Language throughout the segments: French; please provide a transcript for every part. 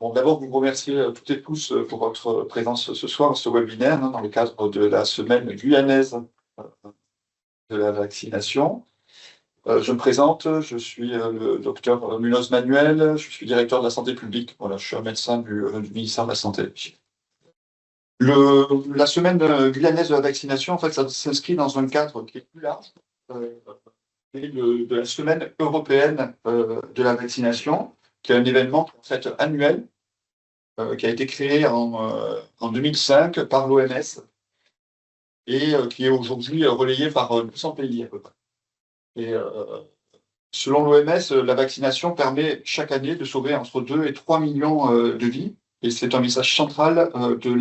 Bon, d'abord, vous remercier toutes et tous pour votre présence ce soir à ce webinaire dans le cadre de la semaine guyanaise de la vaccination. Je me présente, je suis le docteur Munoz Manuel, je suis directeur de la santé publique. Voilà, je suis un médecin du ministère de la Santé. La semaine guyanaise de la vaccination, en fait, ça s'inscrit dans un cadre qui est plus large, euh, qui est de la semaine européenne de la vaccination, qui est un événement en fait, annuel qui a été créé en 2005 par l'OMS et qui est aujourd'hui relayé par 200 pays à peu près. Et selon l'OMS, la vaccination permet chaque année de sauver entre 2 et 3 millions de vies. Et c'est un message central de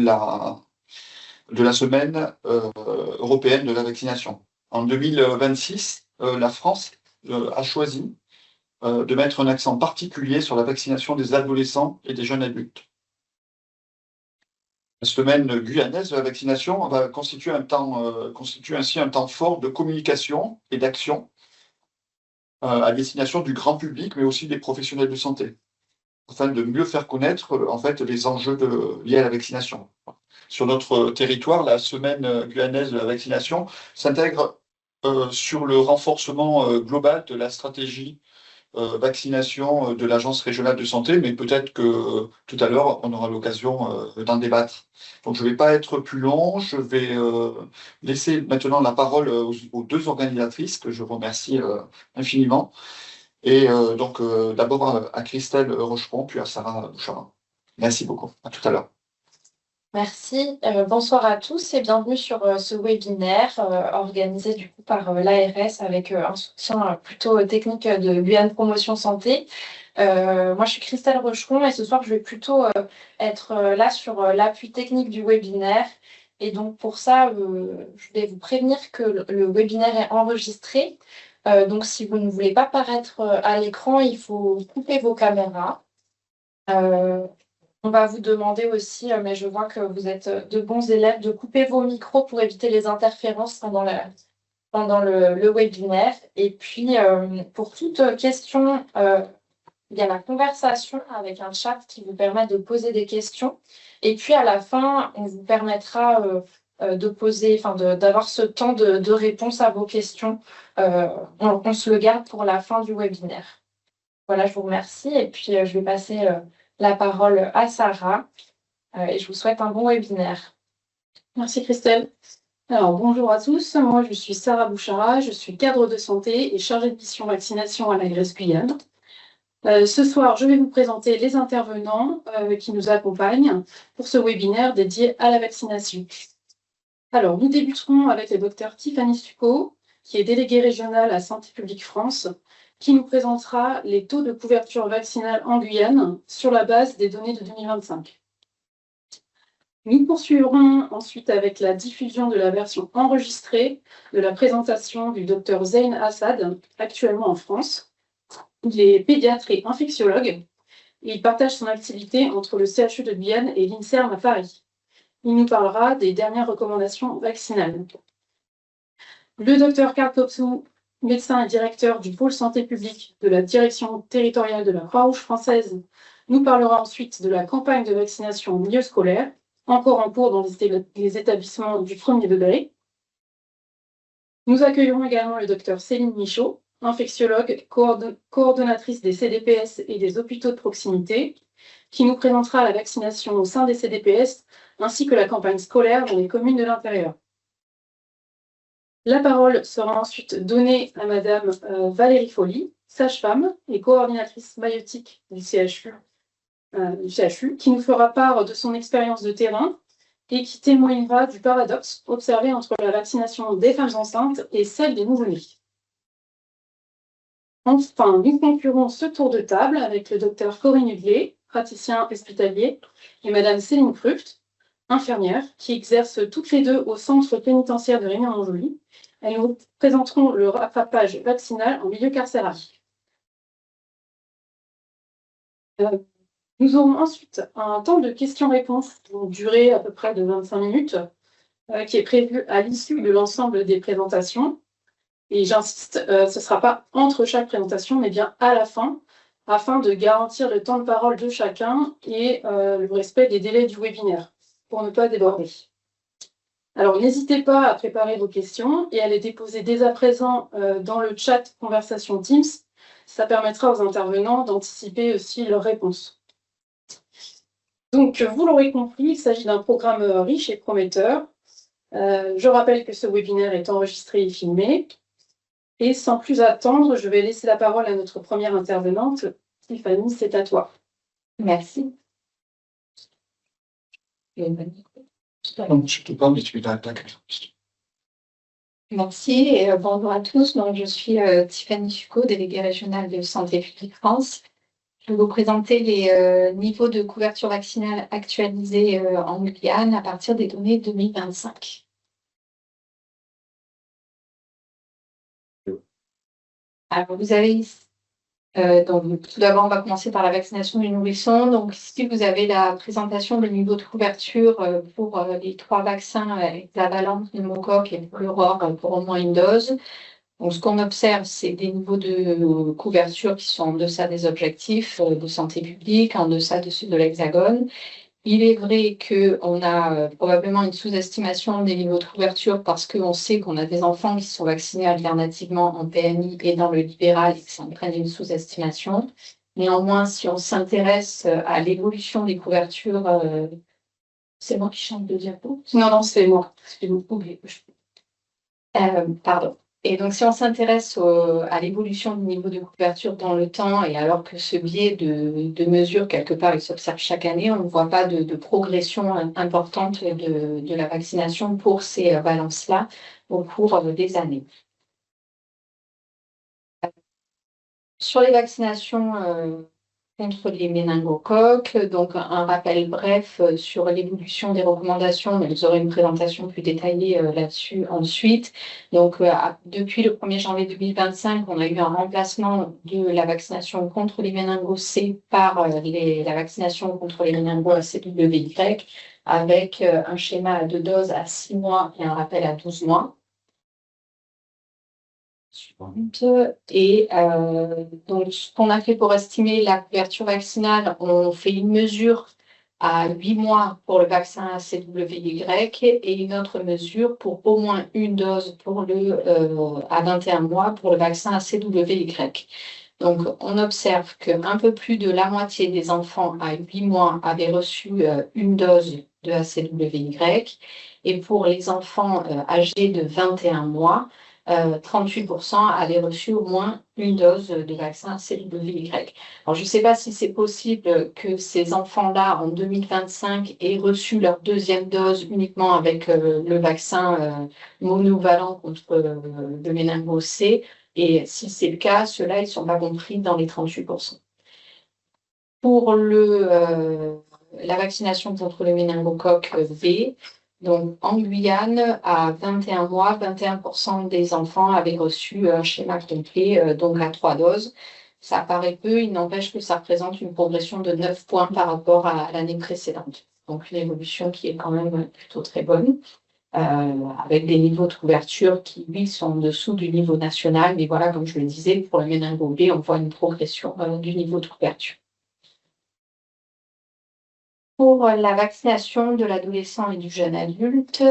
la semaine européenne de la vaccination. En 2026, la France a choisi de mettre un accent particulier sur la vaccination des adolescents et des jeunes adultes. La semaine guyanaise de la vaccination va constitue ainsi un temps fort de communication et d'action à destination du grand public, mais aussi des professionnels de santé, afin de mieux faire connaître en fait, les enjeux liés à la vaccination. Sur notre territoire, la semaine guyanaise de la vaccination s'intègre sur le renforcement global de la stratégie vaccination de l'Agence régionale de santé, mais peut-être que tout à l'heure, on aura l'occasion d'en débattre. Donc, je ne vais pas être plus long, je vais laisser maintenant la parole aux deux organisatrices, que je remercie infiniment. Et d'abord à Christelle Rocheron, puis à Sarah Bouchard. Merci beaucoup. À tout à l'heure. Merci. Bonsoir à tous et bienvenue sur ce webinaire organisé du coup par l'ARS avec un soutien plutôt technique de Guyane Promotion Santé. Moi, je suis Christelle Rocheron et ce soir, je vais plutôt être là sur l'appui technique du webinaire. Et donc, pour ça, je vais vous prévenir que le webinaire est enregistré. Donc, si vous ne voulez pas paraître à l'écran, il faut couper vos caméras. On va vous demander aussi, mais je vois que vous êtes de bons élèves, de couper vos micros pour éviter les interférences pendant le webinaire. Et puis, pour toute question, il y a la conversation avec un chat qui vous permet de poser des questions. Et puis, à la fin, on vous permettra de poser, d'avoir ce temps de réponse à vos questions. On se le garde pour la fin du webinaire. Voilà, je vous remercie. Et puis, je vais passer la parole à Sarah et je vous souhaite un bon webinaire. Merci Christelle. Alors bonjour à tous, moi je suis Sarah Bouchara, je suis cadre de santé et chargée de mission vaccination à l'ARS Guyane. Ce soir, je vais vous présenter les intervenants qui nous accompagnent pour ce webinaire dédié à la vaccination. Alors, nous débuterons avec le docteur Tiffany Succo, qui est déléguée régionale à Santé publique France, qui nous présentera les taux de couverture vaccinale en Guyane sur la base des données de 2025. Nous poursuivrons ensuite avec la diffusion de la version enregistrée de la présentation du docteur Zeyn Assad, actuellement en France. Il est pédiatre et infectiologue et il partage son activité entre le CHU de Guyane et l'INSERM à Paris. Il nous parlera des dernières recommandations vaccinales. Le docteur Karl Popsou, médecin et directeur du pôle santé publique de la direction territoriale de la Croix-Rouge française, nous parlera ensuite de la campagne de vaccination au milieu scolaire, encore en cours dans les établissements du premier degré. Nous accueillerons également le docteur Céline Michaud, infectiologue, coordonnatrice des CDPS et des hôpitaux de proximité, qui nous présentera la vaccination au sein des CDPS ainsi que la campagne scolaire dans les communes de l'intérieur. La parole sera ensuite donnée à Madame Valérie Folly, sage-femme et coordinatrice maïeutique du CHU, qui nous fera part de son expérience de terrain et qui témoignera du paradoxe observé entre la vaccination des femmes enceintes et celle des nouveau-nés. Enfin, nous conclurons ce tour de table avec le docteur Corinne Huglé, praticien hospitalier, et Madame Céline Kruft, infirmière, qui exercent toutes les deux au centre pénitentiaire de Rémy-en-Montjoly. Elles nous présenteront le rattrapage vaccinal en milieu carcéral. Nous aurons ensuite un temps de questions-réponses d'une durée à peu près de 25 minutes, qui est prévu à l'issue de l'ensemble des présentations. Et j'insiste, ce ne sera pas entre chaque présentation, mais bien à la fin, afin de garantir le temps de parole de chacun et le respect des délais du webinaire, pour ne pas déborder. Alors, n'hésitez pas à préparer vos questions et à les déposer dès à présent dans le chat conversation Teams. Ça permettra aux intervenants d'anticiper aussi leurs réponses. Donc, vous l'aurez compris, il s'agit d'un programme riche et prometteur. Je rappelle que ce webinaire est enregistré et filmé. Et sans plus attendre, je vais laisser la parole à notre première intervenante. Tiffany, c'est à toi. Merci. Donc, je te parle, mais tu as ta Merci et bonjour à tous. Donc, je suis Tiffany Succo, déléguée régionale de Santé publique France. Je vais vous présenter les niveaux de couverture vaccinale actualisés en Guyane à partir des données 2025. Alors, vous avez ici, donc, tout d'abord, on va commencer par la vaccination du nourrisson. Donc, ici, vous avez la présentation des niveaux de couverture pour les 3 vaccins hexavalent, pneumocoque et pleurotre pour au moins une dose. Donc, ce qu'on observe, c'est des niveaux de couverture qui sont en deçà des objectifs de santé publique, en deçà de ceux de l'Hexagone. Il est vrai qu'on a probablement une sous-estimation des niveaux de couverture parce qu'on sait qu'on a des enfants qui sont vaccinés alternativement en PMI et dans le libéral et que ça entraîne une sous-estimation. Néanmoins, si on s'intéresse à l'évolution des couvertures, c'est moi qui change de diapo? Non, c'est moi. Pardon. Et donc, si on s'intéresse à l'évolution du niveau de couverture dans le temps, et alors que ce biais de mesure, quelque part, il s'observe chaque année, on ne voit pas de progression importante de la vaccination pour ces balances-là au cours des années. Sur les vaccinations contre les méningocoques, donc un rappel bref sur l'évolution des recommandations, mais vous aurez une présentation plus détaillée là-dessus ensuite. Donc, depuis le 1er janvier 2025, on a eu un remplacement de la vaccination contre les méningos C par la vaccination contre les méningos ACWY, avec un schéma à 2 doses à 6 mois et un rappel à 12 mois. Et donc, ce qu'on a fait pour estimer la couverture vaccinale, on fait une mesure à 8 mois pour le vaccin ACWY et une autre mesure pour au moins une dose pour à 21 mois pour le vaccin ACWY. Donc, on observe qu'un peu plus de la moitié des enfants à 8 mois avaient reçu une dose de ACWY et pour les enfants âgés de 21 mois, 38% avaient reçu au moins une dose de vaccin ACWY. Alors, je ne sais pas si c'est possible que ces enfants-là, en 2025, aient reçu leur deuxième dose uniquement avec le vaccin monovalent contre le méningo C. Et si c'est le cas, ceux-là, ils ne sont pas compris dans les 38%. Pour la vaccination contre le méningocoque B, donc, en Guyane, à 21 mois, 21% des enfants avaient reçu un schéma complet, donc à 3 doses. Ça paraît peu, il n'empêche que ça représente une progression de 9 points par rapport à l'année précédente. Donc, une évolution qui est quand même plutôt très bonne, avec des niveaux de couverture qui, lui, sont en dessous du niveau national. Mais voilà, comme je le disais, pour le méningo B, on voit une progression du niveau de couverture. Pour la vaccination de l'adolescent et du jeune adulte,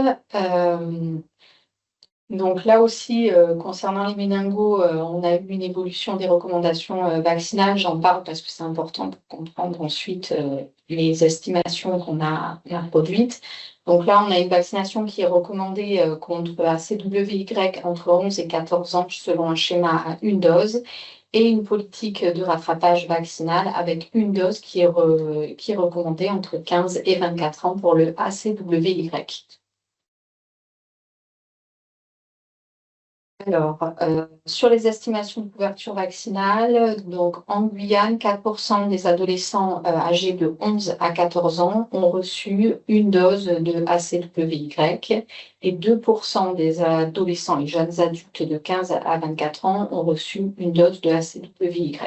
donc là aussi, concernant les méningos, on a eu une évolution des recommandations vaccinales. J'en parle parce que c'est important pour comprendre ensuite les estimations qu'on a produites. Donc là, on a une vaccination qui est recommandée contre ACWY entre 11 et 14 ans selon un schéma à une dose, et une politique de rattrapage vaccinal avec une dose qui est recommandée entre 15 et 24 ans pour le ACWY. Alors, sur les estimations de couverture vaccinale, donc en Guyane, 4% des adolescents âgés de 11 à 14 ans ont reçu une dose de ACWY et 2% des adolescents et jeunes adultes de 15 à 24 ans ont reçu une dose de ACWY.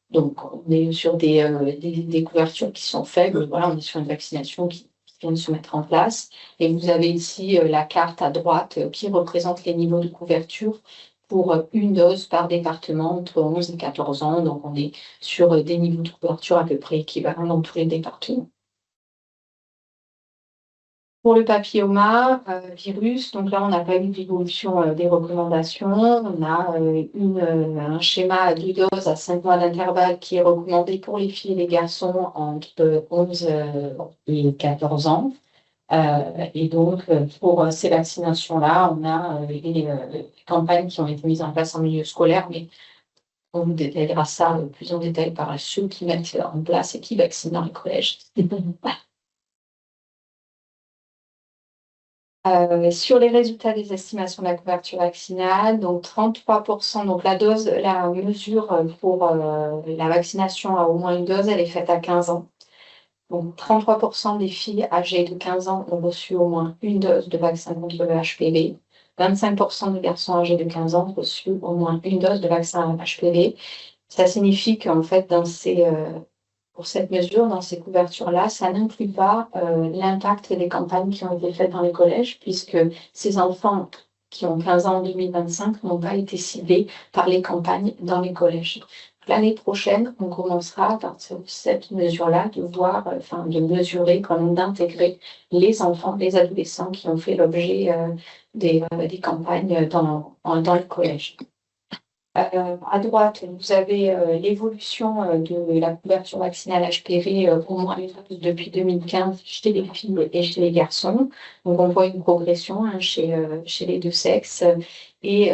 Donc, on est sur des couvertures qui sont faibles. Voilà, on est sur une vaccination qui vient de se mettre en place. Et vous avez ici la carte à droite qui représente les niveaux de couverture pour une dose par département entre 11 et 14 ans. Donc, on est sur des niveaux de couverture à peu près équivalents dans tous les départements. Pour le papilloma virus, donc là, on n'a pas eu d'évolution des recommandations. On a un schéma à 2 doses à 5 mois d'intervalle qui est recommandé pour les filles et les garçons entre 11 et 14 ans. Et donc, pour ces vaccinations-là, on a les campagnes qui ont été mises en place en milieu scolaire, mais on vous détaillera ça plus en détail par ceux qui mettent en place et qui vaccinent dans les collèges. Sur les résultats des estimations de la couverture vaccinale, donc 33%, donc la mesure pour la vaccination à au moins une dose, elle est faite à 15 ans. Donc 33% des filles âgées de 15 ans ont reçu au moins une dose de vaccin contre le HPV. 25% des garçons âgés de 15 ans ont reçu au moins une dose de vaccin HPV. Ça signifie qu'en fait, pour cette mesure, dans ces couvertures-là, ça n'inclut pas l'impact des campagnes qui ont été faites dans les collèges, puisque ces enfants qui ont 15 ans en 2025 n'ont pas été ciblés par les campagnes dans les collèges. L'année prochaine, on commencera à partir de cette mesure-là de mesurer, quand même d'intégrer les enfants, les adolescents qui ont fait l'objet des campagnes dans les collèges. À droite, vous avez l'évolution de la couverture vaccinale HPV au moins depuis 2015 chez les filles et chez les garçons. Donc, on voit une progression chez les deux sexes et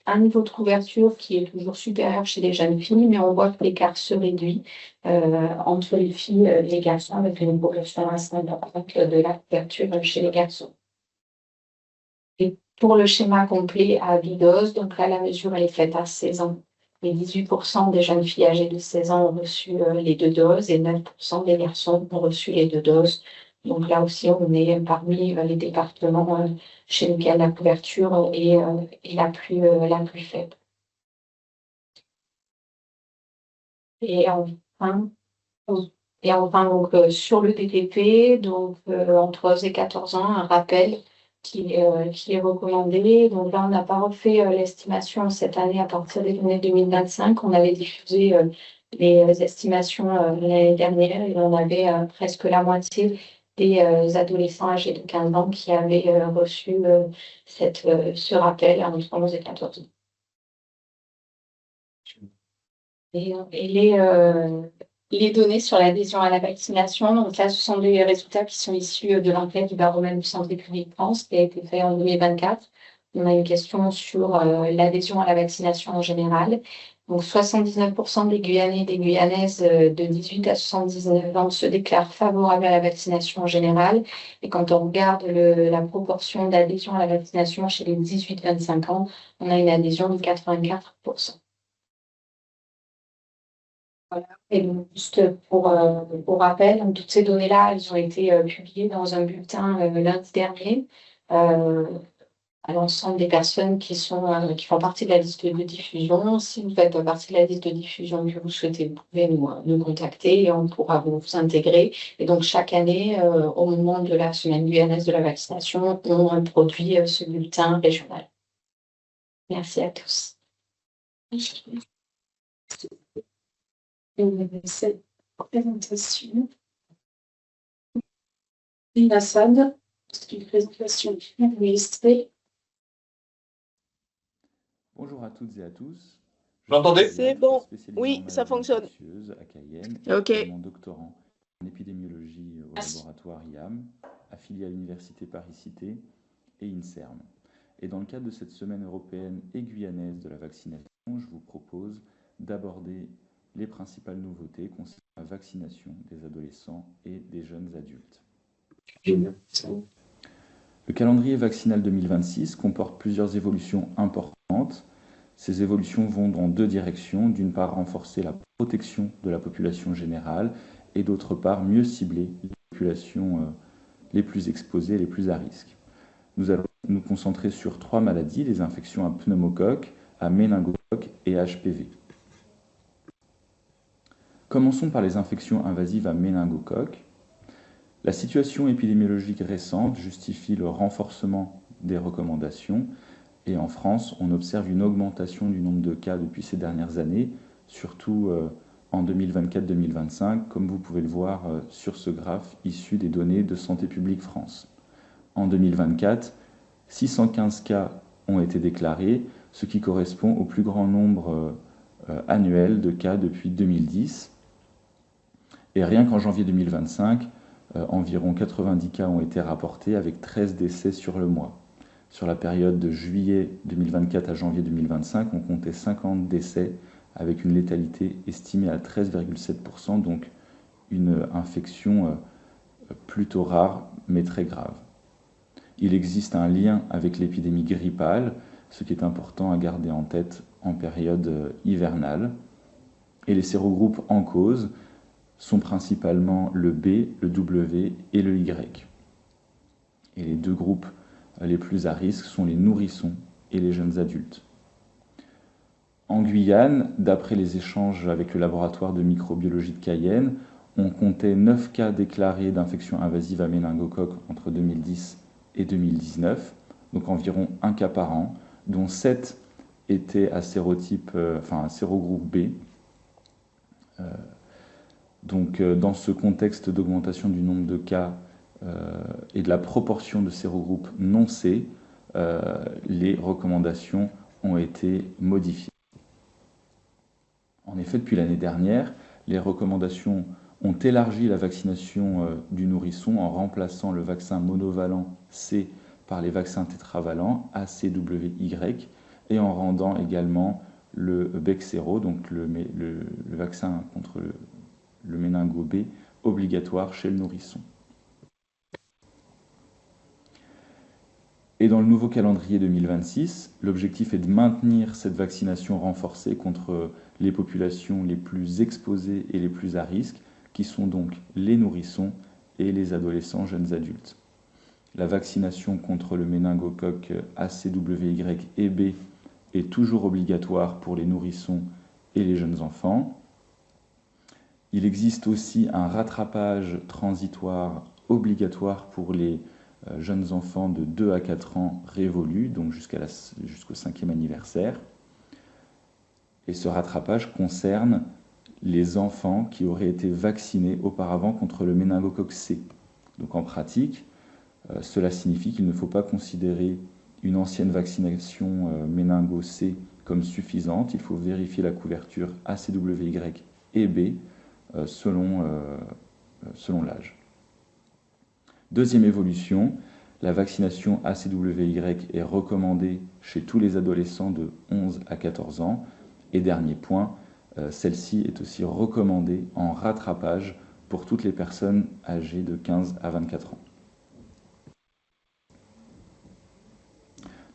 un niveau de couverture qui est toujours supérieur chez les jeunes filles, mais on voit que l'écart se réduit entre les filles et les garçons avec une progression ascendante de la couverture chez les garçons. Et pour le schéma complet à 10 doses, donc là, la mesure, elle est faite à 16 ans. Et 18% des jeunes filles âgées de 16 ans ont reçu les 2 doses et 9% des garçons ont reçu les 2 doses. Donc là aussi, on est parmi les départements chez lesquels la couverture est la plus faible. Et enfin donc, sur le DTP, donc entre 11 et 14 ans, un rappel qui est recommandé. Donc là, on n'a pas refait l'estimation cette année à partir des données 2025. On avait diffusé les estimations l'année dernière et on avait presque la moitié des adolescents âgés de 15 ans qui avaient reçu ce rappel entre 11 et 14 ans. Et les données sur l'adhésion à la vaccination, donc là, ce sont des résultats qui sont issus de l'enquête du baromètre du Santé publique France qui a été fait en 2024. On a une question sur l'adhésion à la vaccination en général. Donc 79% des Guyanais et des Guyanaises de 18 à 79 ans se déclarent favorables à la vaccination en général. Et quand on regarde la proportion d'adhésion à la vaccination chez les 18-25 ans, on a une adhésion de 84%. Voilà. Et donc, juste pour rappel, donc, toutes ces données-là, elles ont été publiées dans un bulletin lundi dernier à l'ensemble des personnes qui font partie de la liste de diffusion. Si vous faites partie de la liste de diffusion que vous souhaitez, vous pouvez nous contacter et on pourra vous intégrer. Et donc, chaque année, au moment de la semaine guyanaise de la vaccination, on produit ce bulletin régional. Merci à tous. Cette présentation. Lina Sad, c'est une présentation enregistrée. Bonjour à toutes et à tous. Vous l'entendez ? C'est bon. Oui, ça fonctionne. À Cayenne, Ok. mon doctorant en épidémiologie au laboratoire IAM, affilié à l'Université Paris-Cité et INSERM. Et dans le cadre de cette semaine européenne et guyanaise de la vaccination, je vous propose d'aborder les principales nouveautés concernant la vaccination des adolescents et des jeunes adultes. Le calendrier vaccinal 2026 comporte plusieurs évolutions importantes. Ces évolutions vont dans 2 directions. D'une part, renforcer la protection de la population générale et d'autre part, mieux cibler les populations les plus exposées, les plus à risque. Nous allons nous concentrer sur 3 maladies, les infections à pneumocoque, à méningocoque et à HPV. Commençons par les infections invasives à méningocoque. La situation épidémiologique récente justifie le renforcement des recommandations Et en France, on observe une augmentation du nombre de cas depuis ces dernières années, surtout en 2024-2025, comme vous pouvez le voir sur ce graphe issu des données de Santé publique France. En 2024, 615 cas ont été déclarés, ce qui correspond au plus grand nombre annuel de cas depuis 2010. Et rien qu'en janvier 2025, environ 90 cas ont été rapportés avec 13 décès sur le mois. Sur la période de juillet 2024 à janvier 2025, on comptait 50 décès avec une létalité estimée à 13,7%, donc une infection plutôt rare mais très grave. Il existe un lien avec l'épidémie grippale, ce qui est important à garder en tête en période hivernale. Et les sérogroupes en cause sont principalement le B, le W et le Y. Et les deux groupes les plus à risque sont les nourrissons et les jeunes adultes. En Guyane, d'après les échanges avec le laboratoire de microbiologie de Cayenne, on comptait 9 cas déclarés d'infection invasive à méningocoque entre 2010 et 2019, donc environ 1 cas par an, dont 7 étaient à sérogroupe B. Donc dans ce contexte d'augmentation du nombre de cas et de la proportion de sérogroupes non C, les recommandations ont été modifiées. En effet, depuis l'année dernière, les recommandations ont élargi la vaccination du nourrisson en remplaçant le vaccin monovalent C par les vaccins tétravalents ACWY et en rendant également le Bexsero, donc le vaccin contre le méningo B, obligatoire chez le nourrisson. Et dans le nouveau calendrier 2026, l'objectif est de maintenir cette vaccination renforcée contre les populations les plus exposées et les plus à risque, qui sont donc les nourrissons et les adolescents jeunes adultes. La vaccination contre le méningocoque ACWY et B est toujours obligatoire pour les nourrissons et les jeunes enfants. Il existe aussi un rattrapage transitoire obligatoire pour les jeunes enfants de 2 à 4 ans révolus, donc jusqu'au 5e anniversaire. Et ce rattrapage concerne les enfants qui auraient été vaccinés auparavant contre le méningocoque C. Donc en pratique, cela signifie qu'il ne faut pas considérer une ancienne vaccination méningo-C comme suffisante. Il faut vérifier la couverture ACWY et B selon l'âge. Deuxième évolution, la vaccination ACWY est recommandée chez tous les adolescents de 11 à 14 ans. Et dernier point, celle-ci est aussi recommandée en rattrapage pour toutes les personnes âgées de 15 à 24 ans.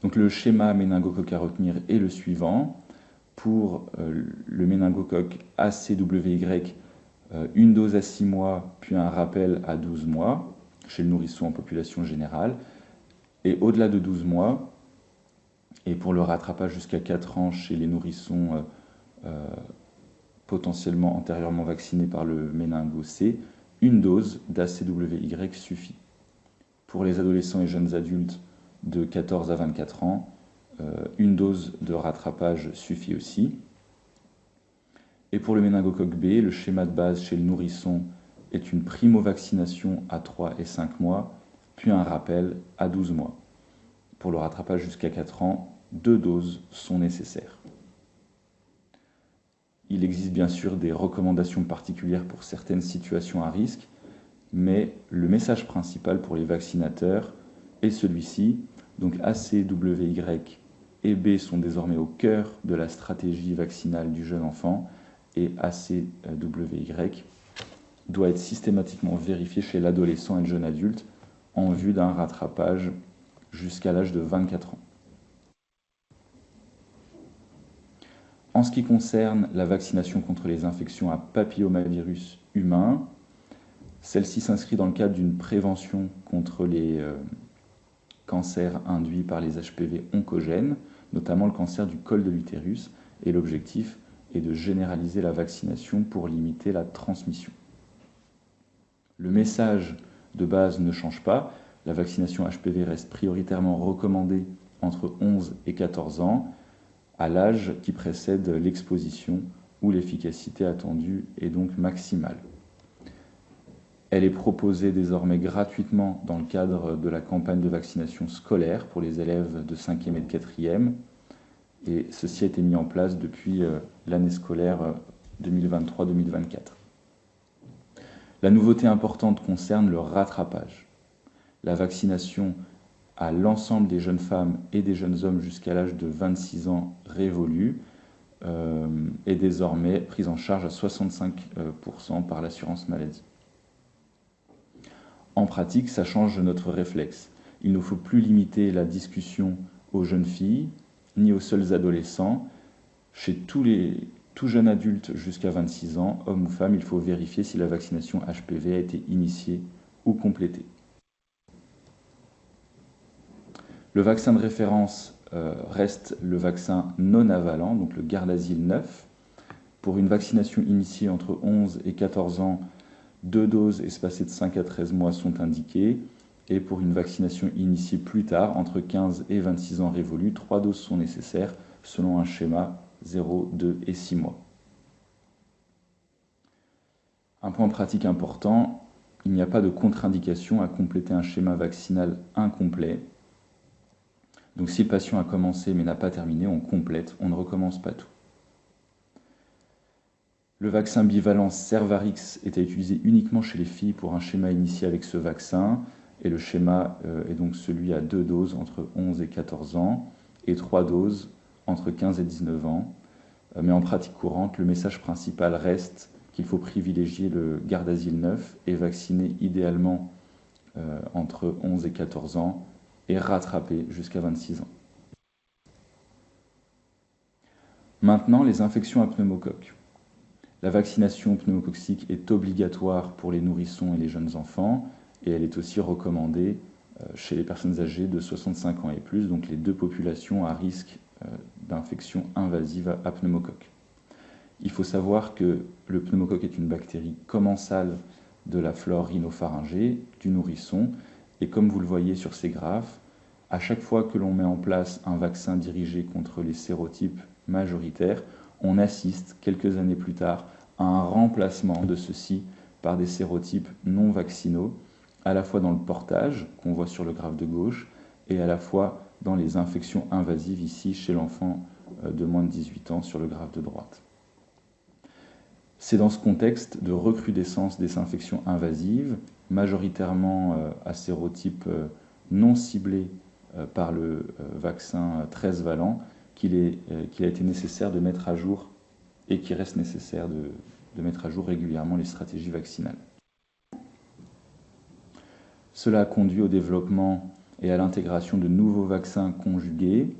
Donc le schéma méningocoque à retenir est le suivant. Pour le méningocoque ACWY, une dose à 6 mois, puis un rappel à 12 mois, chez le nourrisson en population générale. Et au-delà de 12 mois, et pour le rattrapage jusqu'à 4 ans chez les nourrissons potentiellement antérieurement vaccinés par le méningo C, une dose d'ACWY suffit. Pour les adolescents et jeunes adultes de 14 à 24 ans, une dose de rattrapage suffit aussi. Et pour le méningocoque B, le schéma de base chez le nourrisson est une primo-vaccination à 3 et 5 mois, puis un rappel à 12 mois. Pour le rattrapage jusqu'à 4 ans, 2 doses sont nécessaires. Il existe bien sûr des recommandations particulières pour certaines situations à risque, mais le message principal pour les vaccinateurs est celui-ci. Donc ACWY et B sont désormais au cœur de la stratégie vaccinale du jeune enfant, et ACWY doit être systématiquement vérifié chez l'adolescent et le jeune adulte en vue d'un rattrapage jusqu'à l'âge de 24 ans. En ce qui concerne la vaccination contre les infections à papillomavirus humain, celle-ci s'inscrit dans le cadre d'une prévention contre les cancers induits par les HPV oncogènes, notamment le cancer du col de l'utérus, et l'objectif est de généraliser la vaccination pour limiter la transmission. Le message de base ne change pas, la vaccination HPV reste prioritairement recommandée entre 11 et 14 ans, à l'âge qui précède l'exposition, où l'efficacité attendue est donc maximale. Elle est proposée désormais gratuitement dans le cadre de la campagne de vaccination scolaire pour les élèves de 5e et de 4e, et ceci a été mis en place depuis l'année scolaire 2023-2024. La nouveauté importante concerne le rattrapage. La vaccination à l'ensemble des jeunes femmes et des jeunes hommes jusqu'à l'âge de 26 ans révolu est désormais prise en charge à 65% par l'assurance maladie. En pratique, ça change notre réflexe. Il ne faut plus limiter la discussion aux jeunes filles, ni aux seuls adolescents. Chez tout jeune adulte jusqu'à 26 ans, homme ou femme, il faut vérifier si la vaccination HPV a été initiée ou complétée. Le vaccin de référence reste le vaccin non avalent, donc le Gardasil 9. Pour une vaccination initiée entre 11 et 14 ans, 2 doses espacées de 5 à 13 mois sont indiquées. Et pour une vaccination initiée plus tard, entre 15 et 26 ans révolus, 3 doses sont nécessaires selon un schéma 0, 2 et 6 mois. Un point pratique important, il n'y a pas de contre-indication à compléter un schéma vaccinal incomplet. Donc si le patient a commencé mais n'a pas terminé, on complète, on ne recommence pas tout. Le vaccin bivalent Cervarix est à utiliser uniquement chez les filles pour un schéma initié avec ce vaccin. Et le schéma est donc celui à 2 doses entre 11 et 14 ans et 3 doses entre 15 et 19 ans. Mais en pratique courante, le message principal reste qu'il faut privilégier le Gardasil 9 et vacciner idéalement entre 11 et 14 ans et rattraper jusqu'à 26 ans. Maintenant, les infections à pneumocoque. La vaccination pneumococcique est obligatoire pour les nourrissons et les jeunes enfants et elle est aussi recommandée chez les personnes âgées de 65 ans et plus, donc les deux populations à risque d'infection invasive à pneumocoque. Il faut savoir que le pneumocoque est une bactérie commensale de la flore rhinopharyngée du nourrisson et comme vous le voyez sur ces graphes, à chaque fois que l'on met en place un vaccin dirigé contre les sérotypes majoritaires, on assiste quelques années plus tard à un remplacement de ceux-ci par des sérotypes non vaccinaux, à la fois dans le portage, qu'on voit sur le graphe de gauche, et à la fois dans les infections invasives, ici chez l'enfant de moins de 18 ans, sur le graphe de droite. C'est dans ce contexte de recrudescence des infections invasives, majoritairement à sérotypes non ciblés par le vaccin 13 valent, qu'il a été nécessaire de mettre à jour et qu'il reste nécessaire de mettre à jour régulièrement les stratégies vaccinales. Cela a conduit au développement et à l'intégration de nouveaux vaccins conjugués.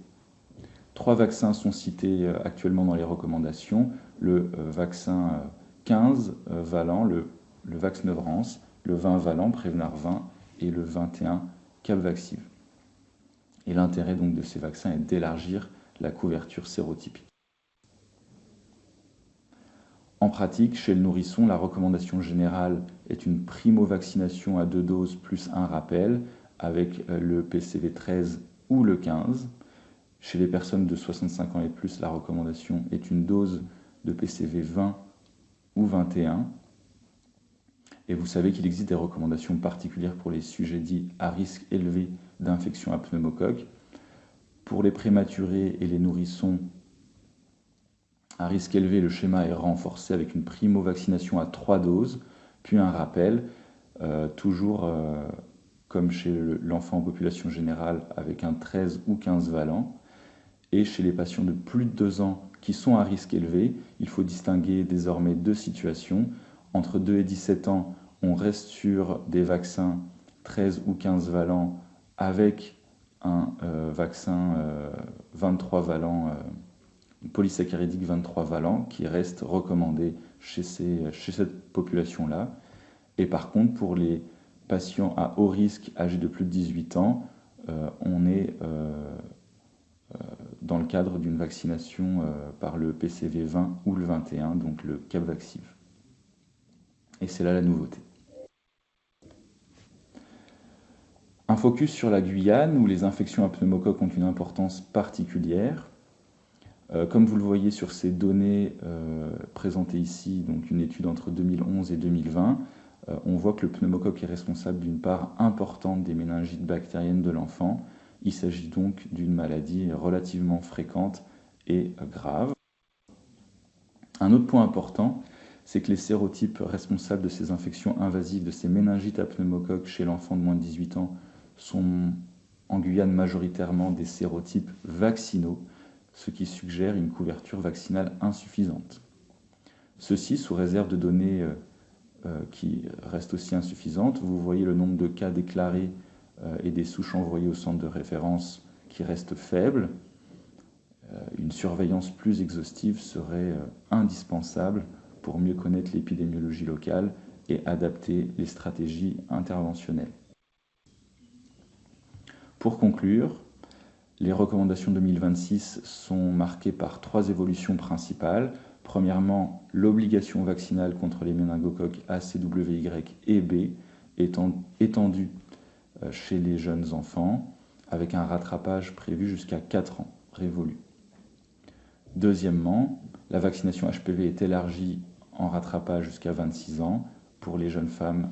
3 vaccins sont cités actuellement dans les recommandations. Le vaccin 15 valent, le Vaxnevrance, le 20 valent, Prevnar 20, et le 21 Capvaxive. Et l'intérêt donc de ces vaccins est d'élargir la couverture sérotypique. En pratique, chez le nourrisson, la recommandation générale est une primo-vaccination à 2 doses plus un rappel avec le PCV 13 ou le 15. Chez les personnes de 65 ans et plus, la recommandation est une dose de PCV 20 ou 21. Et vous savez qu'il existe des recommandations particulières pour les sujets dits à risque élevé d'infection à pneumocoque. Pour les prématurés et les nourrissons à risque élevé, le schéma est renforcé avec une primo-vaccination à 3 doses, puis un rappel, toujours comme chez l'enfant en population générale avec un 13 ou 15 valent. Et chez les patients de plus de 2 ans qui sont à risque élevé, il faut distinguer désormais 2 situations. Entre 2 et 17 ans, on reste sur des vaccins 13 ou 15 valents avec un vaccin 23 valent, polysaccharidique 23 valent, qui reste recommandé chez cette population-là. Et par contre, pour les patients à haut risque âgés de plus de 18 ans, on est dans le cadre d'une vaccination par le PCV 20 ou le 21, donc le Capvaxive. Et c'est là la nouveauté. focus sur la Guyane, où les infections à pneumocoque ont une importance particulière. Comme vous le voyez sur ces données présentées ici, donc une étude entre 2011 et 2020, on voit que le pneumocoque est responsable d'une part importante des méningites bactériennes de l'enfant. Il s'agit donc d'une maladie relativement fréquente et grave. Un autre point important, c'est que les sérotypes responsables de ces infections invasives, de ces méningites à pneumocoque chez l'enfant de moins de 18 ans, sont en Guyane majoritairement des sérotypes vaccinaux, ce qui suggère une couverture vaccinale insuffisante. Ceci sous réserve de données qui restent aussi insuffisantes. Vous voyez le nombre de cas déclarés et des souches envoyées au centre de référence qui restent faibles. Une surveillance plus exhaustive serait indispensable pour mieux connaître l'épidémiologie locale et adapter les stratégies interventionnelles. Pour conclure, les recommandations 2026 sont marquées par 3 évolutions principales. Premièrement, l'obligation vaccinale contre les méningocoques A, C, W, Y et B étendue chez les jeunes enfants, avec un rattrapage prévu jusqu'à 4 ans révolu. Deuxièmement, la vaccination HPV est élargie en rattrapage jusqu'à 26 ans pour les jeunes femmes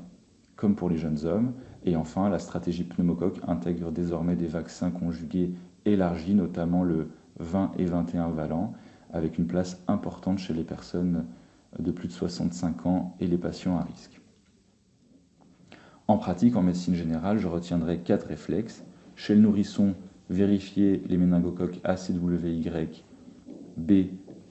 comme pour les jeunes hommes. Et enfin, la stratégie pneumocoque intègre désormais des vaccins conjugués élargis, notamment le 20 et 21 valent, avec une place importante chez les personnes de plus de 65 ans et les patients à risque. En pratique, en médecine générale, je retiendrai 4 réflexes. Chez le nourrisson, vérifier les méningocoques ACWY, B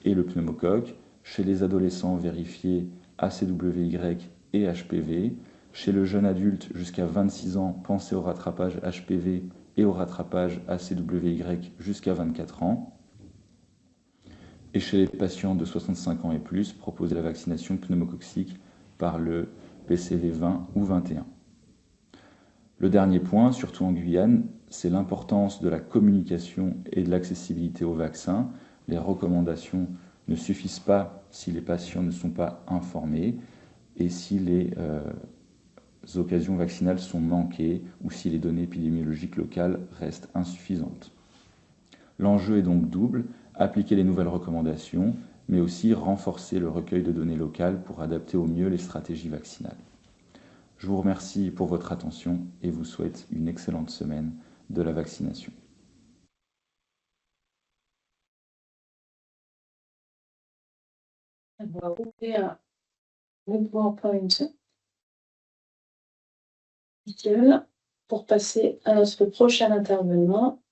et le pneumocoque. Chez les adolescents, vérifier ACWY et HPV. Chez le jeune adulte jusqu'à 26 ans, pensez au rattrapage HPV et au rattrapage ACWY jusqu'à 24 ans. Et chez les patients de 65 ans et plus, proposez la vaccination pneumococcique par le PCV 20 ou 21. Le dernier point, surtout en Guyane, c'est l'importance de la communication et de l'accessibilité aux vaccins. Les recommandations ne suffisent pas si les patients ne sont pas informés et si les occasions vaccinales sont manquées ou si les données épidémiologiques locales restent insuffisantes. L'enjeu est donc double, appliquer les nouvelles recommandations, mais aussi renforcer le recueil de données locales pour adapter au mieux les stratégies vaccinales. Je vous remercie pour votre attention et vous souhaite une excellente semaine de la vaccination. On va ouvrir le PowerPoint pour passer à notre prochain intervenant.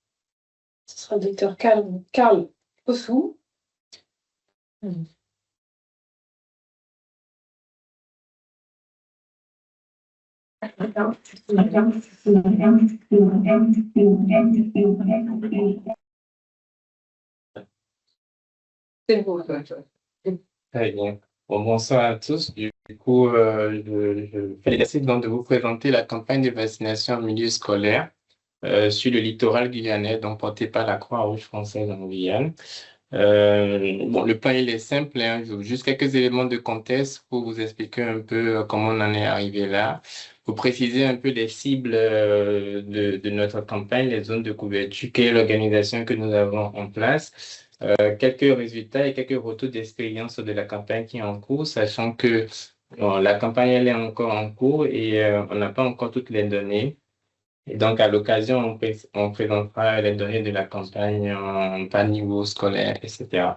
Ce sera le docteur Karl Kossou. C'est beau. Très bien. Bon, bonsoir à tous. Du coup, je félicite donc de vous présenter la campagne de vaccination en milieu scolaire sur le littoral guyanais, donc portée par la Croix-Rouge française en Guyane. Bon, le plan il est simple, hein. Juste quelques éléments de contexte pour vous expliquer un peu comment on en est arrivé là. Pour préciser un peu les cibles de notre campagne, les zones de couverture, quelle est l'organisation que nous avons en place. Quelques résultats et quelques retours d'expérience de la campagne qui est en cours, sachant que la campagne elle est encore en cours et on n'a pas encore toutes les données. Et donc, à l'occasion, on présentera les données de la campagne par niveau scolaire, etc.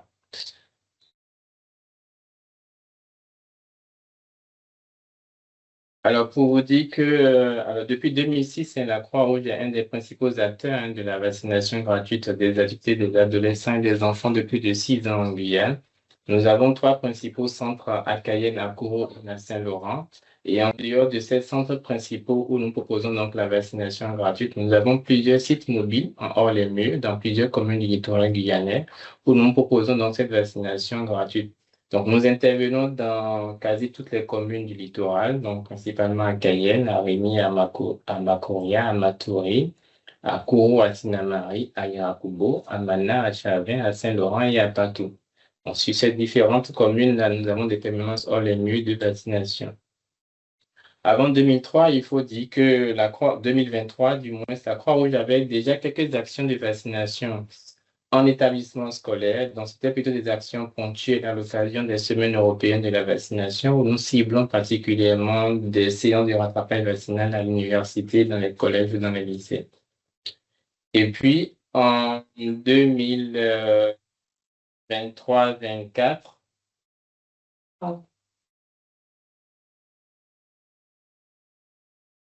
Alors, pour vous dire que depuis 2006, la Croix-Rouge est un des principaux acteurs de la vaccination gratuite des adultes, des adolescents et des enfants de plus de 6 ans en Guyane. Nous avons 3 principaux centres à Cayenne, à Kourou et à Saint-Laurent. Et en dehors de ces centres principaux où nous proposons donc la vaccination gratuite, nous avons plusieurs sites mobiles en hors les murs dans plusieurs communes du littoral guyanais où nous proposons donc cette vaccination gratuite. Donc, nous intervenons dans quasi toutes les communes du littoral, donc principalement à Cayenne, à Rémy, à Macoria, à Matoury, à Kourou, à Sinamari, à Yarakubo, à Mana, à Chavin, à Saint-Laurent et à Patou. Donc, sur ces différentes communes-là, nous avons des permanences hors les murs de vaccination. Avant 2003, il faut dire que 2023, du moins, la Croix-Rouge avait déjà quelques actions de vaccination en établissement scolaire. Donc, c'était plutôt des actions ponctuelles à l'occasion des semaines européennes de la vaccination où nous ciblons particulièrement des séances de rattrapage vaccinal à l'université, dans les collèges ou dans les lycées. Et puis, en 2023-24,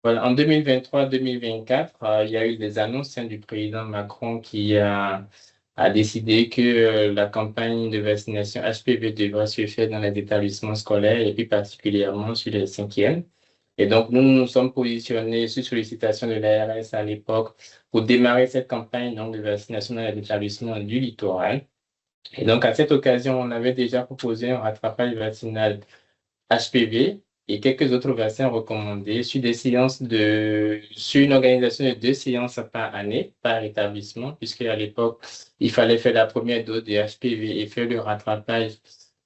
voilà, en 2023-2024, il y a eu des annonces du président Macron qui a décidé que la campagne de vaccination HPV devrait se faire dans les établissements scolaires et puis particulièrement sur les 5e. Et donc, nous nous sommes positionnés sur sollicitation de l'ARS à l'époque pour démarrer cette campagne donc, de vaccination dans les établissements du littoral. Et donc, à cette occasion, on avait déjà proposé un rattrapage vaccinal HPV et quelques autres vaccins recommandés sur sur une organisation de 2 séances par année, par établissement, puisque à l'époque, il fallait faire la première dose de HPV et faire le rattrapage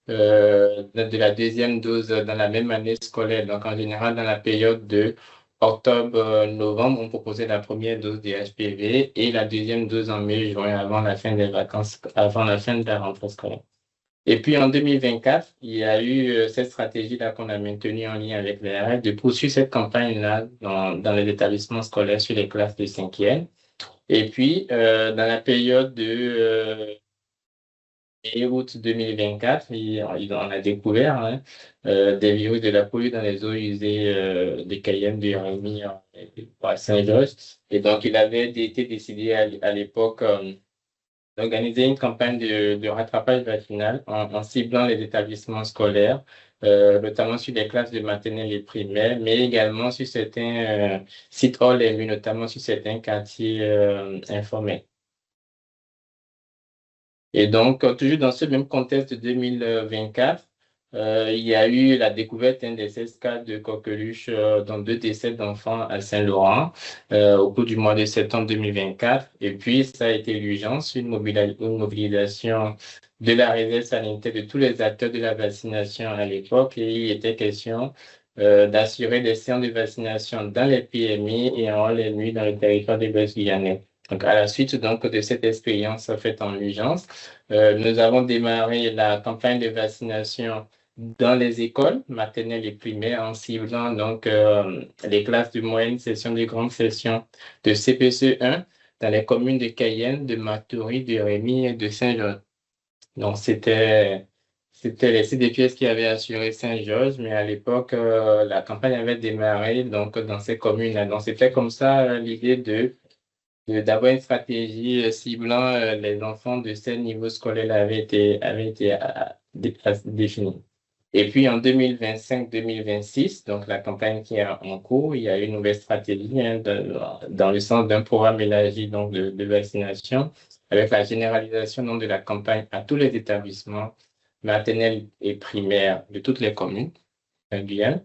de la deuxième dose dans la même année scolaire. Donc, en général, dans la période de octobre-novembre, on proposait la première dose de HPV et la deuxième dose en mai-juin avant la fin des vacances, avant la fin de la rentrée scolaire. Et puis en 2024, il y a eu cette stratégie-là qu'on a maintenue en lien avec les RF de poursuivre cette campagne-là dans les établissements scolaires sur les classes de 5e. Et puis, dans la période de août 2024, on a découvert des virus de la polio dans les eaux usées de Cayenne, de Rémy à Saint-Georges. Et donc, il avait été décidé à l'époque d'organiser une campagne de rattrapage vaccinal en ciblant les établissements scolaires, notamment sur les classes de maternelle et primaire, mais également sur certains sites hors les rues, notamment sur certains quartiers informels. Et donc, toujours dans ce même contexte de 2024, il y a eu la découverte des 16 cas de coqueluche dans 2 décès d'enfants à Saint-Laurent au cours du mois de septembre 2024. Et puis, ça a été l'urgence, une mobilisation de la réserve sanitaire de tous les acteurs de la vaccination à l'époque. Et il était question d'assurer des séances de vaccination dans les PMI et en les nuits dans le territoire de l'Ouest guyanais. Donc, à la suite donc, de cette expérience faite en urgence, nous avons démarré la campagne de vaccination dans les écoles maternelles et primaires en ciblant donc les classes de moyenne session, de grande session de CPCE1 dans les communes de Cayenne, de Matoury, de Rémy et de Saint-Georges. Donc, c'était les CDPS qui avaient assuré Saint-Georges, mais à l'époque, la campagne avait démarré donc, dans ces communes-là. Donc, c'était comme ça l'idée d'avoir une stratégie ciblant les enfants de ce niveau scolaire avait été définie. Et puis en 2025-2026, donc la campagne qui est en cours, il y a une nouvelle stratégie dans le sens d'un programme élargi donc, de vaccination avec la généralisation donc, de la campagne à tous les établissements maternels et primaires de toutes les communes en Guyane.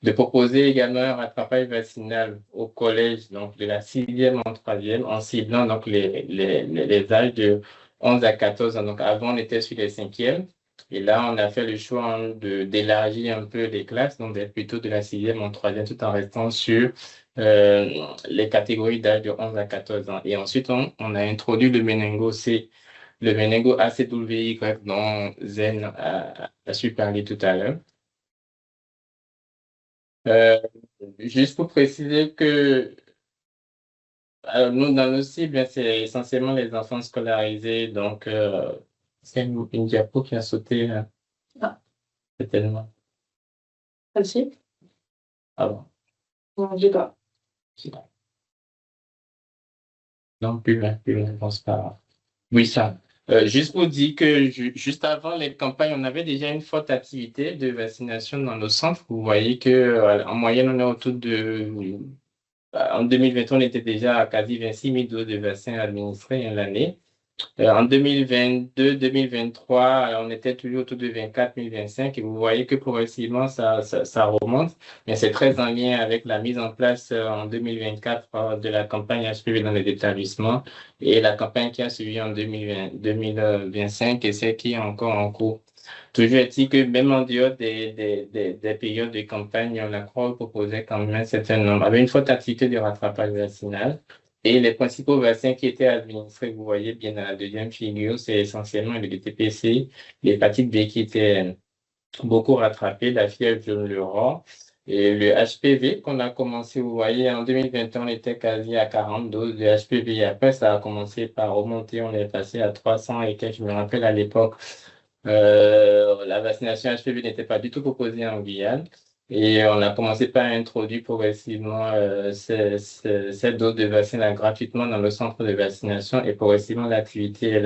De proposer également un rattrapage vaccinal au collège, donc de la 6e en 3e, en ciblant donc les âges de 11 à 14 ans. Donc avant, on était sur les 5e. Et là, on a fait le choix d'élargir un peu les classes, donc d'être plutôt de la 6e en 3e, tout en restant sur les catégories d'âge de 11 à 14 ans. Et ensuite, on a introduit le méningo-C, le méningo-ACWY dont Zen a su parler tout à l'heure. Juste pour préciser que nous, dans nos cibles, c'est essentiellement les enfants scolarisés. Donc, c'est une diapo qui a sauté. C'est tellement. Celle-ci? Ah bon? Non, j'ai pas. Non, plus loin, je pense pas. Oui, ça. Juste pour dire que juste avant les campagnes, on avait déjà une forte activité de vaccination dans nos centres. Vous voyez que en moyenne, on est autour de. En 2020, on était déjà à quasi 26 000 doses de vaccins administrés l'année. En 2022-2023, on était toujours autour de 24 025 et vous voyez que progressivement, ça remonte. Mais c'est très en lien avec la mise en place en 2024 de la campagne HPV dans les établissements et la campagne qui a suivi en 2025 et celle qui est encore en cours. Toujours est-il que même en dehors des périodes de campagne, la Croix proposait quand même un certain nombre, avec une forte activité de rattrapage vaccinal. Et les principaux vaccins qui étaient administrés, vous voyez bien dans la deuxième figure, c'est essentiellement le DTPC, l'hépatite B qui était beaucoup rattrapée, la fièvre jaune, le rort, et le HPV qu'on a commencé, vous voyez, en 2021, on était quasi à 40 doses de HPV. Et après, ça a commencé par remonter, on est passé à 300 et quelques. Je me rappelle à l'époque, la vaccination HPV n'était pas du tout proposée en Guyane. Et on a commencé par introduire progressivement cette dose de vaccin gratuitement dans le centre de vaccination et progressivement l'activité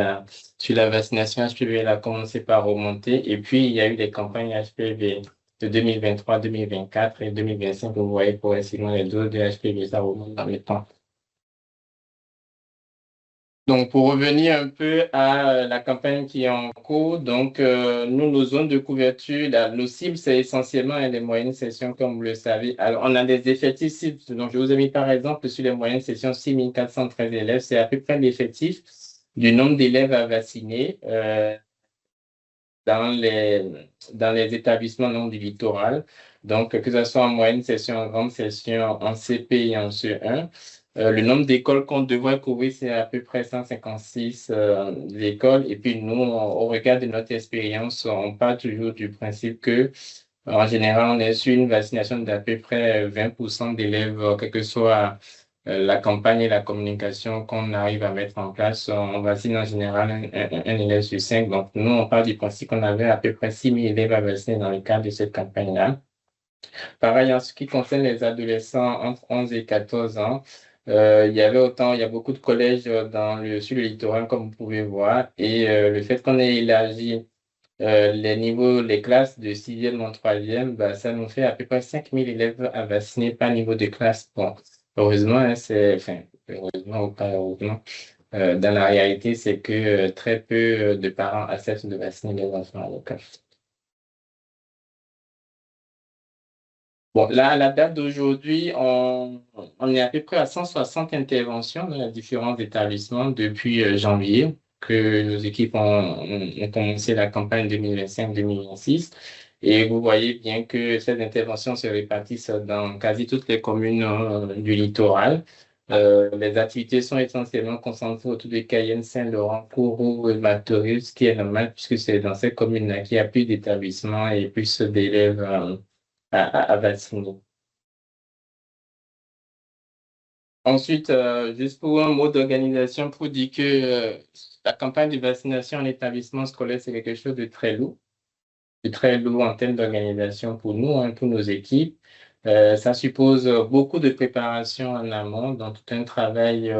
sur la vaccination HPV elle a commencé par remonter. Et puis, il y a eu des campagnes HPV de 2023, 2024 et 2025. Vous voyez progressivement les doses de HPV, ça remonte dans le temps. Donc, pour revenir un peu à la campagne qui est en cours, donc, nous, nos zones de couverture, nos cibles, c'est essentiellement les moyennes sessions, comme vous le savez. Alors, on a des effectifs cibles. Donc, je vous ai mis, par exemple, sur les moyennes sessions, 6 413 élèves. C'est à peu près l'effectif du nombre d'élèves à vacciner dans les établissements non du littoral. Donc, que ce soit en moyenne session, en grande session, en CP et en CE1. Le nombre d'écoles qu'on devrait couvrir, c'est à peu près 156 écoles. Et puis, nous, au regard de notre expérience, on part toujours du principe que, en général, on est sur une vaccination d'à peu près 20% d'élèves, quelle que soit la campagne et la communication qu'on arrive à mettre en place. On vaccine en général un élève sur 5. Donc, nous, on part du principe qu'on avait à peu près 6 000 élèves à vacciner dans le cadre de cette campagne-là. Pareil, en ce qui concerne les adolescents entre 11 et 14 ans, il y a beaucoup de collèges sur le littoral, comme vous pouvez voir, et le fait qu'on ait élargi les classes de 6e en 3e, bah, ça nous fait à peu près 5 000 élèves à vacciner par niveau de classe. Bon, heureusement, hein, heureusement ou pas heureusement, dans la réalité, c'est que très peu de parents acceptent de vacciner les enfants à l'école. Bon, là, à la date d'aujourd'hui, on est à peu près à 160 interventions dans les différents établissements depuis janvier, que nos équipes ont commencé la campagne 2025-2026. Et vous voyez bien que ces interventions se répartissent dans quasi toutes les communes du littoral. Les activités sont essentiellement concentrées autour de Cayenne, Saint-Laurent, Kourou et Matoury, ce qui est normal puisque c'est dans ces communes-là qu'il y a plus d'établissements et plus d'élèves à vacciner. Ensuite, juste pour un mot d'organisation, pour dire que la campagne de vaccination en établissement scolaire, c'est quelque chose de très lourd en termes d'organisation pour nous, hein, pour nos équipes. Ça suppose beaucoup de préparation en amont, donc tout un travail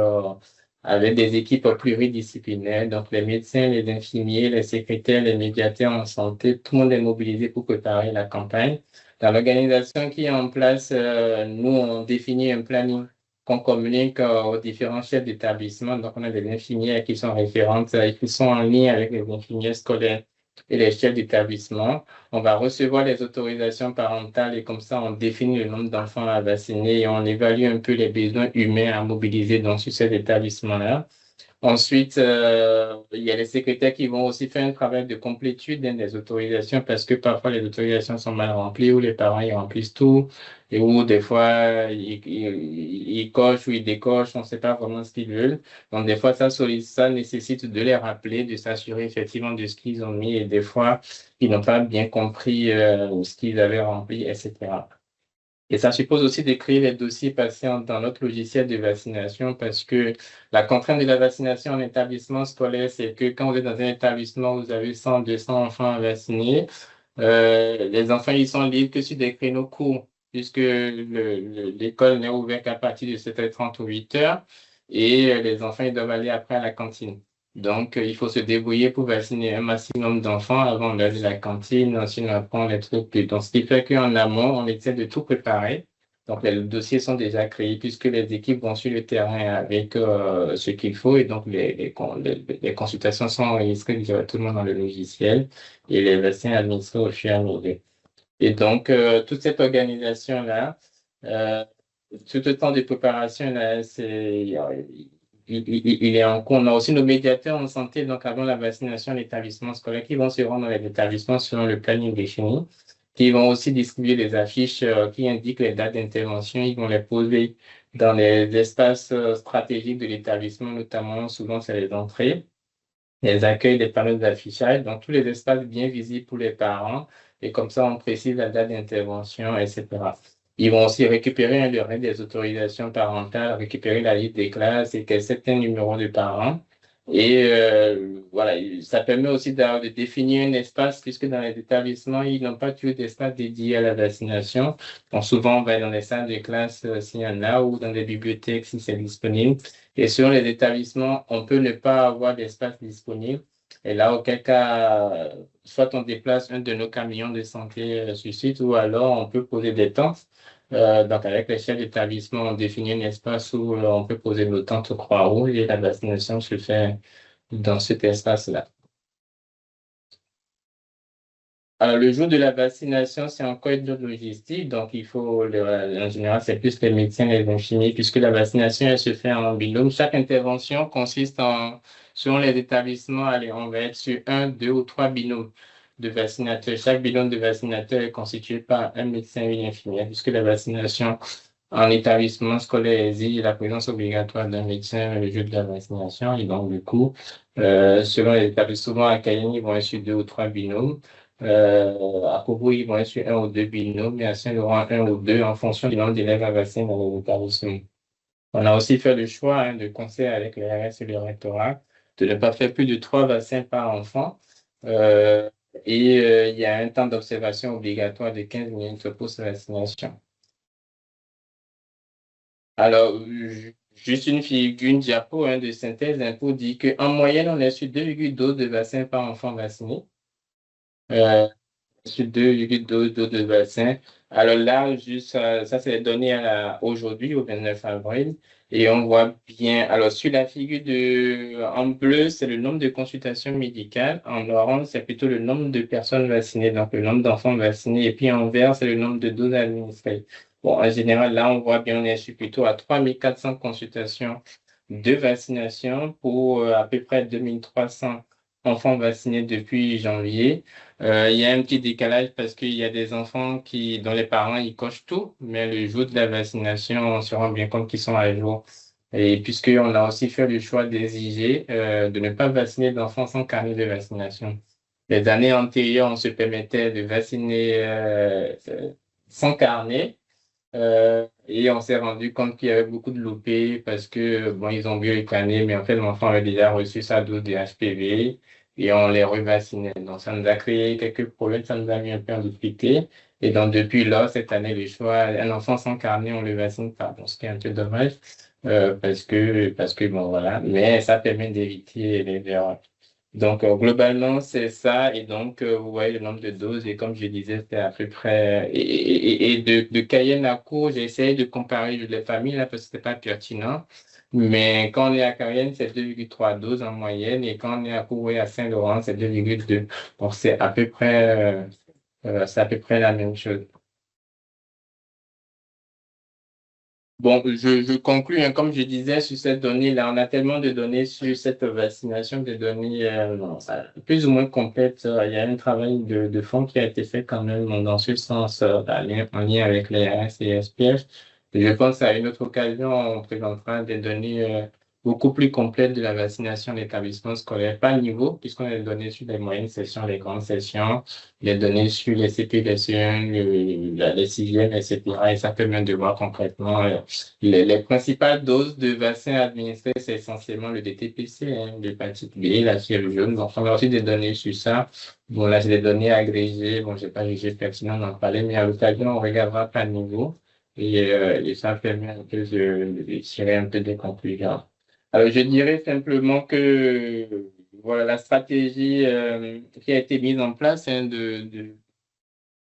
avec des équipes pluridisciplinaires, donc les médecins, les infirmiers, les secrétaires, les médiateurs en santé, tout le monde est mobilisé pour préparer la campagne. Dans l'organisation qui est en place, nous, on définit un planning qu'on communique aux différents chefs d'établissement. Donc, on a des infirmières qui sont référentes et qui sont en lien avec les infirmières scolaires et les chefs d'établissement. On va recevoir les autorisations parentales et comme ça, on définit le nombre d'enfants à vacciner et on évalue un peu les besoins humains à mobiliser dans ces établissements-là. Ensuite, il y a les secrétaires qui vont aussi faire un travail de complétude des autorisations parce que parfois les autorisations sont mal remplies ou les parents y remplissent tout et où des fois ils cochent ou ils décochent, on ne sait pas vraiment ce qu'ils veulent. Donc des fois ça nécessite de les rappeler, de s'assurer effectivement de ce qu'ils ont mis et des fois ils n'ont pas bien compris ce qu'ils avaient rempli, etc. Et ça suppose aussi d'écrire les dossiers patients dans notre logiciel de vaccination parce que la contrainte de la vaccination en établissement scolaire, c'est que quand vous êtes dans un établissement où vous avez 100, 200 enfants à vacciner, les enfants, ils sont libres que sur des créneaux courts puisque l'école n'est ouverte qu'à partir de 7h30 ou 8h et les enfants, ils doivent aller après à la cantine. Donc, il faut se débrouiller pour vacciner un maximum d'enfants avant d'aller à la cantine, sinon on apprend les trucs. Donc, ce qui fait qu'en amont, on essaie de tout préparer Donc, les dossiers sont déjà créés puisque les équipes vont sur le terrain avec ce qu'il faut et donc les consultations sont enregistrées directement dans le logiciel et les vaccins administrés au fur et à mesure. Et donc, toute cette organisation-là, tout le temps de préparation, là, il est en cours. On a aussi nos médiateurs en santé, donc avant la vaccination, l'établissement scolaire, qui vont se rendre dans les établissements selon le planning défini, qui vont aussi distribuer des affiches qui indiquent les dates d'intervention. Ils vont les poser dans les espaces stratégiques de l'établissement, notamment souvent c'est les entrées, les accueils, les panneaux d'affichage, donc tous les espaces bien visibles pour les parents. Et comme ça, on précise la date d'intervention, etc. Ils vont aussi récupérer le reste des autorisations parentales, récupérer la liste des classes et certains numéros de parents. Et voilà, ça permet aussi de définir un espace, puisque dans les établissements, ils n'ont pas toujours d'espace dédié à la vaccination. Donc souvent, on va dans les salles de classe s'il y en a, ou dans des bibliothèques si c'est disponible. Et sur les établissements, on peut ne pas avoir d'espace disponible. Et là, auquel cas, soit on déplace un de nos camions de santé sur site, ou alors on peut poser des tentes. Donc, avec les chefs d'établissement, on définit un espace où on peut poser nos tentes Croix-Rouge et la vaccination se fait dans cet espace-là. Alors, le jour de la vaccination, c'est encore une autre logistique. Donc, il faut, en général, c'est plus les médecins et les infirmiers, puisque la vaccination, elle se fait en binôme. Chaque intervention consiste selon les établissements, allez, on va être sur 1, 2 ou 3 binômes de vaccinateurs. Chaque binôme de vaccinateurs est constitué par un médecin et une infirmière, puisque la vaccination en établissement scolaire exige la présence obligatoire d'un médecin le jour de la vaccination. Et donc, du coup, selon les établissements accueillants, ils vont être sur 2 ou 3 binômes. À Kourou, ils vont être sur 1 ou 2 binômes, et à Saint-Laurent, 1 ou 2 en fonction du nombre d'élèves à vacciner dans les établissements. On a aussi fait le choix de concert avec les RS et le rectorat de ne pas faire plus de 3 vaccins par enfant. Il y a un temps d'observation obligatoire de 15 minutes pour cette vaccination. Alors, juste une diapo de synthèse pour dire qu'en moyenne, on est sur 2,2 doses de vaccins par enfant vacciné. Sur 2,2 doses de vaccins. Alors là, juste ça c'est donné aujourd'hui, au 29 avril. Et on voit bien, alors sur la figure en bleu, c'est le nombre de consultations médicales. En orange, c'est plutôt le nombre de personnes vaccinées, donc le nombre d'enfants vaccinés. Et puis en vert, c'est le nombre de doses administrées. Bon, en général, là, on voit bien, on est plutôt à 3400 consultations de vaccination pour à peu près 2300 enfants vaccinés depuis janvier. Il y a un petit décalage parce qu'il y a des enfants dont les parents, ils cochent tout, mais le jour de la vaccination, on se rend bien compte qu'ils sont à jour. Et puisqu'on a aussi fait le choix d'exiger de ne pas vacciner d'enfants sans carnet de vaccination. Les années antérieures, on se permettait de vacciner sans carnet. Et on s'est rendu compte qu'il y avait beaucoup de loupés parce que, bon, ils ont vu le carnet, mais en fait, l'enfant avait déjà reçu sa dose de HPV et on les revaccinait. Donc, ça nous a créé quelques problèmes, ça nous a mis un peu en difficulté. Et donc, depuis là, cette année, le choix, un enfant sans carnet, on le vaccine pas. Bon, ce qui est un peu dommage, parce que, bon, voilà. Mais ça permet d'éviter les erreurs. Donc, globalement, c'est ça. Et donc, vous voyez le nombre de doses. Et comme je disais, c'était à peu près. Et de Cayenne à Cour, j'ai essayé de comparer les familles là parce que c'était pas pertinent. Mais quand on est à Cayenne, c'est 2,3 doses en moyenne. Et quand on est à Cour et à Saint-Laurent, c'est 2,2. Donc, c'est à peu près la même chose. Bon, je conclus, comme je disais, sur cette donnée-là. On a tellement de données sur cette vaccination, des données plus ou moins complètes. Il y a un travail de fond qui a été fait quand même dans ce sens, en lien avec les RS et SPF. Je pense qu'à une autre occasion, on présentera des données beaucoup plus complètes de la vaccination de l'établissement scolaire par niveau, puisqu'on a des données sur les moyennes sessions, les grandes sessions, les données sur les CP, les CE1, les sixièmes, etc. Et ça permet de voir concrètement les principales doses de vaccins administrés, c'est essentiellement le DTPC, l'hépatite B, la fièvre jaune. Donc, on a aussi des données sur ça. Bon, là, j'ai des données agrégées. Bon, j'ai pas jugé pertinent d'en parler, mais à l'occasion, on regardera par niveau. Et ça permet un peu de tirer un peu des conclusions. Alors, je dirais simplement que voilà la stratégie qui a été mise en place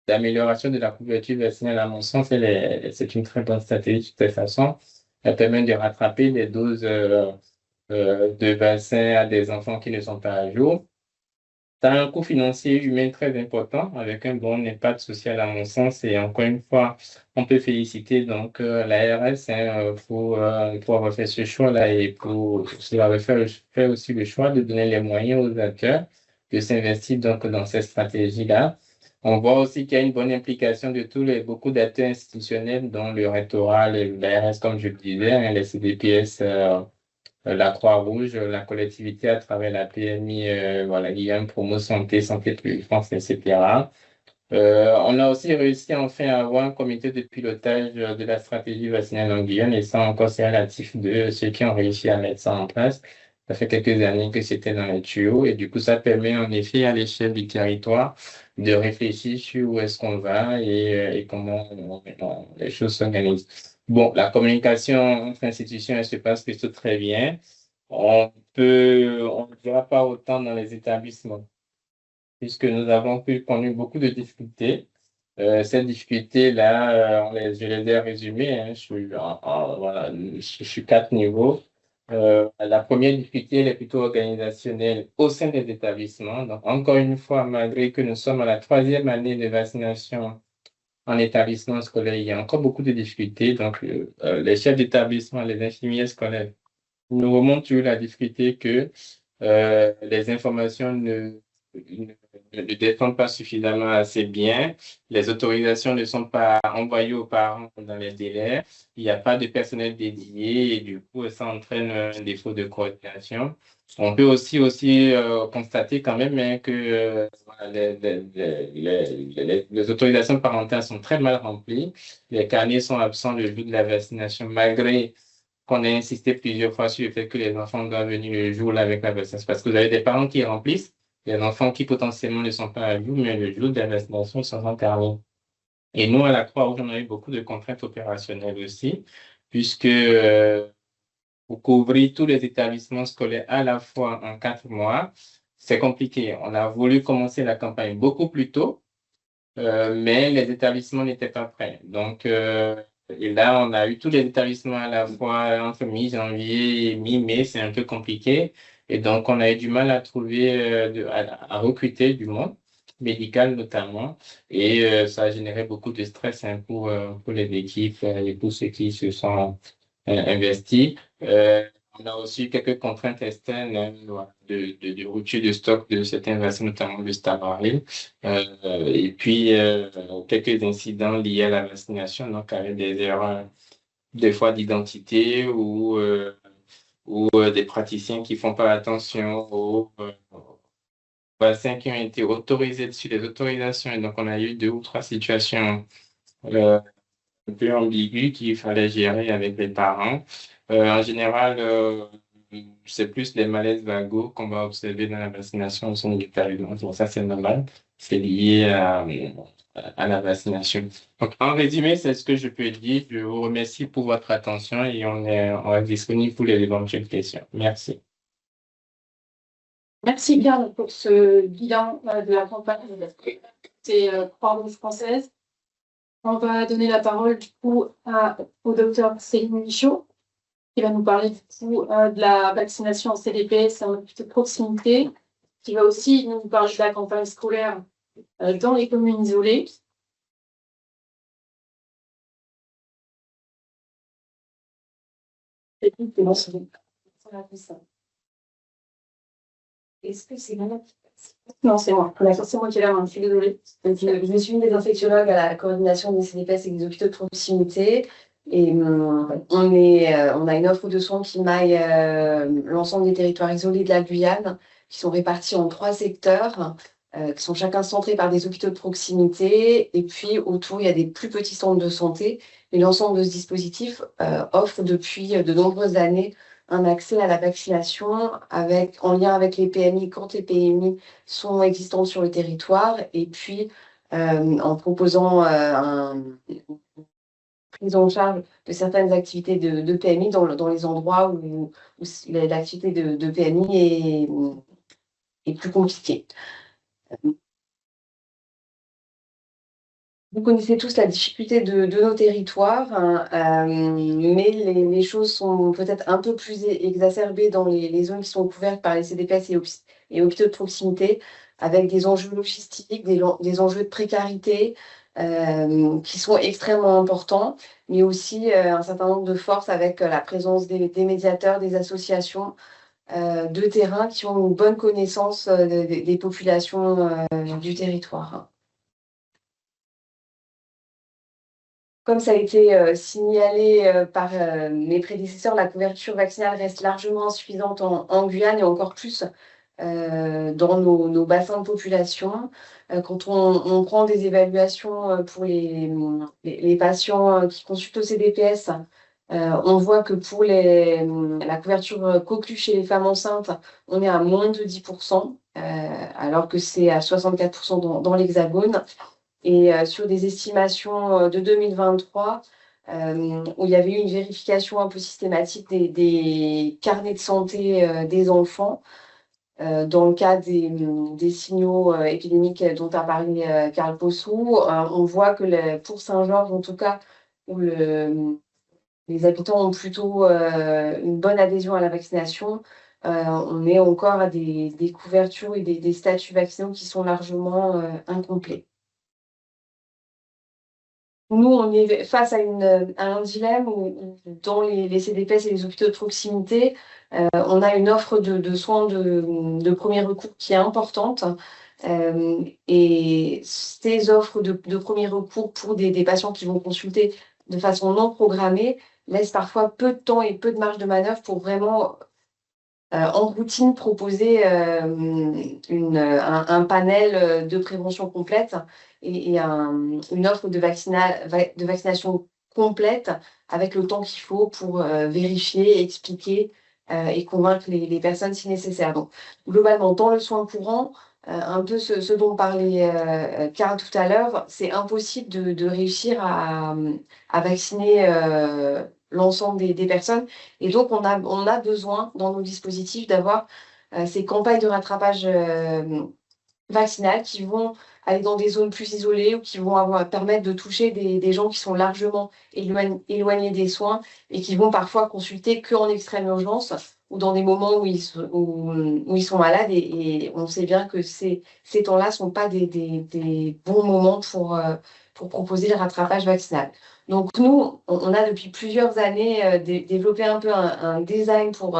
d'amélioration de la couverture vaccinale, à mon sens, c'est une très bonne stratégie de toute façon. Elle permet de rattraper les doses de vaccins à des enfants qui ne sont pas à jour. Ça a un coût financier humain très important avec un bon impact social à mon sens. Et encore une fois, on peut féliciter donc l'ARS pour avoir fait ce choix-là et pour avoir fait aussi le choix de donner les moyens aux acteurs de s'investir donc dans cette stratégie-là. On voit aussi qu'il y a une bonne implication de beaucoup d'acteurs institutionnels, dont le rectorat, l'ARS, comme je le disais, hein, les CDPS, la Croix-Rouge, la collectivité à travers la PMI, voilà, Guyane Promo Santé, Santé Publique France, etc. On a aussi réussi enfin à avoir un comité de pilotage de la stratégie vaccinale en Guyane, et ça encore c'est relatif de ceux qui ont réussi à mettre ça en place. Ça fait quelques années que c'était dans les tuyaux et du coup ça permet en effet à l'échelle du territoire de réfléchir sur où est-ce qu'on va et comment les choses s'organisent. Bon, la communication entre institutions, elle se passe plutôt très bien. On ne dira pas autant dans les établissements, puisque nous avons connu beaucoup de difficultés. Ces difficultés-là, je les ai résumées, hein. Voilà, je suis 4 niveaux. La première difficulté, elle est plutôt organisationnelle au sein des établissements. Donc, encore une fois, malgré que nous sommes à la 3e année de vaccination en établissement scolaire, il y a encore beaucoup de difficultés. Donc, les chefs d'établissement, les infirmiers scolaires nous remontent sur la difficulté que les informations ne descendent pas suffisamment assez bien. Les autorisations ne sont pas envoyées aux parents dans les délais. Il n'y a pas de personnel dédié et du coup, ça entraîne un défaut de coordination. On peut aussi constater quand même hein, que voilà, les autorisations parentales sont très mal remplies. Les carnets sont absents le jour de la vaccination, malgré qu'on a insisté plusieurs fois sur le fait que les enfants doivent venir le jour là avec la vaccination. Parce que vous avez des parents qui remplissent, des enfants qui potentiellement ne sont pas à jour, mais le jour de la vaccination, ils sont carnés. Et nous, à la Croix-Rouge, on a eu beaucoup de contraintes opérationnelles aussi, puisque pour couvrir tous les établissements scolaires à la fois en 4 mois, c'est compliqué. On a voulu commencer la campagne beaucoup plus tôt, mais les établissements n'étaient pas prêts. Donc, et là, on a eu tous les établissements à la fois entre mi-janvier et mi-mai, c'est un peu compliqué. Et donc, on a eu du mal à trouver, à recruter du monde, médical notamment. Et ça a généré beaucoup de stress hein, pour les équipes et pour ceux qui se sont investis. On a aussi quelques contraintes externes voilà, de rupture de stock de certains vaccins, notamment le Stamaril. Et puis, quelques incidents liés à la vaccination, donc avec des erreurs, des fois d'identité ou des praticiens qui font pas attention aux vaccins qui ont été autorisés sur les autorisations. Et donc, on a eu 2 ou 3 situations un peu ambiguës qu'il fallait gérer avec les parents. En général, c'est plus les malaises vagos qu'on va observer dans la vaccination au sein de l'établissement. Bon, ça, c'est normal. C'est lié à la vaccination. Donc, en résumé, c'est ce que je peux dire. Je vous remercie pour votre attention et on est disponible pour les éventuelles questions. Merci. Merci bien pour ce bilan de la campagne de la Croix-Rouge française. On va donner la parole du coup au docteur Céline Michaud, qui va nous parler du coup de la vaccination en CDPS en hôpital de proximité, qui va aussi nous parler de la campagne scolaire dans les communes isolées. Est-ce que c'est moi? Non, c'est moi. C'est moi qui ai la main, je suis désolée. Je suis une des infectiologues à la coordination des CDPS et des hôpitaux de proximité. Et on a une offre de soins qui maille l'ensemble des territoires isolés de la Guyane, qui sont répartis en 3 secteurs, qui sont chacun centrés par des hôpitaux de proximité. Et puis autour, il y a des plus petits centres de santé. Et l'ensemble de ce dispositif offre depuis de nombreuses années un accès à la vaccination en lien avec les PMI quand les PMI sont existantes sur le territoire. Et puis en proposant une prise en charge de certaines activités de PMI dans les endroits où l'activité de PMI est plus compliquée. Vous connaissez tous la difficulté de nos territoires, hein, mais les choses sont peut-être un peu plus exacerbées dans les zones qui sont couvertes par les CDPS et hôpitaux de proximité, avec des enjeux logistiques, des enjeux de précarité qui sont extrêmement importants, mais aussi un certain nombre de forces avec la présence des médiateurs, des associations de terrain qui ont une bonne connaissance des populations du territoire. Comme ça a été signalé par mes prédécesseurs, la couverture vaccinale reste largement insuffisante en Guyane et encore plus dans nos bassins de population. Quand on prend des évaluations pour les patients qui consultent au CDPS, on voit que pour la couverture coqueluche chez les femmes enceintes, on est à moins de 10%, alors que c'est à 64% dans l'Hexagone. Et sur des estimations de 2023, où il y avait eu une vérification un peu systématique des carnets de santé des enfants, dans le cas des signaux épidémiques dont a parlé Karl Possou, on voit que pour Saint-Georges, en tout cas, où les habitants ont plutôt une bonne adhésion à la vaccination, on est encore à des couvertures et des statuts vaccinaux qui sont largement incomplets. Nous, on est face à un dilemme où dans les CDPS et les hôpitaux de proximité, on a une offre de soins de premier recours qui est importante. Et ces offres de premier recours pour des patients qui vont consulter de façon non programmée laissent parfois peu de temps et peu de marge de manœuvre pour vraiment en routine proposer un panel de prévention complète et une offre de vaccination complète avec le temps qu'il faut pour vérifier, expliquer et convaincre les personnes si nécessaire. Donc, globalement, dans le soin courant, un peu ce dont parlait Karl tout à l'heure, c'est impossible de réussir à vacciner l'ensemble des personnes. Et donc, on a besoin, dans nos dispositifs, d'avoir ces campagnes de rattrapage vaccinales qui vont aller dans des zones plus isolées ou qui vont permettre de toucher des gens qui sont largement éloignés des soins et qui vont parfois consulter qu'en extrême urgence ou dans des moments où ils sont malades. Et on sait bien que ces temps-là ne sont pas des bons moments pour proposer le rattrapage vaccinal. Donc nous, on a depuis plusieurs années développé un peu un design pour,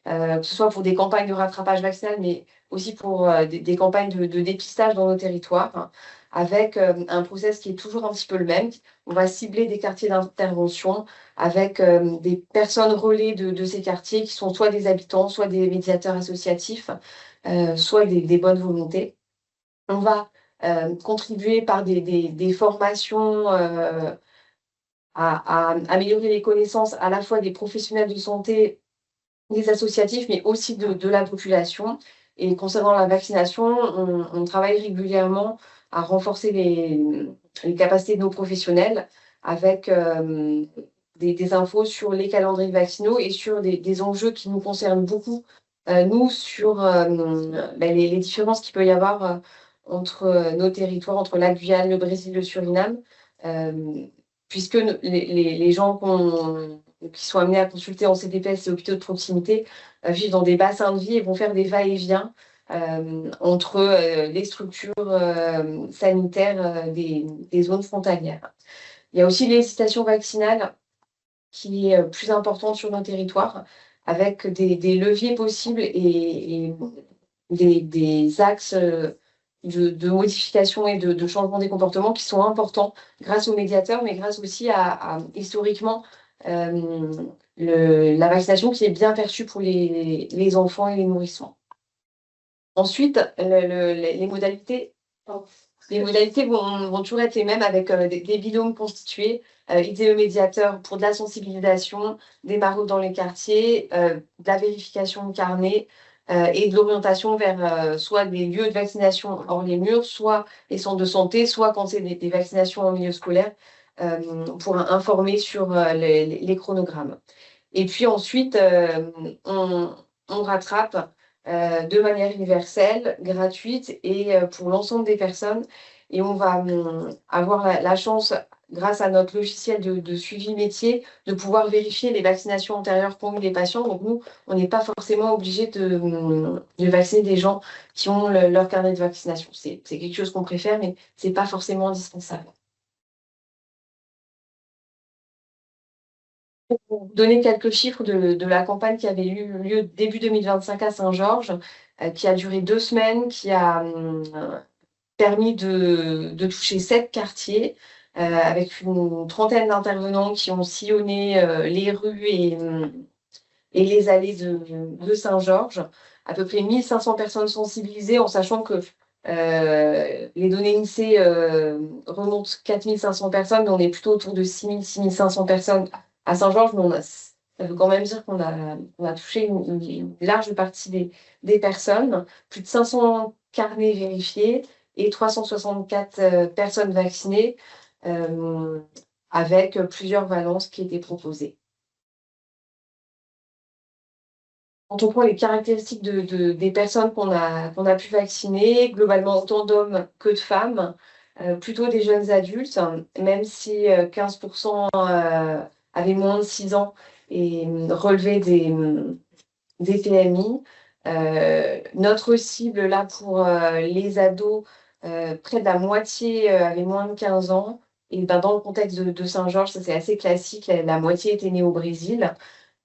que ce soit pour des campagnes de rattrapage vaccinal, mais aussi pour des campagnes de dépistage dans nos territoires, hein, avec un process qui est toujours un petit peu le même. On va cibler des quartiers d'intervention avec des personnes relais de ces quartiers qui sont soit des habitants, soit des médiateurs associatifs, soit des bonnes volontés. On va contribuer par des formations à améliorer les connaissances à la fois des professionnels de santé, des associatifs, mais aussi de la population. Et concernant la vaccination, on travaille régulièrement à renforcer les capacités de nos professionnels avec des infos sur les calendriers vaccinaux et sur des enjeux qui nous concernent beaucoup, nous, sur les différences qu'il peut y avoir entre nos territoires, entre la Guyane, le Brésil, le Suriname, puisque les gens qui sont amenés à consulter en CDPS et hôpitaux de proximité vivent dans des bassins de vie et vont faire des va-et-vient entre les structures sanitaires des zones frontalières. Il y a aussi l'hésitation vaccinale qui est plus importante sur nos territoires, avec des leviers possibles et des axes de modification et de changement des comportements qui sont importants grâce aux médiateurs, mais grâce aussi à historiquement la vaccination qui est bien perçue pour les enfants et les nourrissons. Ensuite, les modalités vont toujours être les mêmes avec des binômes constitués, IDE médiateurs pour de la sensibilisation, des maraudes dans les quartiers, de la vérification de carnet et de l'orientation vers soit des lieux de vaccination hors les murs, soit les centres de santé, soit quand c'est des vaccinations en milieu scolaire, pour informer sur les chronogrammes. Et puis ensuite, on rattrape de manière universelle, gratuite et pour l'ensemble des personnes. Et on va avoir la chance, grâce à notre logiciel de suivi métier, de pouvoir vérifier les vaccinations antérieures qu'ont eu les patients. Donc nous, on n'est pas forcément obligé de vacciner des gens qui ont leur carnet de vaccination. C'est quelque chose qu'on préfère, mais ce n'est pas forcément indispensable. Pour vous donner quelques chiffres de la campagne qui avait eu lieu début 2025 à Saint-Georges, qui a duré 2 semaines, qui a permis de toucher 7 quartiers, avec une trentaine d'intervenants qui ont sillonné les rues et les allées de Saint-Georges. À peu près 1500 personnes sensibilisées, en sachant que les données INSEE remontent 4500 personnes, mais on est plutôt autour de 6500 personnes à Saint-Georges, mais ça veut quand même dire qu'on a touché une large partie des personnes, plus de 500 carnets vérifiés et 364 personnes vaccinées, avec plusieurs valences qui étaient proposées. Quand on prend les caractéristiques des personnes qu'on a pu vacciner, globalement autant d'hommes que de femmes, plutôt des jeunes adultes, même si 15% avaient moins de 6 ans et relevaient des PMI. Notre cible, là, pour les ados, près de la moitié avait moins de 15 ans. Et ben, dans le contexte de Saint-Georges, ça c'est assez classique, la moitié était née au Brésil.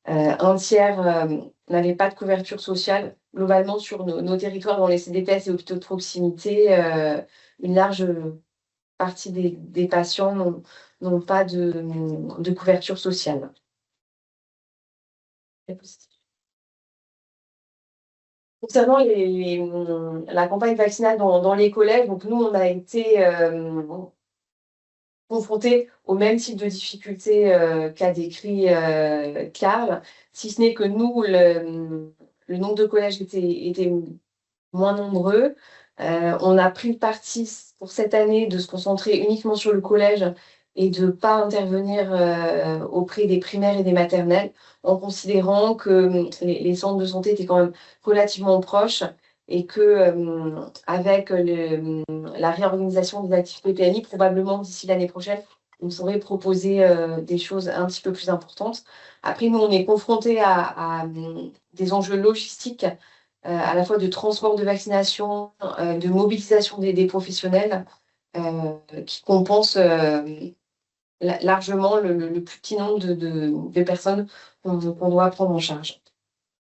Un tiers n'avait pas de couverture sociale. Globalement, sur nos territoires, dans les CDPS et hôpitaux de proximité, une large partie des patients n'ont pas de couverture sociale. Concernant la campagne vaccinale dans les collèges, donc nous, on a été confrontés au même type de difficultés qu'a décrit Karl, si ce n'est que nous, le nombre de collèges était moins nombreux. On a pris le parti pour cette année de se concentrer uniquement sur le collège et de ne pas intervenir auprès des primaires et des maternelles, en considérant que les centres de santé étaient quand même relativement proches et que avec la réorganisation des activités PMI, probablement d'ici l'année prochaine, on pourrait proposer des choses un petit peu plus importantes. Après, nous, on est confrontés à des enjeux logistiques, à la fois de transport de vaccination, de mobilisation des professionnels, qui compensent largement le plus petit nombre de personnes qu'on doit prendre en charge.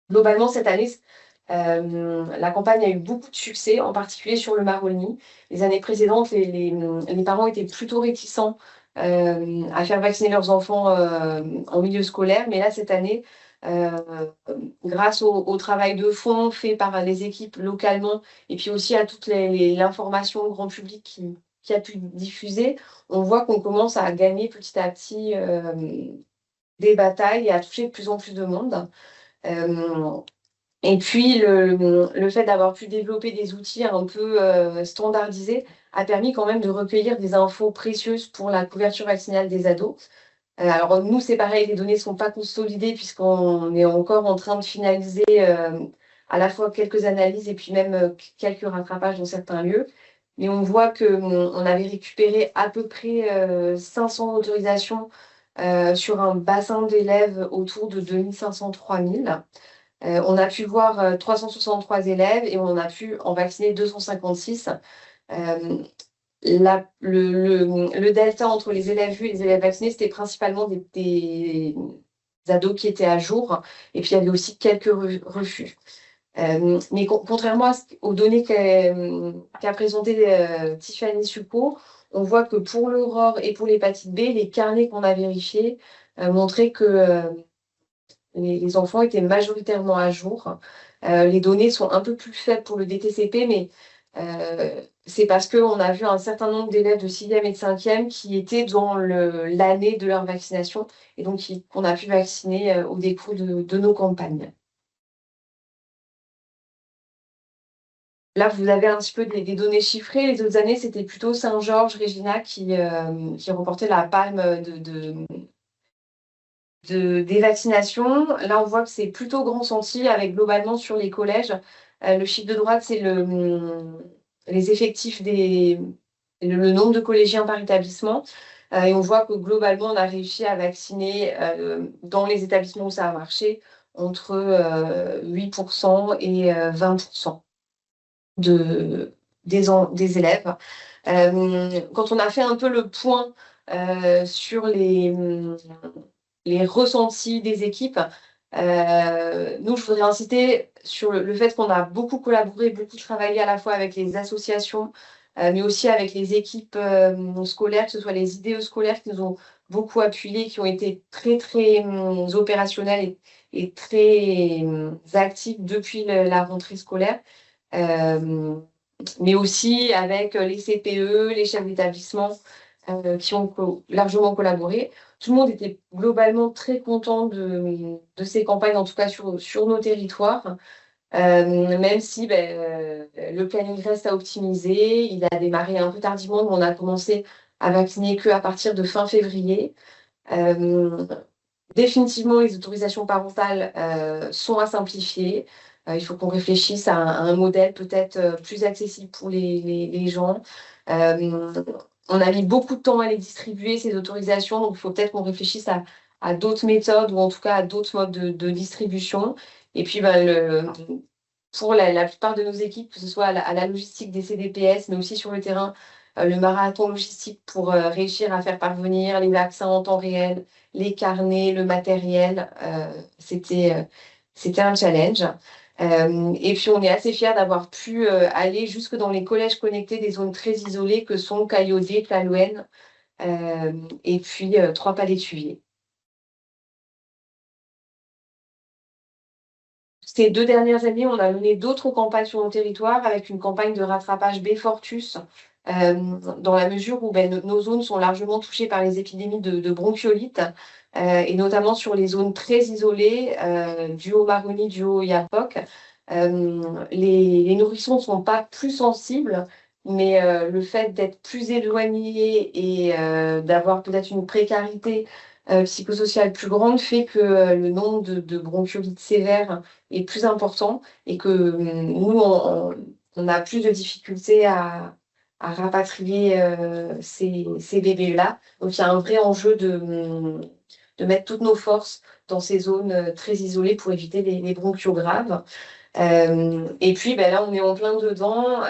Globalement, cette année, la campagne a eu beaucoup de succès, en particulier sur le Maroni. Les années précédentes, les parents étaient plutôt réticents à faire vacciner leurs enfants en milieu scolaire, mais là, cette année, grâce au travail de fond fait par les équipes localement et puis aussi à toute l'information au grand public qui a pu diffuser, on voit qu'on commence à gagner petit à petit des batailles et à toucher de plus en plus de monde. Et puis, le fait d'avoir pu développer des outils un peu standardisés a permis quand même de recueillir des infos précieuses pour la couverture vaccinale des ados. Alors, nous, c'est pareil, les données ne sont pas consolidées puisqu'on est encore en train de finaliser à la fois quelques analyses et puis même quelques rattrapages dans certains lieux. Mais on voit qu'on avait récupéré à peu près 500 autorisations sur un bassin d'élèves autour de 2500-3000. On a pu voir 363 élèves et on a pu en vacciner 256. Le delta entre les élèves vus et les élèves vaccinés, c'était principalement des ados qui étaient à jour, et puis il y avait aussi quelques refus. Mais contrairement aux données qu'a présentées Tiffany Suppot, on voit que pour l'aurore et pour l'hépatite B, les carnets qu'on a vérifiés montraient que les enfants étaient majoritairement à jour. Les données sont un peu plus faibles pour le DTCP, mais c'est parce qu'on a vu un certain nombre d'élèves de 6e et de 5e qui étaient dans l'année de leur vaccination et donc qu'on a pu vacciner au décours de nos campagnes. Là, vous avez un petit peu des données chiffrées. Les autres années, c'était plutôt Saint-Georges, Regina qui remportait la palme des vaccinations. Là, on voit que c'est plutôt grand senti avec globalement sur les collèges. Le chiffre de droite, c'est les effectifs le nombre de collégiens par établissement. Et on voit que globalement, on a réussi à vacciner dans les établissements où ça a marché entre 8% et 20% des élèves. Quand on a fait un peu le point sur les ressentis des équipes, nous, je voudrais inciter sur le fait qu'on a beaucoup collaboré, beaucoup travaillé à la fois avec les associations, mais aussi avec les équipes scolaires, que ce soit les IDE scolaires qui nous ont beaucoup appuyés, qui ont été très, très opérationnels et très actifs depuis la rentrée scolaire. Mais aussi avec les CPE, les chefs d'établissement qui ont largement collaboré. Tout le monde était globalement très content de ces campagnes, en tout cas sur nos territoires, même si le planning reste à optimiser. Il a démarré un peu tardivement, mais on a commencé à vacciner qu'à partir de fin février. Définitivement, les autorisations parentales sont à simplifier. Il faut qu'on réfléchisse à un modèle peut-être plus accessible pour les gens. On a mis beaucoup de temps à les distribuer, ces autorisations, donc il faut peut-être qu'on réfléchisse à d'autres méthodes ou en tout cas à d'autres modes de distribution. Et puis, pour la plupart de nos équipes, que ce soit à la logistique des CDPS, mais aussi sur le terrain, le marathon logistique pour réussir à faire parvenir les vaccins en temps réel, les carnets, le matériel, c'était un challenge. Et puis, on est assez fiers d'avoir pu aller jusque dans les collèges connectés des zones très isolées que sont Caillaudet, Plalouenne et puis Trois-Palais-Thuvier. Ces 2 dernières années, on a mené d'autres campagnes sur nos territoires avec une campagne de rattrapage B-Fortus dans la mesure où nos zones sont largement touchées par les épidémies de bronchiolite et notamment sur les zones très isolées du Haut-Maroni, du Haut-Yapoc. Les nourrissons ne sont pas plus sensibles, mais le fait d'être plus éloignés et d'avoir peut-être une précarité psychosociale plus grande fait que le nombre de bronchiolites sévères est plus important et que nous, on a plus de difficultés à rapatrier ces bébés-là. Donc, il y a un vrai enjeu de mettre toutes nos forces dans ces zones très isolées pour éviter les bronchios graves. Et puis, là, on est en plein dedans.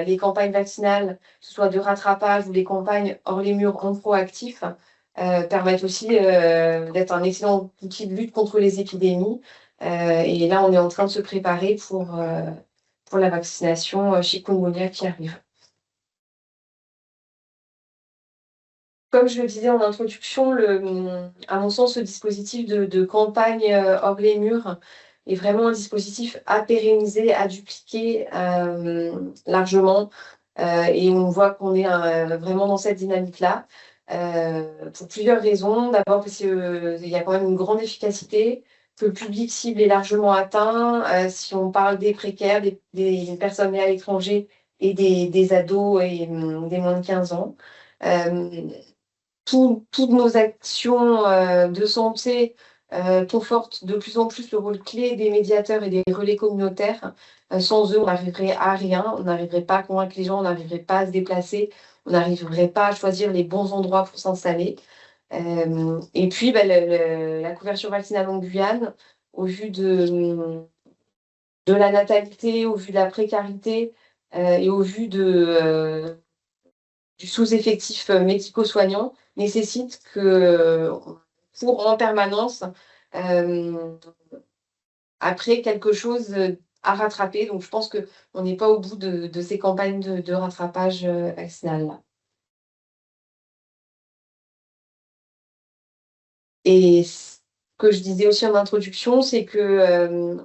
Les campagnes vaccinales, que ce soit de rattrapage ou les campagnes hors les murs en proactif, permettent aussi d'être un excellent outil de lutte contre les épidémies. Et là, on est en train de se préparer pour la vaccination chikungunya qui arrive. Comme je le disais en introduction, à mon sens, ce dispositif de campagne hors les murs est vraiment un dispositif à pérenniser, à dupliquer largement. Et on voit qu'on est vraiment dans cette dynamique-là pour plusieurs raisons. D'abord parce qu'il y a quand même une grande efficacité, que le public cible est largement atteint. Si on parle des précaires, des personnes nées à l'étranger et des ados et des moins de 15 ans. Toutes nos actions de santé confortent de plus en plus le rôle clé des médiateurs et des relais communautaires. Sans eux, on n'arriverait à rien, on n'arriverait pas à convaincre les gens, on n'arriverait pas à se déplacer, on n'arriverait pas à choisir les bons endroits pour s'installer. Et puis, la couverture vaccinale en Guyane, au vu de la natalité, au vu de la précarité et au vu du sous-effectif médico-soignant, nécessite que pour en permanence après quelque chose à rattraper. Donc je pense qu'on n'est pas au bout de ces campagnes de rattrapage vaccinal. Et ce que je disais aussi en introduction, c'est que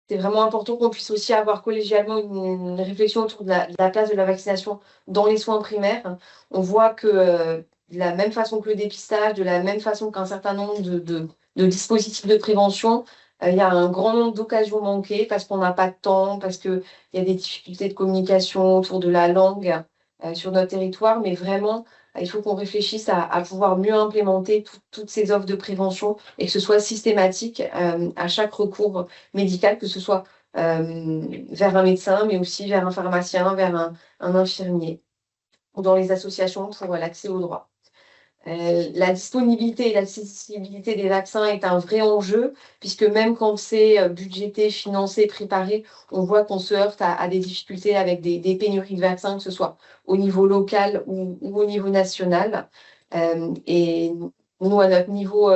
c'est vraiment important qu'on puisse aussi avoir collégialement une réflexion autour de la place de la vaccination dans les soins primaires. On voit que de la même façon que le dépistage, de la même façon qu'un certain nombre de dispositifs de prévention, il y a un grand nombre d'occasions manquées parce qu'on n'a pas de temps, parce qu'il y a des difficultés de communication autour de la langue sur notre territoire, mais vraiment, il faut qu'on réfléchisse à pouvoir mieux implémenter toutes ces offres de prévention et que ce soit systématique à chaque recours médical, que ce soit vers un médecin, mais aussi vers un pharmacien, vers un infirmier, ou dans les associations pour l'accès aux droits. La disponibilité et l'accessibilité des vaccins est un vrai enjeu, puisque même quand c'est budgété, financé, préparé, on voit qu'on se heurte à des difficultés avec des pénuries de vaccins, que ce soit au niveau local ou au niveau national. Et nous, à notre niveau,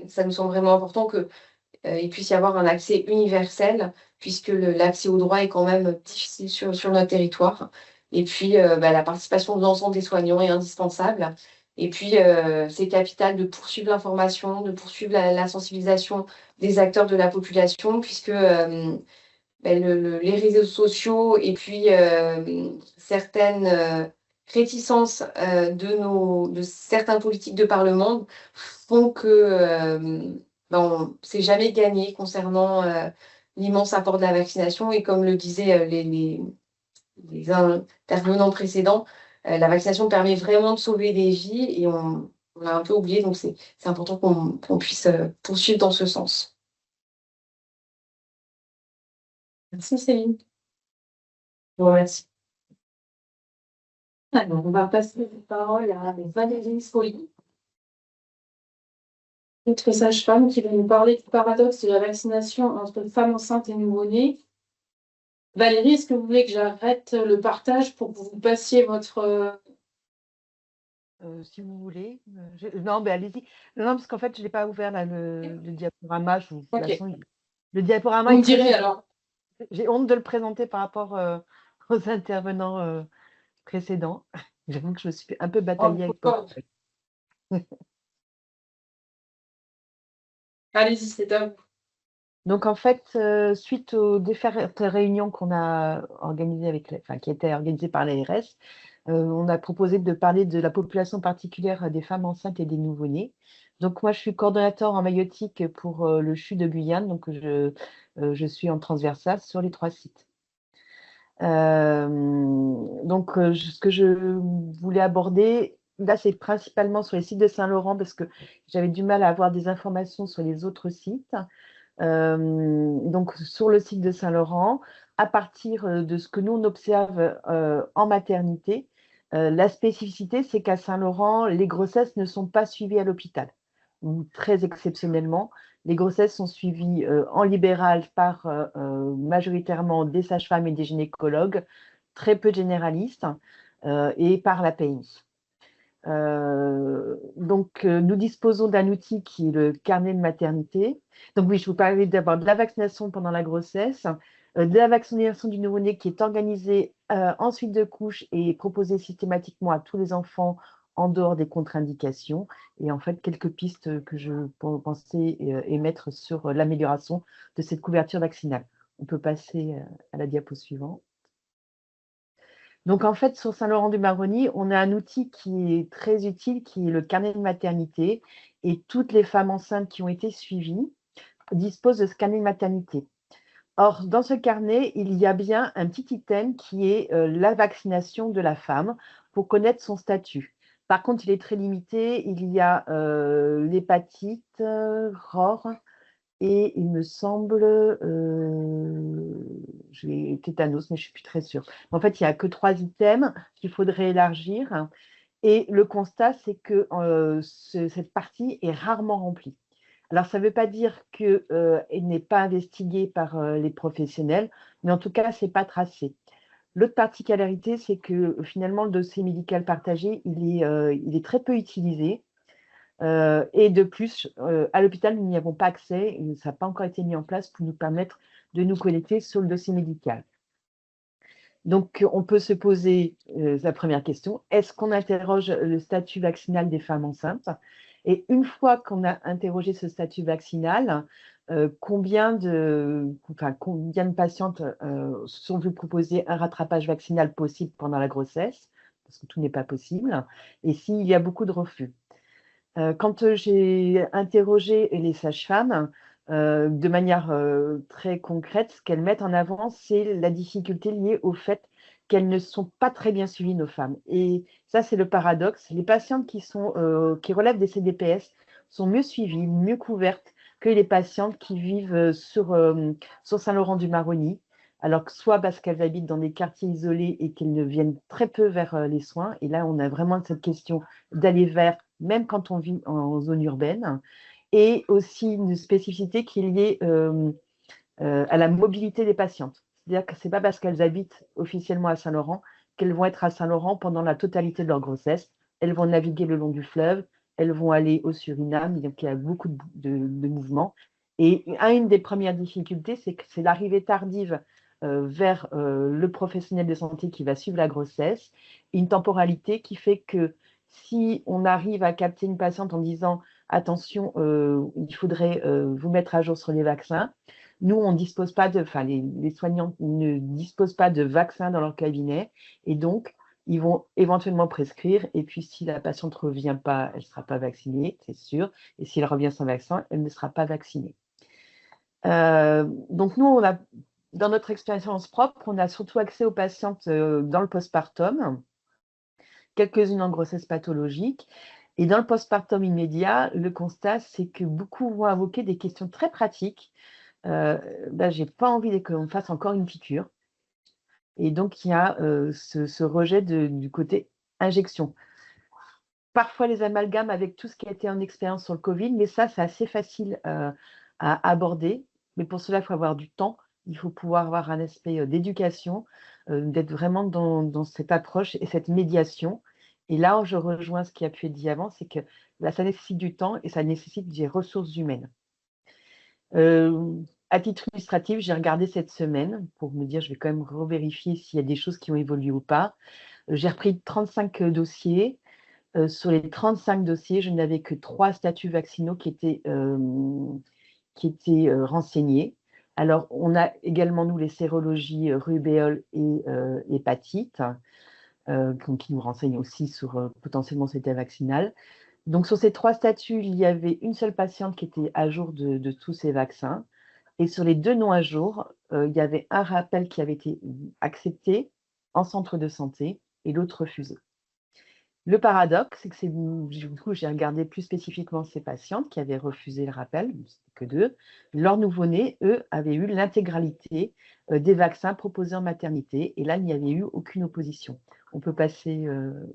ça nous semble vraiment important qu'il puisse y avoir un accès universel, puisque l'accès au droit est quand même difficile sur notre territoire. Et puis, la participation de l'ensemble des soignants est indispensable. Et puis, c'est capital de poursuivre l'information, de poursuivre la sensibilisation des acteurs de la population, puisque les réseaux sociaux et puis certaines réticences de certains politiques de par le monde font que c'est jamais gagné concernant l'immense apport de la vaccination. Et comme le disaient les intervenants précédents, la vaccination permet vraiment de sauver des vies et on l'a un peu oublié, donc c'est important qu'on puisse poursuivre dans ce sens. Merci Céline. Je vous remercie. Alors, on va passer la parole à Valérie Scoli, notre sage-femme qui va nous parler du paradoxe de la vaccination entre femmes enceintes et nouveau-nés. Valérie, est-ce que vous voulez que j'arrête le partage pour que vous passiez votre... Si vous voulez. Non, mais allez-y. Non, parce qu'en fait, je n'ai pas ouvert là, le diaporama. De toute façon, le diaporama. Vous me direz alors. J'ai honte de le présenter par rapport aux intervenants précédents. J'avoue que je me suis un peu bataillée avec toi. Allez-y, c'est à vous. Donc, en fait, suite aux différentes réunions qu'on a organisées qui étaient organisées par l'ARS, on a proposé de parler de la population particulière des femmes enceintes et des nouveau-nés. Donc, moi, je suis coordonnateur en maïotique pour le CHU de Guyane. Donc, je suis en transversale sur les 3 sites. Ce que je voulais aborder, là, c'est principalement sur les sites de Saint-Laurent parce que j'avais du mal à avoir des informations sur les autres sites. Donc, sur le site de Saint-Laurent, à partir de ce que nous, on observe en maternité, la spécificité, c'est qu'à Saint-Laurent, les grossesses ne sont pas suivies à l'hôpital. Ou très exceptionnellement, les grossesses sont suivies en libéral par majoritairement des sages-femmes et des gynécologues, très peu de généralistes, et par la PMI. Nous disposons d'un outil qui est le carnet de maternité. Donc oui, je vous parlais d'abord de la vaccination pendant la grossesse, de la vaccination du nouveau-né qui est organisée en suite de couche et proposée systématiquement à tous les enfants en dehors des contre-indications. Et en fait, quelques pistes que je pensais émettre sur l'amélioration de cette couverture vaccinale. On peut passer à la diapo suivante. Donc, en fait, sur Saint-Laurent-du-Maroni, on a un outil qui est très utile, qui est le carnet de maternité. Et toutes les femmes enceintes qui ont été suivies disposent de ce carnet de maternité. Or, dans ce carnet, il y a bien un petit item qui est la vaccination de la femme pour connaître son statut. Par contre, il est très limité. Il y a l'hépatite, ROR, et il me semble, j'ai tétanos, mais je ne suis plus très sûre. En fait, il n'y a que 3 items qu'il faudrait élargir. Et le constat, c'est que cette partie est rarement remplie. Alors, ça ne veut pas dire qu'elle n'est pas investiguée par les professionnels, mais en tout cas, ce n'est pas tracé. L'autre particularité, c'est que finalement, le dossier médical partagé, il est très peu utilisé. Et de plus, à l'hôpital, nous n'y avons pas accès, et ça n'a pas encore été mis en place pour nous permettre de nous connecter sur le dossier médical. Donc, on peut se poser la première question, est-ce qu'on interroge le statut vaccinal des femmes enceintes? Et une fois qu'on a interrogé ce statut vaccinal, combien de patientes sont vues proposer un rattrapage vaccinal possible pendant la grossesse, parce que tout n'est pas possible, et s'il y a beaucoup de refus. Quand j'ai interrogé les sages-femmes, de manière très concrète, ce qu'elles mettent en avant, c'est la difficulté liée au fait qu'elles ne sont pas très bien suivies, nos femmes. Et ça, c'est le paradoxe. Les patientes qui relèvent des CDPS sont mieux suivies, mieux couvertes que les patientes qui vivent sur Saint-Laurent-du-Maroni, alors que soit parce qu'elles habitent dans des quartiers isolés et qu'elles ne viennent très peu vers les soins. Et là, on a vraiment cette question d'aller vers, même quand on vit en zone urbaine, et aussi une spécificité qui est liée à la mobilité des patientes. C'est-à-dire que ce n'est pas parce qu'elles habitent officiellement à Saint-Laurent qu'elles vont être à Saint-Laurent pendant la totalité de leur grossesse. Elles vont naviguer le long du fleuve, elles vont aller au Suriname, donc il y a beaucoup de mouvements. Et une des premières difficultés, c'est que c'est l'arrivée tardive vers le professionnel de santé qui va suivre la grossesse, une temporalité qui fait que si on arrive à capter une patiente en disant « attention, il faudrait vous mettre à jour sur les vaccins », nous, on dispose pas les soignants ne disposent pas de vaccins dans leur cabinet et donc, ils vont éventuellement prescrire. Et puis, si la patiente ne revient pas, elle ne sera pas vaccinée, c'est sûr. Et si elle revient sans vaccin, elle ne sera pas vaccinée. Donc, nous, dans notre expérience propre, on a surtout accès aux patientes dans le postpartum, quelques-unes en grossesse pathologique. Et dans le postpartum immédiat, le constat, c'est que beaucoup vont invoquer des questions très pratiques. J'ai pas envie qu'on me fasse encore une piqûre. Et donc, il y a ce rejet du côté injection. Parfois, les amalgames avec tout ce qui a été en expérience sur le Covid, mais ça, c'est assez facile à aborder. Mais pour cela, il faut avoir du temps. Il faut pouvoir avoir un aspect d'éducation, d'être vraiment dans cette approche et cette médiation. Et là, je rejoins ce qui a pu être dit avant, c'est que ça nécessite du temps et ça nécessite des ressources humaines. À titre illustratif, j'ai regardé cette semaine pour me dire, je vais quand même revérifier s'il y a des choses qui ont évolué ou pas. J'ai repris 35 dossiers. Sur les 35 dossiers, je n'avais que 3 statuts vaccinaux qui étaient renseignés. Alors, on a également, nous, les sérologies rubéole et hépatite, qui nous renseignent aussi sur potentiellement c'était vaccinal. Donc, sur ces 3 statuts, il y avait une seule patiente qui était à jour de tous ces vaccins. Et sur les 2 non à jour, il y avait un rappel qui avait été accepté en centre de santé et l'autre refusé. Le paradoxe, c'est que du coup, j'ai regardé plus spécifiquement ces patientes qui avaient refusé le rappel, c'était que 2. Leurs nouveau-nés, eux, avaient eu l'intégralité des vaccins proposés en maternité. Et là, il n'y avait eu aucune opposition. On peut passer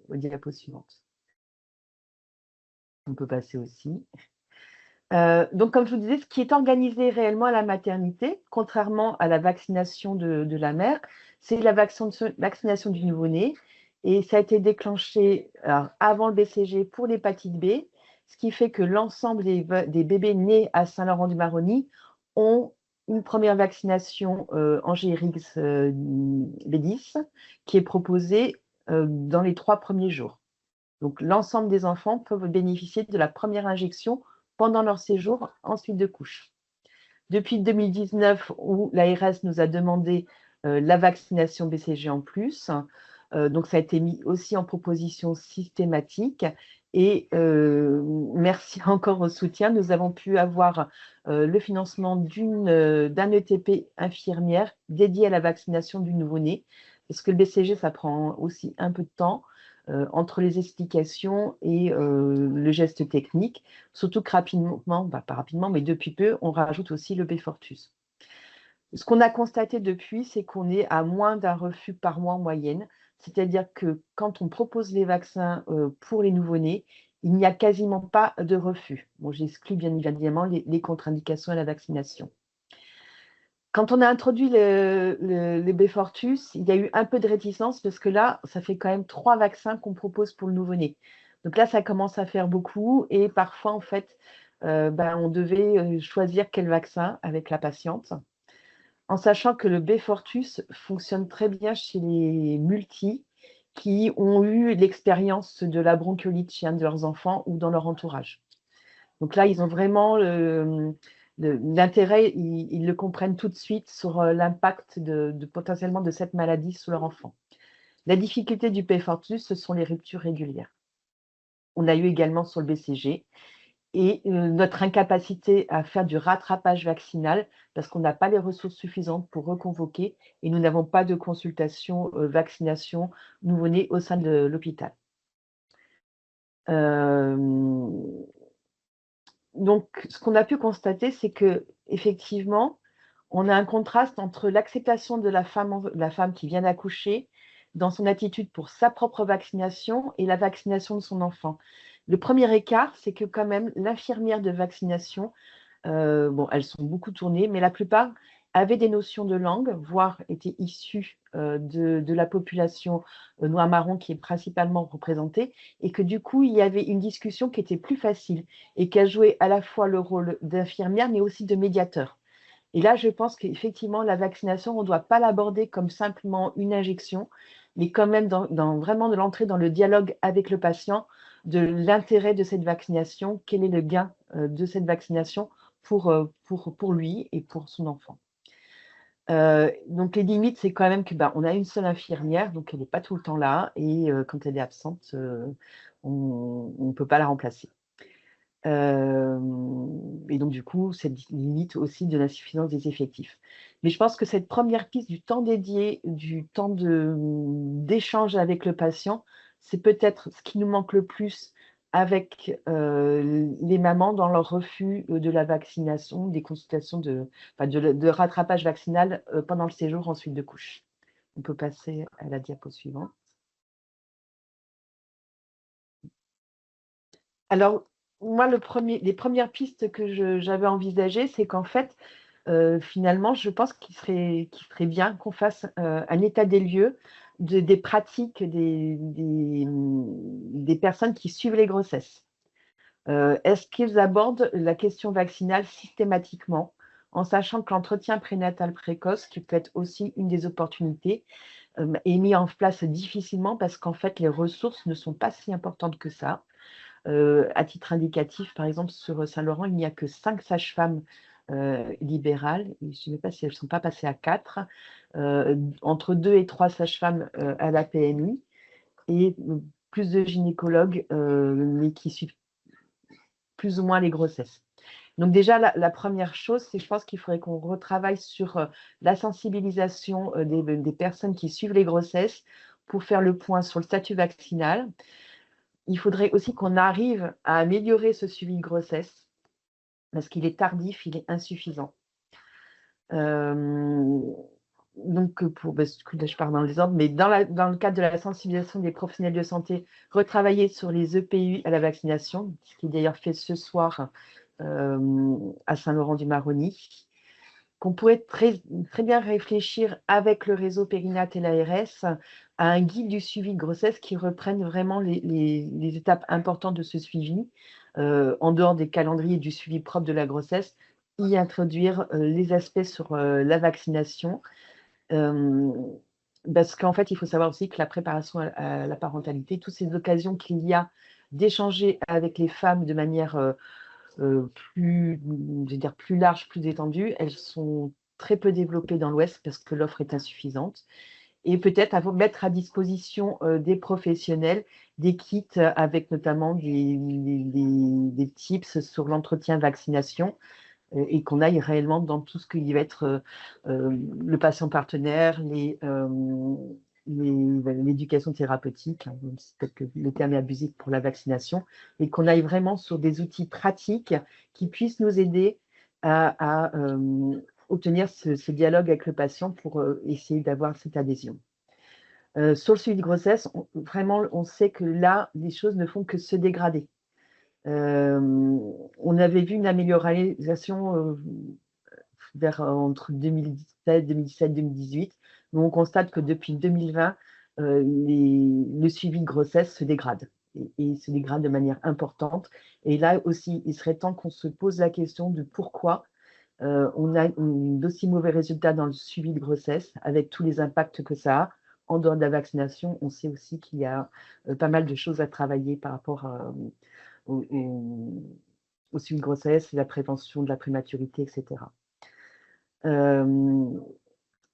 aux diapos suivantes. On peut passer aussi. Donc, comme je vous disais, ce qui est organisé réellement à la maternité, contrairement à la vaccination de la mère, c'est la vaccination du nouveau-né. Et ça a été déclenché avant le BCG pour l'hépatite B, ce qui fait que l'ensemble des bébés nés à Saint-Laurent-du-Maroni ont une première vaccination en GRX B10 qui est proposée dans les 3 premiers jours. Donc, l'ensemble des enfants peuvent bénéficier de la première injection pendant leur séjour en suite de couche. Depuis 2019, où l'ARS nous a demandé la vaccination BCG en plus, donc ça a été mis aussi en proposition systématique. Et merci encore au soutien, nous avons pu avoir le financement d'un ETP infirmière dédié à la vaccination du nouveau-né, parce que le BCG, ça prend aussi un peu de temps. Entre les explications et le geste technique, surtout que rapidement, pas rapidement, mais depuis peu, on rajoute aussi le Beyfortus. Ce qu'on a constaté depuis, c'est qu'on est à moins d'un refus par mois en moyenne, c'est-à-dire que quand on propose les vaccins pour les nouveau-nés, il n'y a quasiment pas de refus. Bon, j'exclus bien évidemment les contre-indications à la vaccination. Quand on a introduit le Beyfortus, il y a eu un peu de réticence parce que là, ça fait quand même 3 vaccins qu'on propose pour le nouveau-né. Donc là, ça commence à faire beaucoup et parfois, en fait, on devait choisir quel vaccin avec la patiente, en sachant que le Beyfortus fonctionne très bien chez les multis qui ont eu l'expérience de la bronchiolite chez un de leurs enfants ou dans leur entourage. Donc là, ils ont vraiment l'intérêt, ils le comprennent tout de suite sur l'impact potentiellement de cette maladie sur leur enfant. La difficulté du Beyfortus, ce sont les ruptures régulières. On a eu également sur le BCG. et notre incapacité à faire du rattrapage vaccinal parce qu'on n'a pas les ressources suffisantes pour reconvoquer et nous n'avons pas de consultation vaccination nouveau-né au sein de l'hôpital. Donc, ce qu'on a pu constater, c'est que effectivement, on a un contraste entre l'acceptation de la femme qui vient d'accoucher dans son attitude pour sa propre vaccination et la vaccination de son enfant. Le premier écart, c'est que quand même l'infirmière de vaccination, bon, elles sont beaucoup tournées, mais la plupart avaient des notions de langue, voire étaient issues de la population noire-marron qui est principalement représentée, et que du coup, il y avait une discussion qui était plus facile et qui a joué à la fois le rôle d'infirmière, mais aussi de médiateur. Et là, je pense qu'effectivement, la vaccination, on ne doit pas l'aborder comme simplement une injection, mais quand même vraiment de l'entrer dans le dialogue avec le patient, de l'intérêt de cette vaccination, quel est le gain de cette vaccination pour lui et pour son enfant. Donc les limites, c'est quand même que on a une seule infirmière, donc elle n'est pas tout le temps là, et quand elle est absente, on ne peut pas la remplacer. Et donc, du coup, cette limite aussi de l'insuffisance des effectifs. Mais je pense que cette première piste du temps dédié, du temps d'échange avec le patient, c'est peut-être ce qui nous manque le plus avec les mamans dans leur refus de la vaccination, des consultations de rattrapage vaccinal pendant le séjour en suite de couche. On peut passer à la diapo suivante. Alors, moi, les premières pistes que j'avais envisagées, c'est qu'en fait, finalement, je pense qu'il serait bien qu'on fasse un état des lieux des pratiques des personnes qui suivent les grossesses. Est-ce qu'ils abordent la question vaccinale systématiquement, en sachant que l'entretien prénatal précoce, qui peut être aussi une des opportunités, est mis en place difficilement parce qu'en fait, les ressources ne sont pas si importantes que ça. À titre indicatif, par exemple, sur Saint-Laurent, il n'y a que 5 sages-femmes libérales. Je ne sais pas si elles ne sont pas passées à 4, entre 2 et 3 sages-femmes à la PMI, et plus de gynécologues, mais qui suivent plus ou moins les grossesses. Donc déjà, la première chose, c'est je pense qu'il faudrait qu'on retravaille sur la sensibilisation des personnes qui suivent les grossesses pour faire le point sur le statut vaccinal. Il faudrait aussi qu'on arrive à améliorer ce suivi de grossesse parce qu'il est tardif, il est insuffisant. Donc, là, je pars dans les ordres, mais dans le cadre de la sensibilisation des professionnels de santé, retravailler sur les EPU à la vaccination, ce qui est d'ailleurs fait ce soir à Saint-Laurent-du-Maroni, qu'on pourrait très bien réfléchir avec le réseau Périnate et l'ARS à un guide du suivi de grossesse qui reprenne vraiment les étapes importantes de ce suivi, en dehors des calendriers du suivi propre de la grossesse, y introduire les aspects sur la vaccination. Parce qu'en fait, il faut savoir aussi que la préparation à la parentalité, toutes ces occasions qu'il y a d'échanger avec les femmes de manière plus large, plus étendue, elles sont très peu développées dans l'Ouest parce que l'offre est insuffisante. Et peut-être mettre à disposition des professionnels des kits avec notamment des tips sur l'entretien vaccination et qu'on aille réellement dans tout ce qui va être le patient partenaire, l'éducation thérapeutique, hein, c'est peut-être que le terme est abusif pour la vaccination, et qu'on aille vraiment sur des outils pratiques qui puissent nous aider à obtenir ce dialogue avec le patient pour essayer d'avoir cette adhésion. Sur le suivi de grossesse, on sait que là, les choses ne font que se dégrader. On avait vu une amélioration entre 2017, 2018, mais on constate que depuis 2020, le suivi de grossesse se dégrade et se dégrade de manière importante. Et là aussi, il serait temps qu'on se pose la question de pourquoi on a d'aussi mauvais résultats dans le suivi de grossesse avec tous les impacts que ça a. En dehors de la vaccination, on sait aussi qu'il y a pas mal de choses à travailler par rapport au suivi de grossesse, la prévention de la prématurité, etc.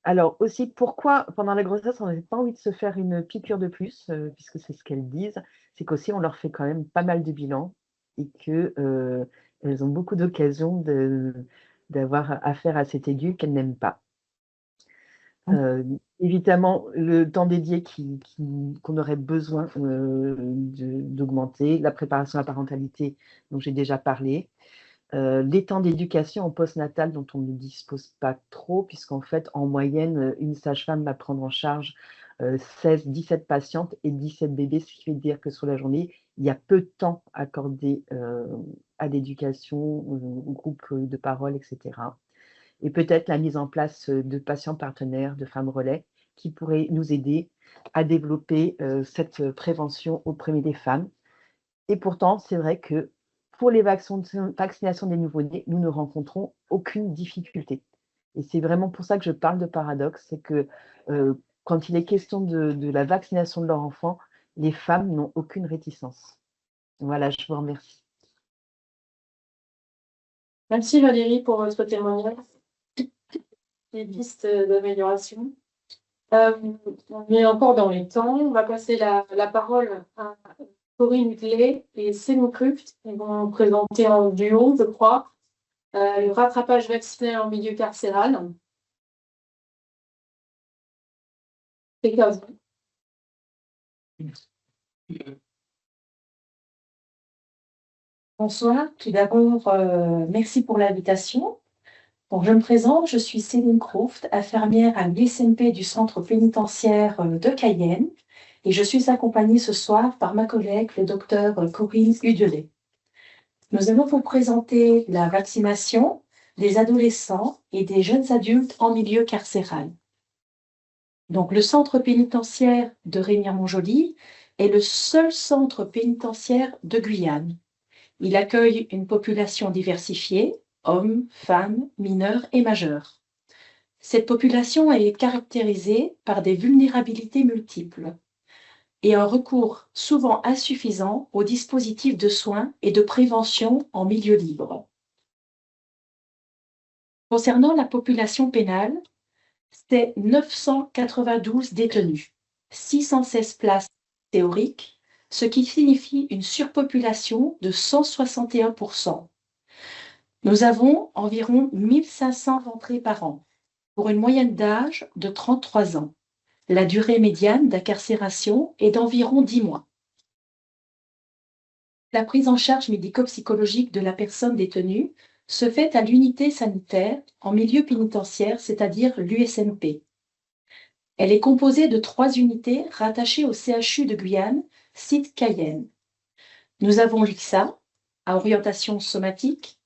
Alors aussi, pourquoi pendant la grossesse, on n'avait pas envie de se faire une piqûre de plus, puisque c'est ce qu'elles disent, c'est qu'aussi on leur fait quand même pas mal de bilans et qu'elles ont beaucoup d'occasions d'avoir affaire à cet édu qu'elles n'aiment pas. Évidemment, le temps dédié qu'on aurait besoin d'augmenter, la préparation à la parentalité dont j'ai déjà parlé, les temps d'éducation en postnatal dont on ne dispose pas trop, puisqu'en fait, en moyenne, une sage-femme va prendre en charge 17 patientes et 17 bébés, ce qui veut dire que sur la journée, il y a peu de temps accordé à l'éducation, au groupe de parole, etc. Et peut-être la mise en place de patients partenaires, de femmes relais, qui pourraient nous aider à développer cette prévention auprès des femmes. Et pourtant, c'est vrai que pour les vaccinations des nouveau-nés, nous ne rencontrons aucune difficulté. Et c'est vraiment pour ça que je parle de paradoxe, c'est que quand il est question de la vaccination de leur enfant, les femmes n'ont aucune réticence. Voilà, je vous remercie. Merci Valérie pour votre témoignage. Les pistes d'amélioration. On est encore dans les temps. On va passer la parole à Corinne Glay et Céline Kruft. Ils vont présenter en duo, je crois, le rattrapage vaccinaire en milieu carcéral. C'est à vous. Bonsoir, tout d'abord, merci pour l'invitation. Donc, je me présente, je suis Céline Croft, infirmière à l'ISMP du centre pénitentiaire de Cayenne et je suis accompagnée ce soir par ma collègue, le docteur Corinne Udelet. Nous allons vous présenter la vaccination des adolescents et des jeunes adultes en milieu carcéral. Donc, le centre pénitentiaire de Remire-Montjoly est le seul centre pénitentiaire de Guyane. Il accueille une population diversifiée, hommes, femmes, mineurs et majeurs. Cette population est caractérisée par des vulnérabilités multiples et un recours souvent insuffisant aux dispositifs de soins et de prévention en milieu libre. Concernant la population pénale, c'est 992 détenus, 616 places théoriques, ce qui signifie une surpopulation de 161%. Nous avons environ 1500 rentrées par an, pour une moyenne d'âge de 33 ans. La durée médiane d'incarcération est d'environ 10 mois. La prise en charge médico-psychologique de la personne détenue se fait à l'unité sanitaire en milieu pénitentiaire, c'est-à-dire l'USMP. Elle est composée de 3 unités rattachées au CHU de Guyane, site Cayenne. Nous avons l'UXA, à orientation somatique.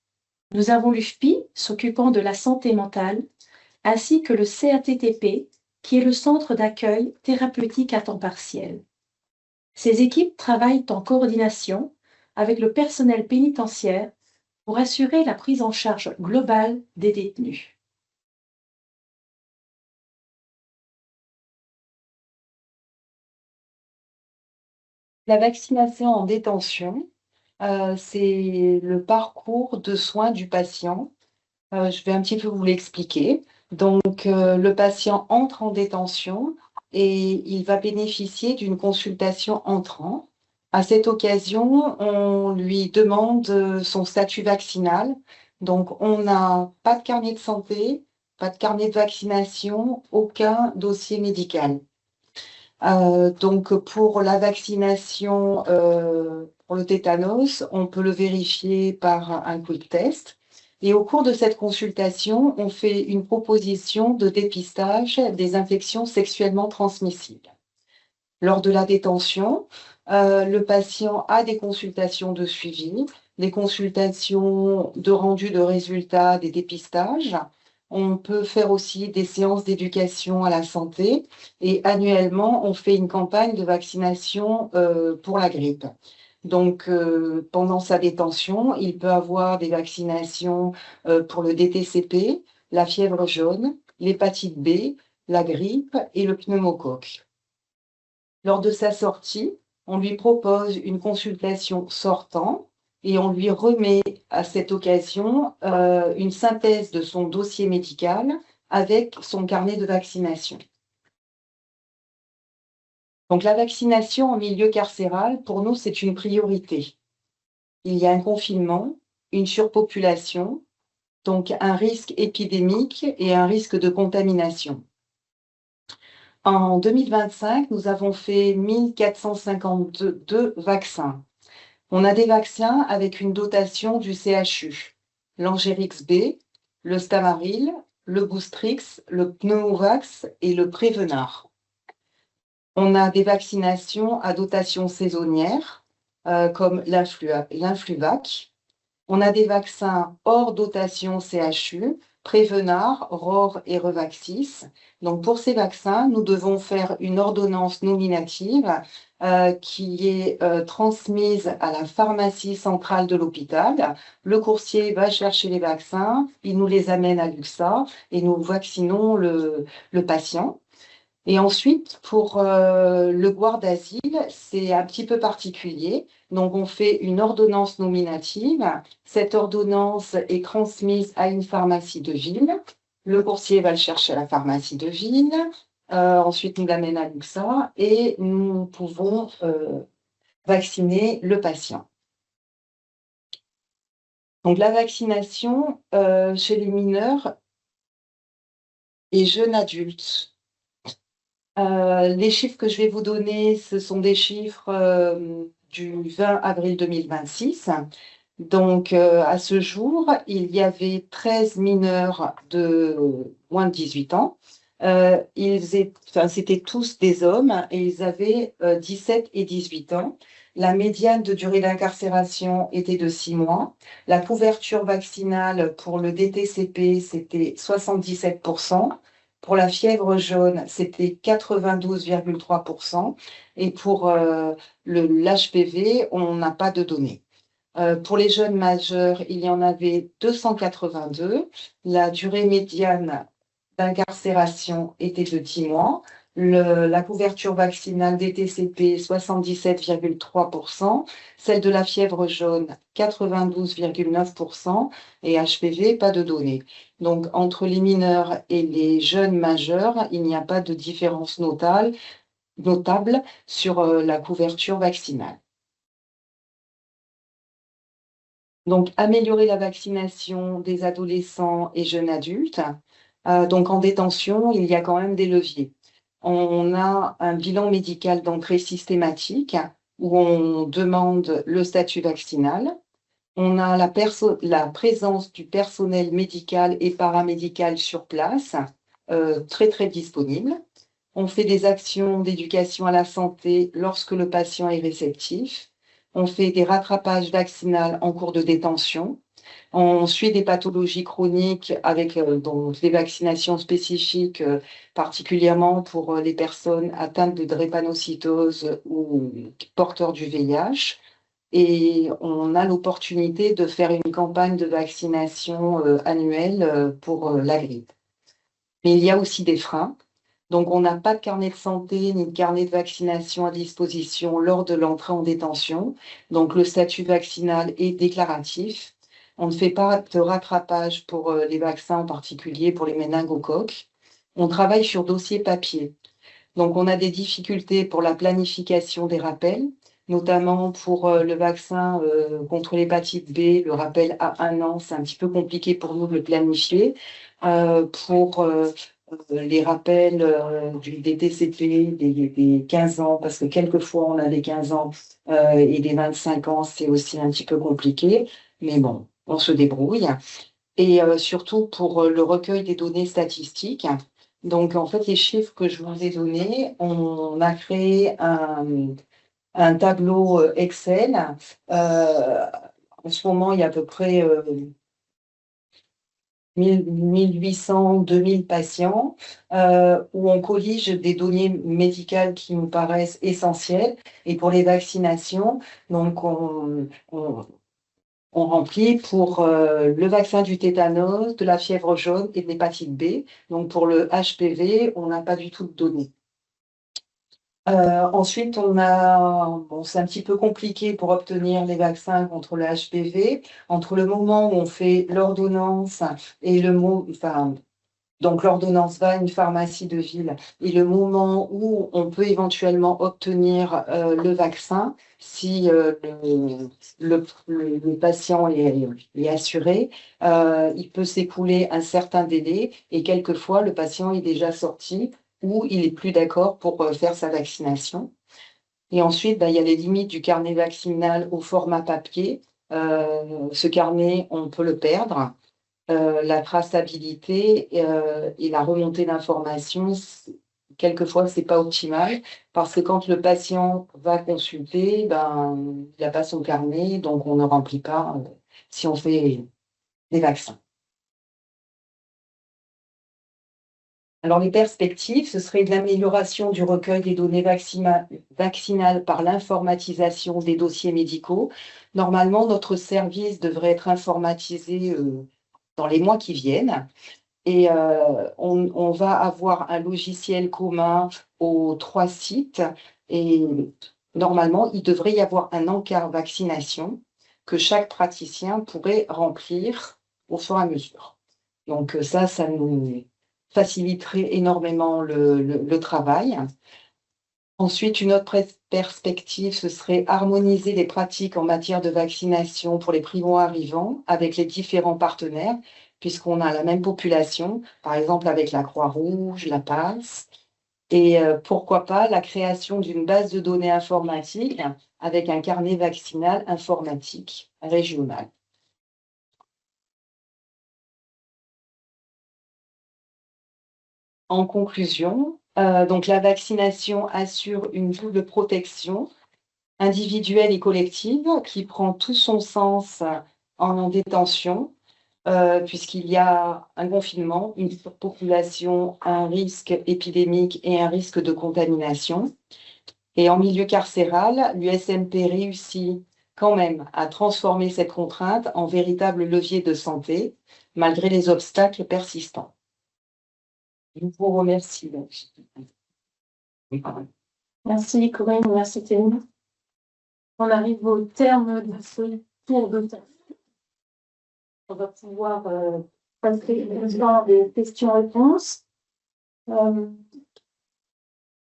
Nous avons l'UFPI, s'occupant de la santé mentale, ainsi que le CATTP, qui est le centre d'accueil thérapeutique à temps partiel. Ces équipes travaillent en coordination avec le personnel pénitentiaire pour assurer la prise en charge globale des détenus. La vaccination en détention, c'est le parcours de soins du patient. Je vais un petit peu vous l'expliquer. Donc, le patient entre en détention et il va bénéficier d'une consultation entrant. À cette occasion, on lui demande son statut vaccinal. Donc, on n'a pas de carnet de santé, pas de carnet de vaccination, aucun dossier médical. Donc, pour la vaccination pour le tétanos, on peut le vérifier par un quick test. Et au cours de cette consultation, on fait une proposition de dépistage des infections sexuellement transmissibles. Lors de la détention, le patient a des consultations de suivi, des consultations de rendu de résultats des dépistages. On peut faire aussi des séances d'éducation à la santé et annuellement, on fait une campagne de vaccination pour la grippe. Donc, pendant sa détention, il peut avoir des vaccinations pour le DTCP, la fièvre jaune, l'hépatite B, la grippe et le pneumocoque. Lors de sa sortie, on lui propose une consultation sortant et on lui remet à cette occasion une synthèse de son dossier médical avec son carnet de vaccination. Donc la vaccination en milieu carcéral, pour nous, c'est une priorité. il y a un confinement, une surpopulation, donc un risque épidémique et un risque de contamination. En 2025, nous avons fait 1452 vaccins. On a des vaccins avec une dotation du CHU, l'Angérix B, le Stamaril, le Boostrix, le Pneumovax et le Prévenard. On a des vaccinations à dotation saisonnière, comme l'Influvac. On a des vaccins hors dotation CHU, Prévenard, ROR et Revaxis. Donc pour ces vaccins, nous devons faire une ordonnance nominative qui est transmise à la pharmacie centrale de l'hôpital. Le coursier va chercher les vaccins, il nous les amène à l'UXA et nous vaccinons le patient. Et ensuite, pour le Goire d'asile, c'est un petit peu particulier. Donc, on fait une ordonnance nominative. Cette ordonnance est transmise à une pharmacie de ville. Le coursier va le chercher à la pharmacie de ville. Ensuite, nous l'amène à l'UXA et nous pouvons vacciner le patient. Donc, la vaccination chez les mineurs et jeunes adultes. Les chiffres que je vais vous donner, ce sont des chiffres du 20 avril 2026. Donc, à ce jour, il y avait 13 mineurs de moins de 18 ans. C'était tous des hommes et ils avaient 17 et 18 ans. La médiane de durée d'incarcération était de 6 mois. La couverture vaccinale pour le DTCP, c'était 77%. Pour la fièvre jaune, c'était 92,3%. Et pour l'HPV, on n'a pas de données. Pour les jeunes majeurs, il y en avait 282. La durée médiane d'incarcération était de 10 mois. La couverture vaccinale DTCP, 77,3%. Celle de la fièvre jaune, 92,9%. Et HPV, pas de données. Donc, entre les mineurs et les jeunes majeurs, il n'y a pas de différence notable sur la couverture vaccinale. Donc, améliorer la vaccination des adolescents et jeunes adultes. Donc, en détention, il y a quand même des leviers. On a un bilan médical d'entrée systématique où on demande le statut vaccinal. On a la présence du personnel médical et paramédical sur place, très, très disponible. On fait des actions d'éducation à la santé lorsque le patient est réceptif. On fait des rattrapages vaccinaux en cours de détention. On suit des pathologies chroniques avec donc des vaccinations spécifiques, particulièrement pour les personnes atteintes de drépanocytose ou porteurs du VIH. Et on a l'opportunité de faire une campagne de vaccination annuelle pour la grippe. Mais il y a aussi des freins. Donc, on n'a pas de carnet de santé ni de carnet de vaccination à disposition lors de l'entrée en détention. Donc, le statut vaccinal est déclaratif. On ne fait pas de rattrapage pour les vaccins, en particulier pour les méningocoques. On travaille sur dossier papier. Donc, on a des difficultés pour la planification des rappels, notamment pour le vaccin contre l'hépatite B, le rappel à 1 an, c'est un petit peu compliqué pour nous de le planifier. Pour les rappels des TCP, des 15 ans, parce que quelquefois on a les 15 ans et les 25 ans, c'est aussi un petit peu compliqué, mais bon, on se débrouille. Et surtout pour le recueil des données statistiques. Donc, en fait, les chiffres que je vous ai donnés, on a créé un tableau Excel. En ce moment, il y a à peu près 1800, 2000 patients, où on collige des données médicales qui nous paraissent essentielles. Et pour les vaccinations, donc on remplit pour le vaccin du tétanos, de la fièvre jaune et de l'hépatite B. Donc pour le HPV, on n'a pas du tout de données. Ensuite, c'est un petit peu compliqué pour obtenir les vaccins contre le HPV. Entre le moment où on fait l'ordonnance et Donc, l'ordonnance va à une pharmacie de ville et le moment où on peut éventuellement obtenir le vaccin, si le patient est assuré, il peut s'écouler un certain délai et quelquefois le patient est déjà sorti ou il est plus d'accord pour faire sa vaccination. Et ensuite, il y a les limites du carnet vaccinal au format papier. Ce carnet, on peut le perdre. La traçabilité et la remontée d'informations, quelquefois, ce n'est pas optimal parce que quand le patient va consulter, il n'a pas son carnet, donc on ne remplit pas si on fait des vaccins. Alors, les perspectives, ce serait de l'amélioration du recueil des données vaccinales par l'informatisation des dossiers médicaux. Normalement, notre service devrait être informatisé dans les mois qui viennent. Et on va avoir un logiciel commun aux 3 sites. Et normalement, il devrait y avoir un encart vaccination que chaque praticien pourrait remplir au fur et à mesure. Donc ça nous faciliterait énormément le travail. Ensuite, une autre perspective, ce serait harmoniser les pratiques en matière de vaccination pour les primo-arrivants avec les différents partenaires, puisqu'on a la même population, par exemple avec la Croix-Rouge, la PAS, et pourquoi pas la création d'une base de données informatique avec un carnet vaccinal informatique régional. En conclusion, donc la vaccination assure une double protection individuelle et collective qui prend tout son sens en détention, puisqu'il y a un confinement, une surpopulation, un risque épidémique et un risque de contamination. Et en milieu carcéral, l'USMP réussit quand même à transformer cette contrainte en véritable levier de santé, malgré les obstacles persistants. Je vous remercie. Merci Corinne, merci Théline. On arrive au terme de ce tour de table. On va pouvoir passer aux questions-réponses.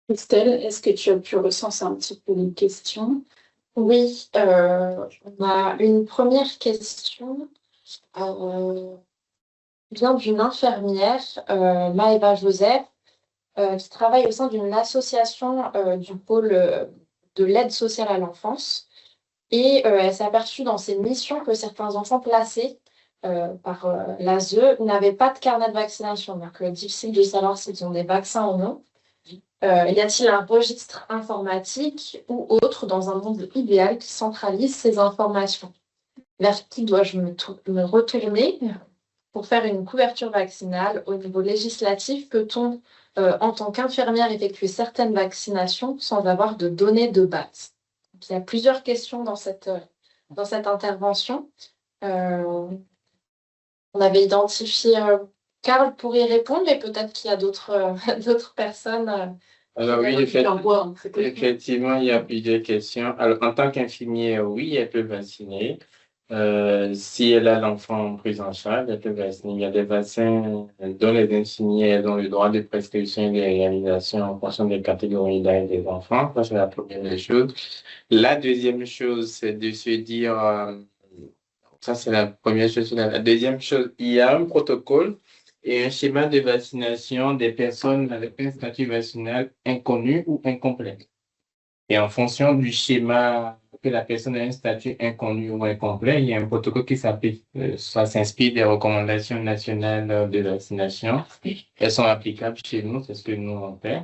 Christelle, est-ce que tu as pu recenser un petit peu les questions? Oui, on a une première question. Vient d'une infirmière, Maëva Joseph, qui travaille au sein d'une association du pôle de l'aide sociale à l'enfance. Et elle s'est aperçue dans ses missions que certains enfants placés par l'ASE n'avaient pas de carnet de vaccination. Donc, difficile de savoir s'ils ont des vaccins ou non. Y a-t-il un registre informatique ou autre dans un monde idéal qui centralise ces informations? Vers qui dois-je me retourner pour faire une couverture vaccinale au niveau législatif? Peut-on, en tant qu'infirmière, effectuer certaines vaccinations sans avoir de données de base? Donc, il y a plusieurs questions dans cette intervention. On avait identifié Karl pour y répondre, mais peut-être qu'il y a d'autres personnes. Alors oui, effectivement, il y a plusieurs questions. Alors, en tant qu'infirmière, oui, elle peut vacciner. Si elle a l'enfant pris en charge, elle peut vacciner. Il y a des vaccins dont les infirmières ont le droit de prescription et de réalisation en fonction des catégories d'âge des enfants. Ça, c'est la première des choses. La deuxième chose, c'est de se dire, ça c'est la première chose. La deuxième chose, il y a un protocole et un schéma de vaccination des personnes avec un statut vaccinal inconnu ou incomplet. Et en fonction du schéma que la personne a un statut inconnu ou incomplet, il y a un protocole qui s'applique. Ça s'inspire des recommandations nationales de vaccination. Elles sont applicables chez nous, c'est ce que nous on fait.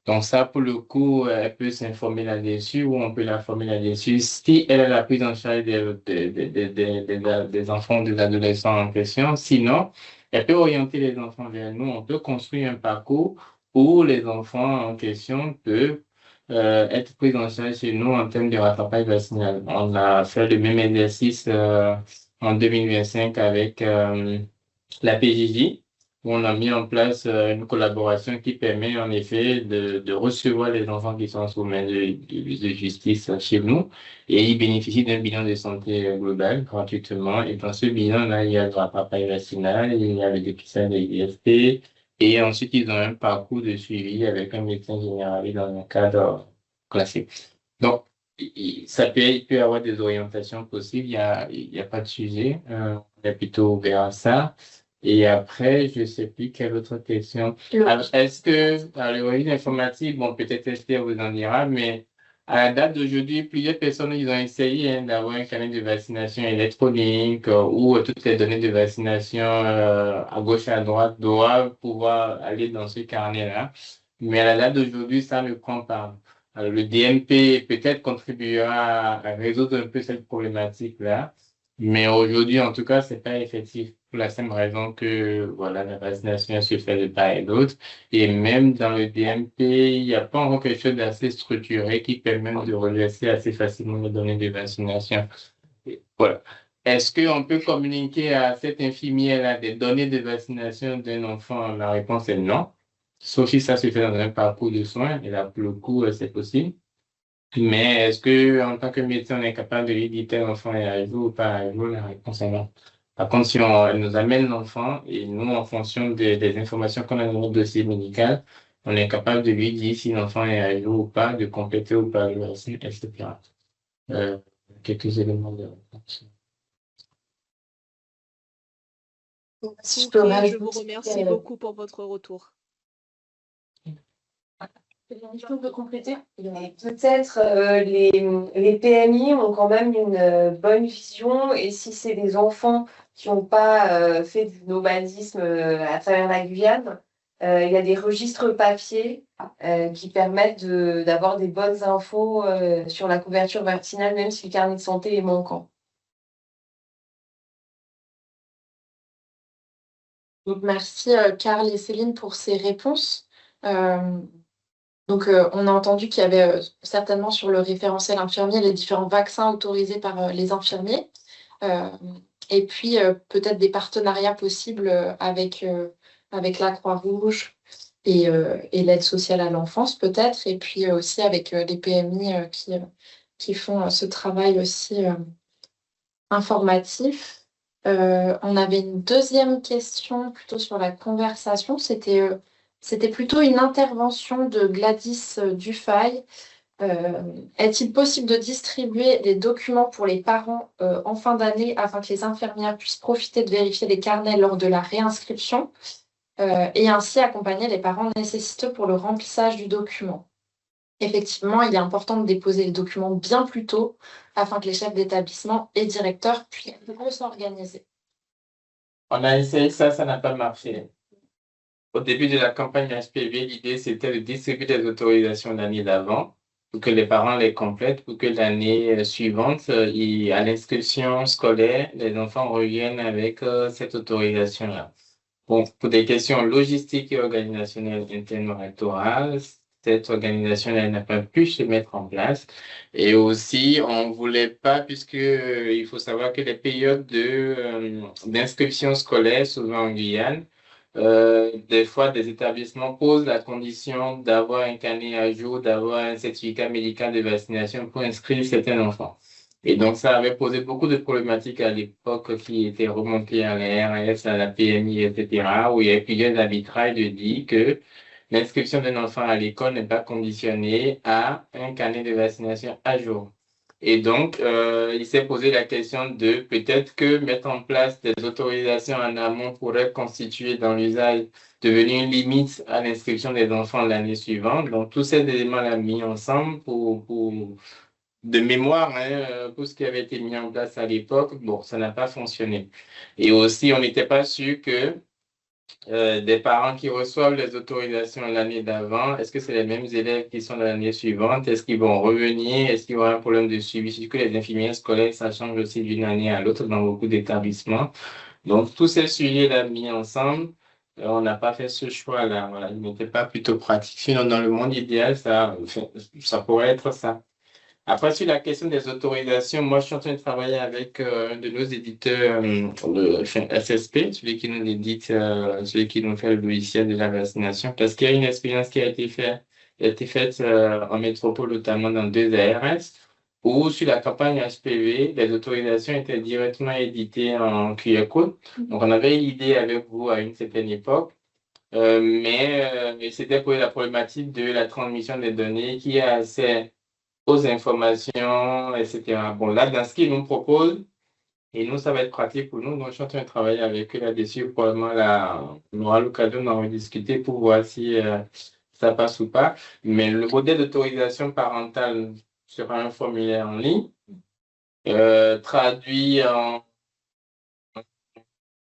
Donc ça, pour le coup, elle peut s'informer là-dessus ou on peut la former là-dessus si elle a la prise en charge des enfants, des adolescents en question. Sinon, elle peut orienter les enfants vers nous. On peut construire un parcours où les enfants en question peuvent être pris en charge chez nous en termes de rattrapage vaccinal. On a fait le même exercice en 2025 avec la PJJ, où on a mis en place une collaboration qui permet en effet de recevoir les enfants qui sont sous main de justice chez nous et ils bénéficient d'un bilan de santé global gratuitement. Et dans ce bilan-là, il y a le rattrapage vaccinal, il y a le dépistage de l'ISP, Et ensuite, ils ont un parcours de suivi avec un médecin généraliste dans un cadre classique. Donc, il peut y avoir des orientations possibles, il y a pas de sujet. On est plutôt ouvert à ça. Et après, je ne sais plus quelle autre question. Alors, est-ce que, à l'origine informatique, bon, peut-être Esther vous en dira, mais à la date d'aujourd'hui, plusieurs personnes, ils ont essayé d'avoir un carnet de vaccination électronique où toutes les données de vaccination à gauche et à droite doivent pouvoir aller dans ce carnet-là. Mais à la date d'aujourd'hui, ça ne prend pas. Alors, le DMP peut-être contribuera à résoudre un peu cette problématique-là. Mais aujourd'hui, en tout cas, c'est pas effectif pour la simple raison que, voilà, la vaccination se fait de part et d'autre. Et même dans le DMP, il n'y a pas encore quelque chose d'assez structuré qui permet de reverser assez facilement les données de vaccination. Et voilà. Est-ce qu'on peut communiquer à cette infirmière-là des données de vaccination d'un enfant? La réponse est non. Sauf si ça se fait dans un parcours de soins. Et là, pour le coup, c'est possible. Mais est-ce que, en tant que médecin, on est capable de lui dire tel enfant est à jour ou pas à jour? La réponse est non. Par contre, si elle nous amène l'enfant et nous, en fonction des informations qu'on a dans notre dossier médical, on est capable de lui dire si l'enfant est à jour ou pas, de compléter ou pas le vaccin, etc. Quelques éléments de réponse. Si je Ok, peux je vous rajouter, remercie beaucoup pour votre retour. Je peux compléter? Peut-être les PMI ont quand même une bonne vision et si c'est des enfants qui n'ont pas fait du nomadisme à travers la Guyane, il y a des registres papier qui permettent d'avoir des bonnes infos sur la couverture vaccinale, même si le carnet de santé est manquant. Donc, merci Karl et Céline pour ces réponses. Donc, on a entendu qu'il y avait certainement sur le référentiel infirmier les différents vaccins autorisés par les infirmiers. Et puis, peut-être des partenariats possibles avec la Croix-Rouge et l'aide sociale à l'enfance, peut-être. Et puis aussi avec les PMI qui font ce travail aussi informatif. On avait une deuxième question plutôt sur la conversation. C'était plutôt une intervention de Gladys Dufay. Est-il possible de distribuer des documents pour les parents en fin d'année afin que les infirmières puissent profiter de vérifier les carnets lors de la réinscription et ainsi accompagner les parents nécessiteux pour le remplissage du document? Effectivement, il est important de déposer les documents bien plus tôt afin que les chefs d'établissement et directeurs puissent s'organiser. On a essayé ça, ça n'a pas marché. Au début de la campagne HPV, l'idée c'était de distribuer des autorisations l'année d'avant pour que les parents les complètent, pour que l'année suivante, à l'inscription scolaire, les enfants reviennent avec cette autorisation-là. Bon, pour des questions logistiques et organisationnelles internes rectorales, cette organisation n'a pas pu se mettre en place. Et aussi, on ne voulait pas, puisque il faut savoir que les périodes d'inscription scolaire, souvent en Guyane, des fois, des établissements posent la condition d'avoir un carnet à jour, d'avoir un certificat médical de vaccination pour inscrire certains enfants. Et donc, ça avait posé beaucoup de problématiques à l'époque qui étaient remontées à la RAS, à la PMI, etc., où il y a plusieurs arbitrages de dire que l'inscription d'un enfant à l'école n'est pas conditionnée à un carnet de vaccination à jour. Et donc, il s'est posé la question de peut-être que mettre en place des autorisations en amont pourrait constituer dans l'usage devenir une limite à l'inscription des enfants l'année suivante. Donc, tous ces éléments-là mis ensemble de mémoire, pour ce qui avait été mis en place à l'époque, bon, ça n'a pas fonctionné. Et aussi, on n'était pas sûr que des parents qui reçoivent les autorisations l'année d'avant, est-ce que c'est les mêmes élèves qui sont l'année suivante? Est-ce qu'ils vont revenir? Est-ce qu'il y aura un problème de suivi? Puisque les infirmières scolaires, ça change aussi d'une année à l'autre dans beaucoup d'établissements. Donc, tous ces sujets-là mis ensemble, on n'a pas fait ce choix-là. Voilà, il n'était pas plutôt pratique. Sinon, dans le monde idéal, ça pourrait être ça. Après, sur la question des autorisations, moi, je suis en train de travailler avec un de nos éditeurs, le SSP, celui qui nous édite, celui qui nous fait le logiciel de la vaccination, parce qu'il y a une expérience qui a été faite en métropole, notamment dans 2 ARS, où sur la campagne HPV, les autorisations étaient directement éditées en QR code. Donc, on avait eu l'idée avec vous à une certaine époque Mais c'était pour la problématique de la transmission des données, qui a accès aux informations, etc. Bon, là, dans ce qu'ils nous proposent, et nous, ça va être pratique pour nous. Donc, je suis en train de travailler avec eux là-dessus. Probablement, là, on aura l'occasion d'en rediscuter pour voir si ça passe ou pas. Mais le modèle d'autorisation parentale sera un formulaire en ligne, traduit en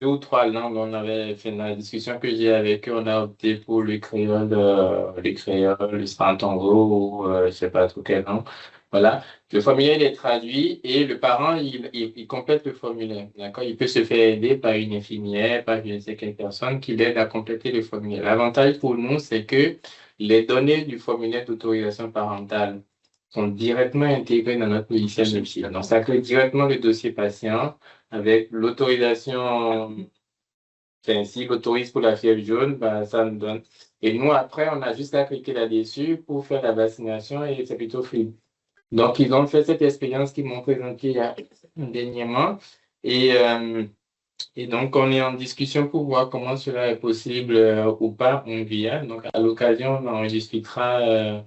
2 ou 3 langues. On avait fait dans la discussion que j'ai avec eux, on a opté pour le créole, le spantango, ou je sais pas trop quel nom. Voilà. Le formulaire il est traduit et le parent, il complète le formulaire. D'accord? Il peut se faire aider par une infirmière, par je ne sais quelle personne qui l'aide à compléter le formulaire. L'avantage pour nous, c'est que les données du formulaire d'autorisation parentale sont directement intégrées dans notre logiciel de. Donc, ça crée directement le dossier patient avec l'autorisation. Enfin, s'il autorise pour la fièvre jaune, ben, ça nous donne. Et nous, après, on a juste à cliquer là-dessus pour faire la vaccination et c'est plutôt fluide. Donc, ils ont fait cette expérience qu'ils m'ont présentée dernièrement. Et donc, on est en discussion pour voir comment cela est possible ou pas en Guyane. Donc, à l'occasion, on en discutera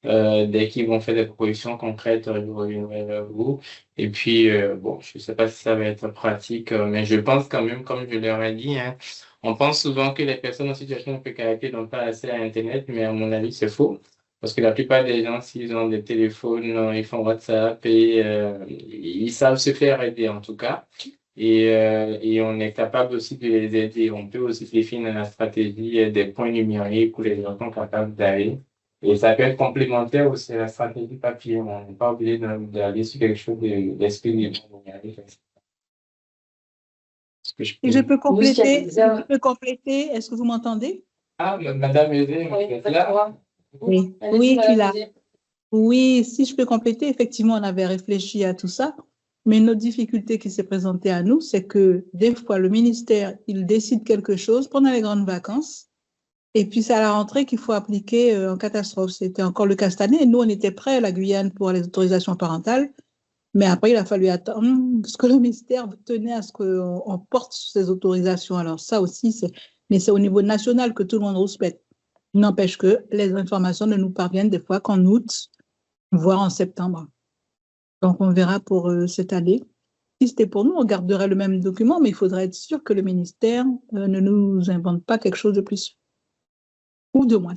dès qu'ils vont faire des propositions concrètes, je reviendrai vers vous. Et puis, bon, je ne sais pas si ça va être pratique, mais je pense quand même, comme je leur ai dit, hein, on pense souvent que les personnes en situation de précarité n'ont pas accès à Internet, mais à mon avis, c'est faux. Parce que la plupart des gens, s'ils ont des téléphones, ils font WhatsApp et ils savent se faire aider en tout cas. Et on est capable aussi de les aider. On peut aussi définir dans la stratégie des points numériques où les gens sont capables d'aller. Et ça peut être complémentaire aussi à la stratégie papier. On n'est pas obligé d'aller sur quelque chose d'esprit numérique. Et je peux compléter, est-ce que vous m'entendez? Ah, Madame Aidé, vous êtes là? Oui, oui, tu l'as. Oui, si je peux compléter, effectivement, on avait réfléchi à tout ça, mais notre difficulté qui s'est présentée à nous, c'est que des fois, le ministère, il décide quelque chose pendant les grandes vacances, et puis c'est à la rentrée qu'il faut appliquer en catastrophe. C'était encore le cas cette année, et nous, on était prêts à la Guyane pour les autorisations parentales, mais après, il a fallu attendre, parce que le ministère tenait à ce qu'on porte ces autorisations. Alors ça aussi, mais c'est au niveau national que tout le monde respecte. N'empêche que les informations ne nous parviennent des fois qu'en août, voire en septembre. Donc, on verra pour cette année. Si c'était pour nous, on garderait le même document, mais il faudrait être sûr que le ministère ne nous invente pas quelque chose de plus. Ou de moins.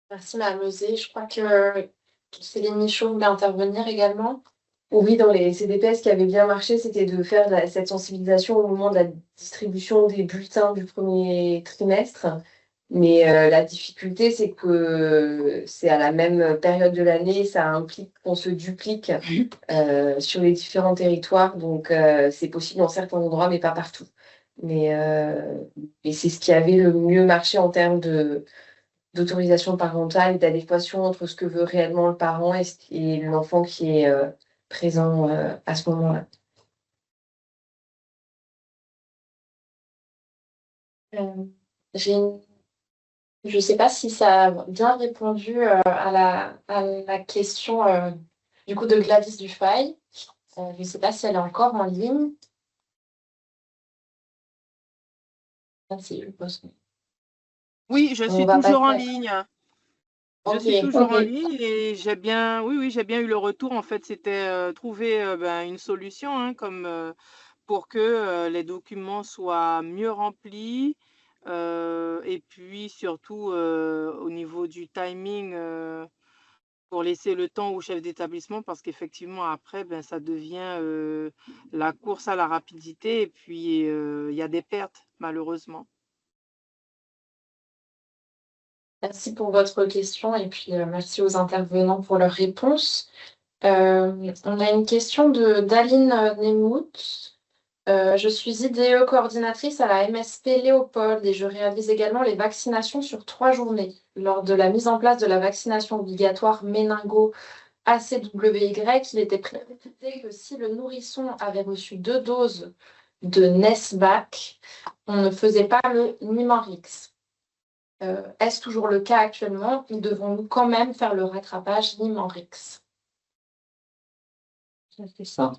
Merci, Mme Lezé. Je crois que Céline Michaud voulait intervenir également. Oui, dans les CDP, ce qui avait bien marché, c'était de faire cette sensibilisation au moment de la distribution des bulletins du premier trimestre. Mais la difficulté, c'est que c'est à la même période de l'année, ça implique qu'on se duplique sur les différents territoires. Donc, c'est possible dans certains endroits, mais pas partout. Mais c'est ce qui avait le mieux marché en termes d'autorisation parentale et d'adéquation entre ce que veut réellement le parent et l'enfant qui est présent à ce moment-là. Je ne sais pas si ça a bien répondu à la question du coup de Gladys Dufay. Je ne sais pas si elle est encore en ligne. Merci, je pense. Oui, je suis toujours en ligne. Je suis toujours en ligne et j'ai bien eu le retour. En fait, c'était trouver une solution comme pour que les documents soient mieux remplis et puis surtout au niveau du timing pour laisser le temps au chef d'établissement parce qu'effectivement après ça devient la course à la rapidité et puis il y a des pertes malheureusement. Merci pour votre question et puis merci aux intervenants pour leurs réponses. On a une question d'Aline Nemout. Je suis IDE coordinatrice à la MSP Léopold et je réalise également les vaccinations sur 3 journées. Lors de la mise en place de la vaccination obligatoire méningo-ACWY, il était précisé que si le nourrisson avait reçu 2 doses de Nesvac, on ne faisait pas le Nimanrix. Est-ce toujours le cas actuellement? Nous devons quand même faire le rattrapage Nimanrix. C'est ça.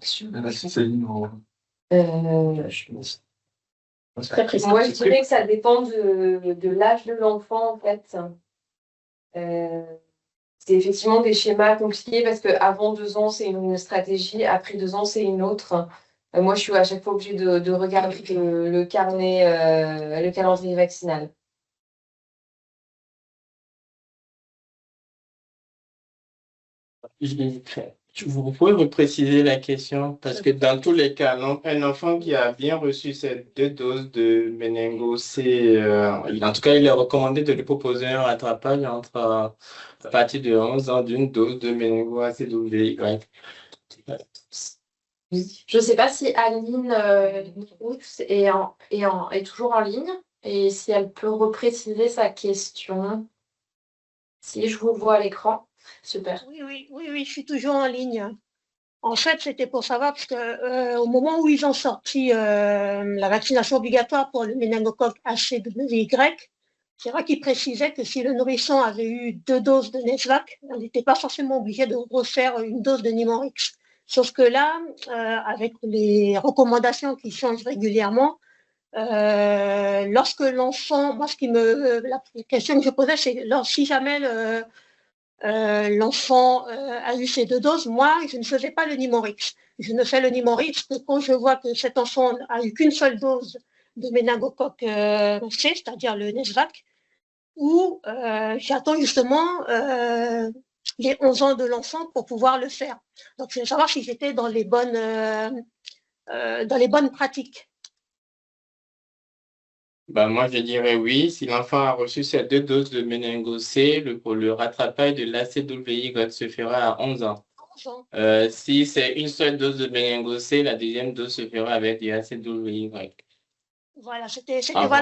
Très précis. Moi, je dirais que ça dépend de l'âge de l'enfant, en fait. C'est effectivement des schémas compliqués parce qu'avant 2 ans, c'est une stratégie, après 2 ans, c'est une autre. Moi, je suis à chaque fois obligée de regarder le calendrier vaccinal. Vous pouvez me préciser la question parce que dans tous les cas, un enfant qui a bien reçu ces 2 doses de méningo-C, en tout cas, il est recommandé de lui proposer un rattrapage à partir de 11 ans d'une dose de méningo-ACWY. Je ne sais pas si Aline est toujours en ligne et si elle peut repréciser sa question. Si je vous vois à l'écran, super. Oui, je suis toujours en ligne. En fait, c'était pour savoir, parce que au moment où ils ont sorti la vaccination obligatoire pour le méningocoque ACWY, c'est vrai qu'ils précisaient que si le nourrisson avait eu 2 doses de Nesvac, on n'était pas forcément obligé de refaire une dose de Nimorix. Sauf que là, avec les recommandations qui changent régulièrement, lorsque l'enfant, moi, la question que je posais, c'est si jamais l'enfant a eu ces 2 doses, moi, je ne faisais pas le Nimorix. Je ne fais le Nimorix que quand je vois que cet enfant a eu qu'une seule dose de méningocoque C, c'est-à-dire le Nesvac, ou j'attends justement les 11 ans de l'enfant pour pouvoir le faire. Donc, je veux savoir si j'étais dans les bonnes pratiques. Moi, je dirais oui. Si l'enfant a reçu ces 2 doses de méningo-C, le rattrapage de l'ACWY se fera à 11 ans. Si c'est une seule dose de méningo-C, la deuxième dose se fera avec du ACWY. Voilà, c'était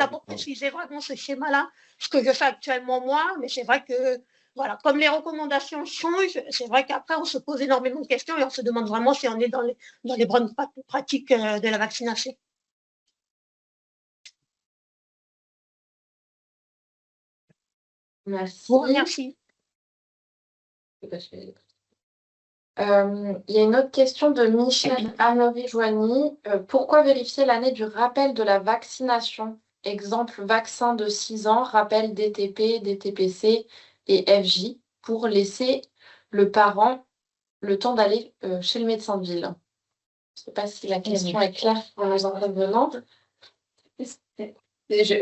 pour préciser vraiment ce schéma-là, ce que je fais actuellement moi, mais c'est vrai que, voilà, comme les recommandations changent, c'est vrai qu'après, on se pose énormément de questions et on se demande vraiment si on est dans les bonnes pratiques de la vaccination. Merci. Merci. Il y a une autre question de Michel Amery-Joigny. Pourquoi vérifier l'année du rappel de la vaccination? Exemple, vaccin de 6 ans, rappel DTP, DTPC et FJ pour laisser le parent le temps d'aller chez le médecin de ville. Je ne sais pas si la question est claire pour nos intervenants.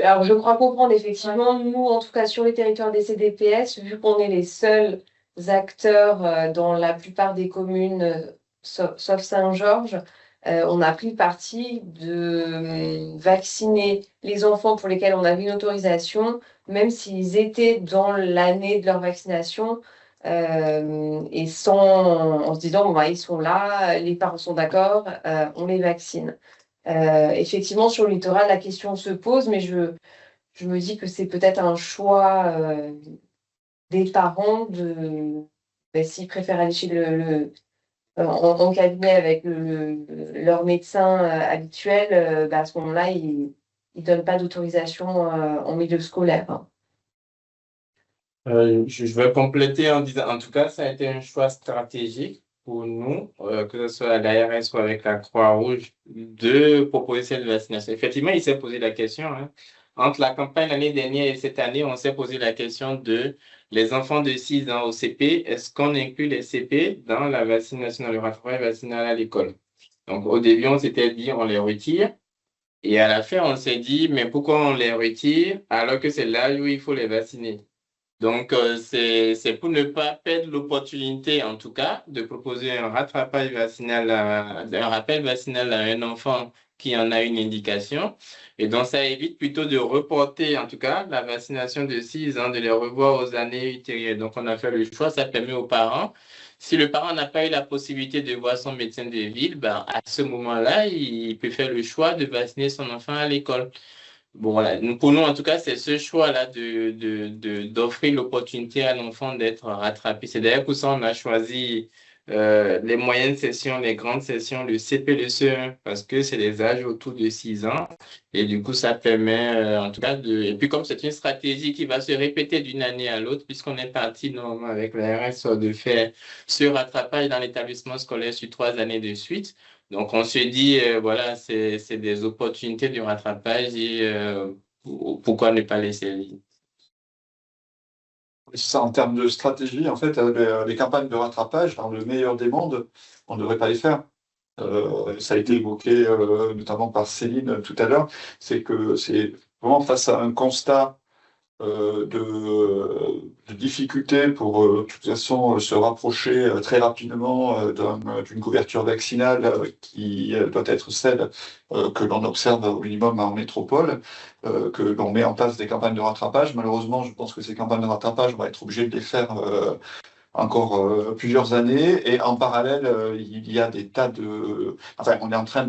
Alors, je crois comprendre, effectivement, nous, en tout cas, sur les territoires des CDPS, vu qu'on est les seuls acteurs dans la plupart des communes, sauf Saint-Georges, on a pris le parti de vacciner les enfants pour lesquels on avait une autorisation, même s'ils étaient dans l'année de leur vaccination, et en se disant, bon, ils sont là, les parents sont d'accord, on les vaccine. Effectivement, sur le littoral, la question se pose, mais je me dis que c'est peut-être un choix des parents s'ils préfèrent aller chez en cabinet avec leur médecin habituel, à ce moment-là, ils ne donnent pas d'autorisation en milieu scolaire. Je vais compléter en disant, en tout cas, ça a été un choix stratégique pour nous, que ce soit à l'ARS ou avec la Croix-Rouge, de proposer cette vaccination. Effectivement, il s'est posé la question. Entre la campagne l'année dernière et cette année, on s'est posé la question de les enfants de 6 ans au CP, est-ce qu'on inclut les CP dans la vaccination, le rattrapage vaccinal à l'école? Donc, au début, on s'était dit, on les retire. Et à la fin, on s'est dit, mais pourquoi on les retire alors que c'est là où il faut les vacciner? Donc, c'est pour ne pas perdre l'opportunité, en tout cas, de proposer un rattrapage vaccinal, un rappel vaccinal à un enfant qui en a une indication. Et donc, ça évite plutôt de reporter, en tout cas, la vaccination de 6 ans, de les revoir aux années ultérieures. Donc, on a fait le choix, ça permet aux parents. Si le parent n'a pas eu la possibilité de voir son médecin de ville, à ce moment-là, il peut faire le choix de vacciner son enfant à l'école. Bon, voilà. Pour nous, en tout cas, c'est ce choix-là d'offrir l'opportunité à l'enfant d'être rattrapé. C'est d'ailleurs pour ça qu'on a choisi les moyennes sessions, les grandes sessions, le CP, le CE1, parce que c'est les âges autour de 6 ans. Et du coup, ça permet, en tout cas, Et puis, comme c'est une stratégie qui va se répéter d'une année à l'autre, puisqu'on est parti normalement avec la RS de faire ce rattrapage dans l'établissement scolaire sur 3 années de suite. Donc, on se dit, voilà, c'est des opportunités de rattrapage et pourquoi ne pas laisser Ça, en termes de stratégie, en fait, les campagnes de rattrapage, dans le meilleur des mondes, on ne devrait pas les faire. Ça a été évoqué notamment par Céline tout à l'heure, c'est que c'est vraiment face à un constat de difficulté pour, de toute façon, se rapprocher très rapidement d'une couverture vaccinale qui doit être celle que l'on observe au minimum en métropole, que l'on met en place des campagnes de rattrapage. Malheureusement, je pense que ces campagnes de rattrapage, on va être obligé de les faire encore plusieurs années. Et en parallèle, il y a des tas de... Enfin, on est en train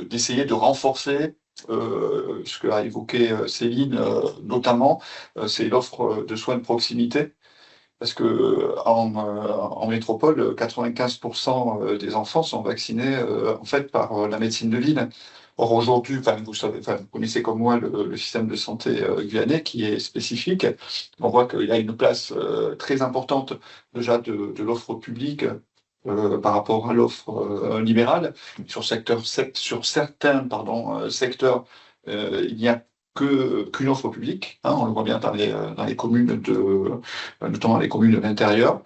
d'essayer de renforcer ce qu'a évoqué Céline, notamment, c'est l'offre de soins de proximité. Parce que en métropole, 95% des enfants sont vaccinés en fait par la médecine de ville. Or aujourd'hui, vous savez, vous connaissez comme moi le système de santé guyanais qui est spécifique. On voit qu'il y a une place très importante déjà de l'offre publique par rapport à l'offre libérale. Sur certains secteurs, il n'y a qu'une offre publique, hein, on le voit bien dans les communes notamment les communes de l'intérieur.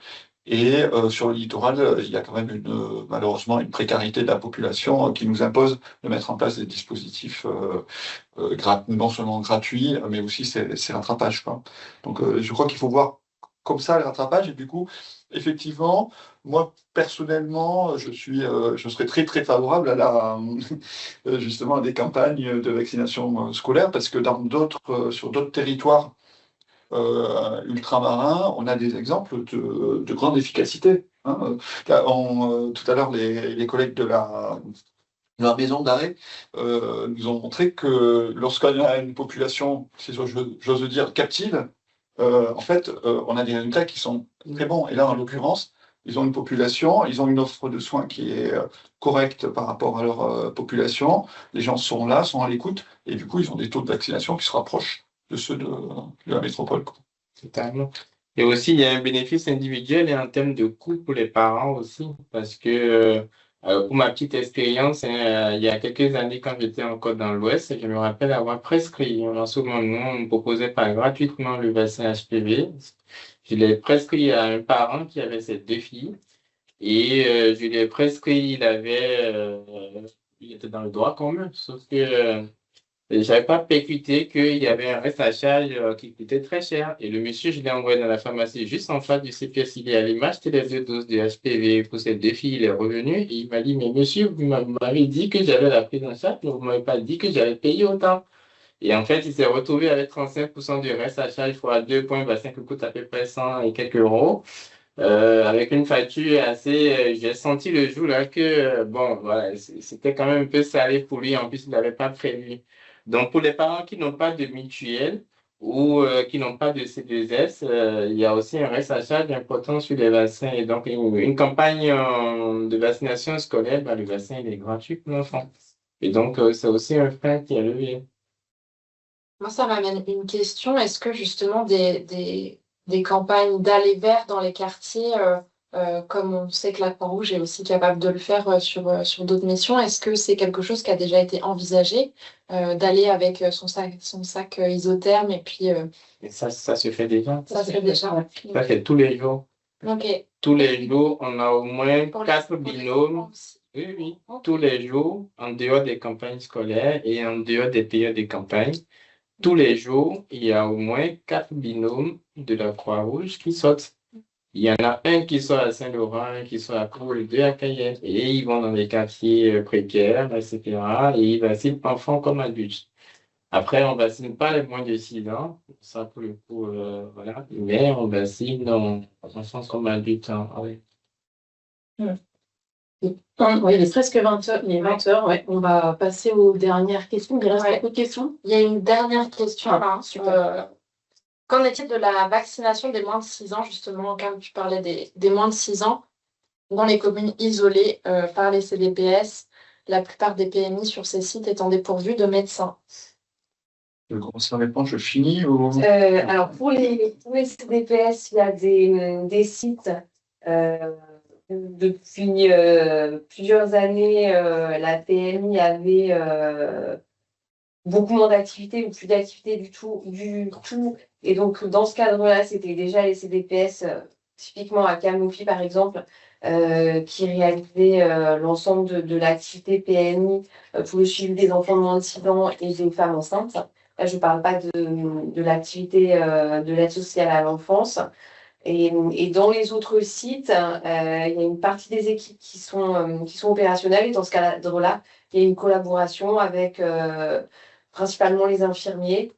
Et sur le littoral, il y a quand même malheureusement une précarité de la population qui nous impose de mettre en place des dispositifs non seulement gratuits, mais aussi ces rattrapages, quoi. Donc je crois qu'il faut voir comme ça le rattrapage. Et du coup, effectivement, moi personnellement, je serais très très favorable à justement à des campagnes de vaccination scolaire, parce que sur d'autres territoires ultramarins, on a des exemples de grande efficacité, hein. Là, tout à l'heure, les collègues de la maison d'arrêt nous ont montré que lorsqu'on a une population, si j'ose dire, captive, en fait, on a des résultats qui sont très bons. Et là, en l'occurrence, ils ont une population, ils ont une offre de soins qui est correcte par rapport à leur population. Les gens sont là, sont à l'écoute, et du coup, ils ont des taux de vaccination qui se rapprochent de ceux de la métropole, quoi. Totalement. Et aussi, il y a un bénéfice individuel et en termes de coût pour les parents aussi, parce que pour ma petite expérience, il y a quelques années, quand j'étais encore dans l'Ouest, je me rappelle avoir prescrit, en ce moment, nous, on me proposait pas gratuitement le vaccin HPV. Je l'ai prescrit à un parent qui avait ses 2 filles, et je l'ai prescrit, il était dans le droit commun, sauf que j'avais pas percuté qu'il y avait un reste à charge qui coûtait très cher. Et le monsieur, je l'ai envoyé dans la pharmacie juste en face du CPS. Il est allé m'acheter les 2 doses de HPV pour ses 2 filles. Il est revenu et il m'a dit, mais monsieur, vous m'avez dit que j'avais la prise en charge, mais vous m'avez pas dit que j'allais payer autant. Et en fait, il s'est retrouvé avec 35% du reste à charge fois 2 points, vaccin qui coûte à peu près 100 et quelques euros. Avec une facture assez... j'ai senti le jour là que, bon, voilà, c'était quand même un peu salé pour lui. En plus, il n'avait pas prévu. Donc, pour les parents qui n'ont pas de mutuelle ou qui n'ont pas de C2S, il y a aussi un reste à charge important sur les vaccins. Et donc, une campagne de vaccination scolaire, le vaccin il est gratuit pour l'enfant. Et donc, c'est aussi un frein qui est levé. Moi, ça m'amène une question. Est-ce que justement des campagnes d'aller vers dans les quartiers, comme on sait que la Croix-Rouge est aussi capable de le faire sur d'autres missions, est-ce que c'est quelque chose qui a déjà été envisagé, d'aller avec son sac isotherme et puis... Et ça se fait déjà. Ça se fait déjà, ouais. Ça fait tous les jours. Ok. Tous les jours, on a au moins 4 binômes. Oui, oui. Tous les jours, en dehors des campagnes scolaires et en dehors des périodes de campagne. Tous les jours, il y a au moins 4 binômes de la Croix-Rouge qui sortent. Il y en a un qui sort à Saint-Laurent, un qui sort à Cour, 2 à Cayenne. Et ils vont dans les quartiers précaires, etc. Et ils vaccinent enfants comme adultes. Après, on ne vaccine pas les moins de 6 ans. Ça, pour le coup, voilà. Mais on vaccine enfants comme adultes. Hein. Oui. Oui, il est presque 20h. Il est 20h, ouais. On va passer aux dernières questions. Il reste beaucoup de questions. Il y a une dernière question là. Qu'en est-il de la vaccination des moins de 6 ans, justement, quand tu parlais des moins de 6 ans? dans les communes isolées par les CDPS, la plupart des PMI sur ces sites étant dépourvus de médecins. Je commence à répondre, je finis ou... Alors, pour les CDPS, il y a des sites depuis plusieurs années, la PMI avait beaucoup moins d'activités ou plus d'activités du tout. Et donc, dans ce cadre-là, c'était déjà les CDPS, typiquement à Camoufie, par exemple, qui réalisaient l'ensemble de l'activité PMI pour le suivi des enfants de moins de 6 ans et des femmes enceintes. Là, je ne parle pas de l'activité de l'aide sociale à l'enfance. Et dans les autres sites, il y a une partie des équipes qui sont opérationnelles. Et dans ce cadre-là, il y a une collaboration avec principalement les infirmiers,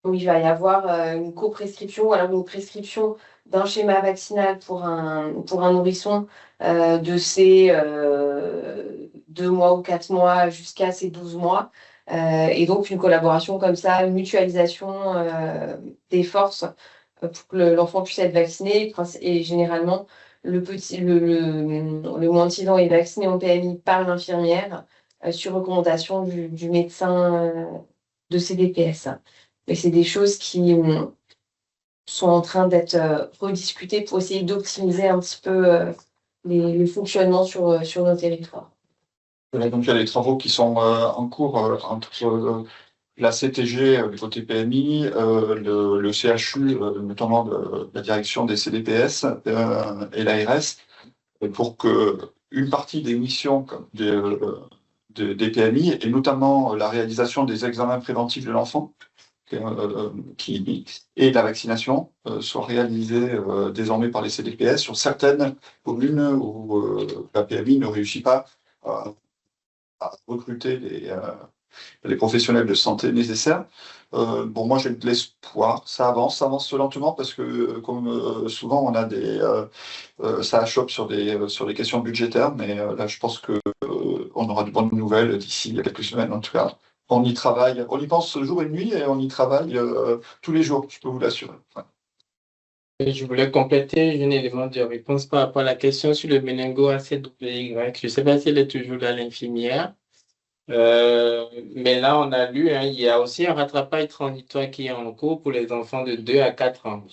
où il va y avoir une coprescription, alors une prescription d'un schéma vaccinal pour un nourrisson de ses 2 mois ou 4 mois jusqu'à ses 12 mois. Et donc une collaboration comme ça, une mutualisation des forces pour que l'enfant puisse être vacciné. Et généralement, le moins de 6 ans est vacciné en PMI par l'infirmière sur recommandation du médecin de CDPS. Mais c'est des choses qui sont en train d'être rediscutées pour essayer d'optimiser un petit peu le fonctionnement sur nos territoires. Donc, il y a des travaux qui sont en cours entre la CTG du côté PMI, le CHU, notamment de la direction des CDPS et l'ARS, pour que une partie des missions des PMI, et notamment la réalisation des examens préventifs de l'enfant, et la vaccination soit réalisée désormais par les CDPS sur certaines communes où la PMI ne réussit pas à recruter les professionnels de santé nécessaires. Moi j'ai de l'espoir, ça avance lentement parce que comme souvent on a ça achoppe sur des questions budgétaires, mais là je pense que on aura de bonnes nouvelles d'ici quelques semaines en tout cas. On y travaille, on y pense jour et nuit et on y travaille tous les jours, je peux vous l'assurer. Ouais. Je voulais compléter un élément de réponse par rapport à la question sur le méningo-ACWY. Je ne sais pas si elle est toujours là, l'infirmière. Mais là, on a lu, il y a aussi un rattrapage transitoire qui est en cours pour les enfants de 2 à 4 ans.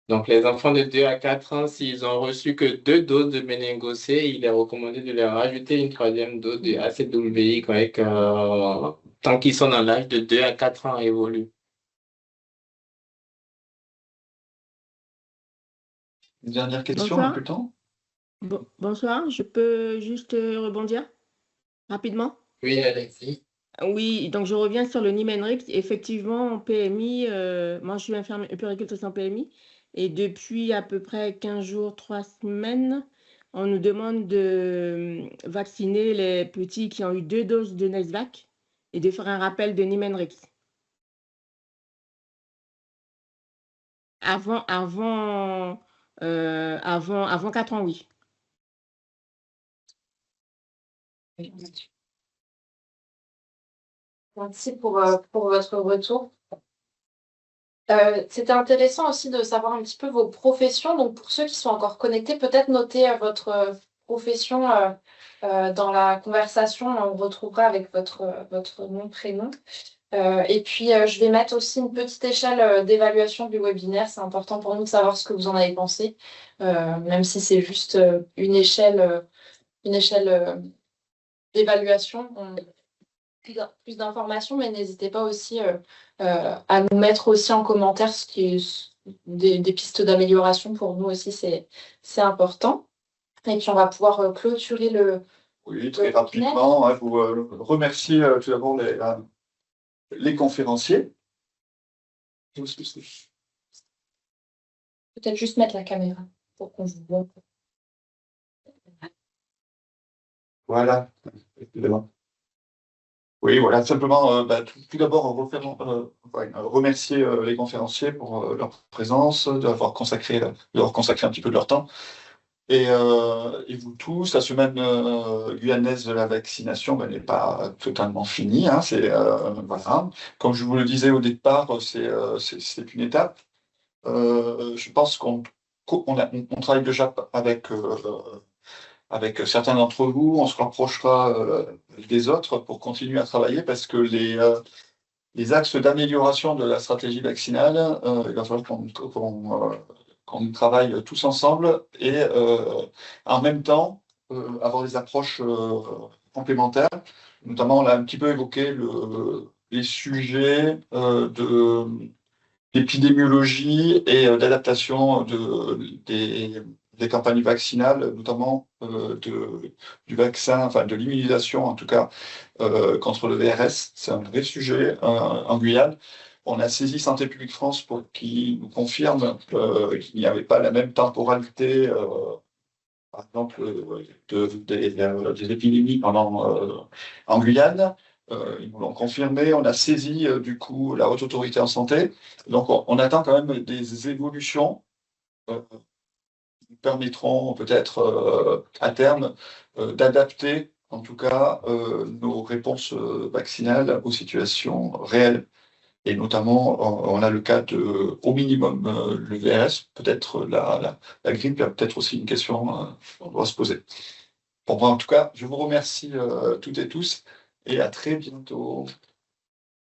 Donc, les enfants de 2 à 4 ans, s'ils ont reçu que 2 doses de méningo-C, il est recommandé de leur rajouter une 3e dose de ACWY tant qu'ils sont dans l'âge de 2 à 4 ans évolue. Une dernière question, on a plus le temps? Bonsoir, je peux juste rebondir rapidement? Oui, Alexis. Oui, donc je reviens sur le Nimenrix. Effectivement, en PMI, moi je suis infirmière puéricultrice en PMI, et depuis à peu près 15 jours, 3 semaines, on nous demande de vacciner les petits qui ont eu 2 doses de Nesvac et de faire un rappel de Nimenrix. Avant 4 ans, oui. Merci pour votre retour. C'était intéressant aussi de savoir un petit peu vos professions. Donc, pour ceux qui sont encore connectés, peut-être noter votre profession dans la conversation. On retrouvera avec votre nom, prénom. Et puis, je vais mettre aussi une petite échelle d'évaluation du webinaire. C'est important pour nous de savoir ce que vous en avez pensé, même si c'est juste une échelle d'évaluation. Plus d'informations, mais n'hésitez pas aussi à nous mettre aussi en commentaire ce qui est des pistes d'amélioration. Pour nous aussi, c'est important. Et puis, on va pouvoir clôturer le... Oui, très rapidement. Je vous remercie tout d'abord les conférenciers. Peut-être juste mettre la caméra pour qu'on vous voit. Voilà. Oui, voilà, simplement, tout d'abord, remercier les conférenciers pour leur présence, de leur consacrer un petit peu de leur temps. Et vous tous, la semaine guyanaise de la vaccination n'est pas totalement finie. Voilà. Comme je vous le disais au départ, c'est une étape. Je pense qu'on travaille déjà avec avec certains d'entre vous, on se rapprochera des autres pour continuer à travailler parce que les axes d'amélioration de la stratégie vaccinale, il va falloir qu'on y travaille tous ensemble et en même temps avoir des approches complémentaires. Notamment, on a un petit peu évoqué les sujets d'épidémiologie et d'adaptation des campagnes vaccinales, notamment du vaccin, enfin de l'immunisation en tout cas, contre le VRS. C'est un vrai sujet en Guyane. On a saisi Santé publique France pour qu'il nous confirme qu'il n'y avait pas la même temporalité, par exemple, des épidémies en Guyane. Ils nous l'ont confirmé. On a saisi du coup la Haute Autorité en Santé. Donc on attend quand même des évolutions qui permettront peut-être à terme d'adapter en tout cas nos réponses vaccinales aux situations réelles. Et notamment, on a le cas au minimum, le VRS, peut-être la grippe, il y a peut-être aussi une question qu'on doit se poser. Pour moi, en tout cas, je vous remercie toutes et tous et à très bientôt.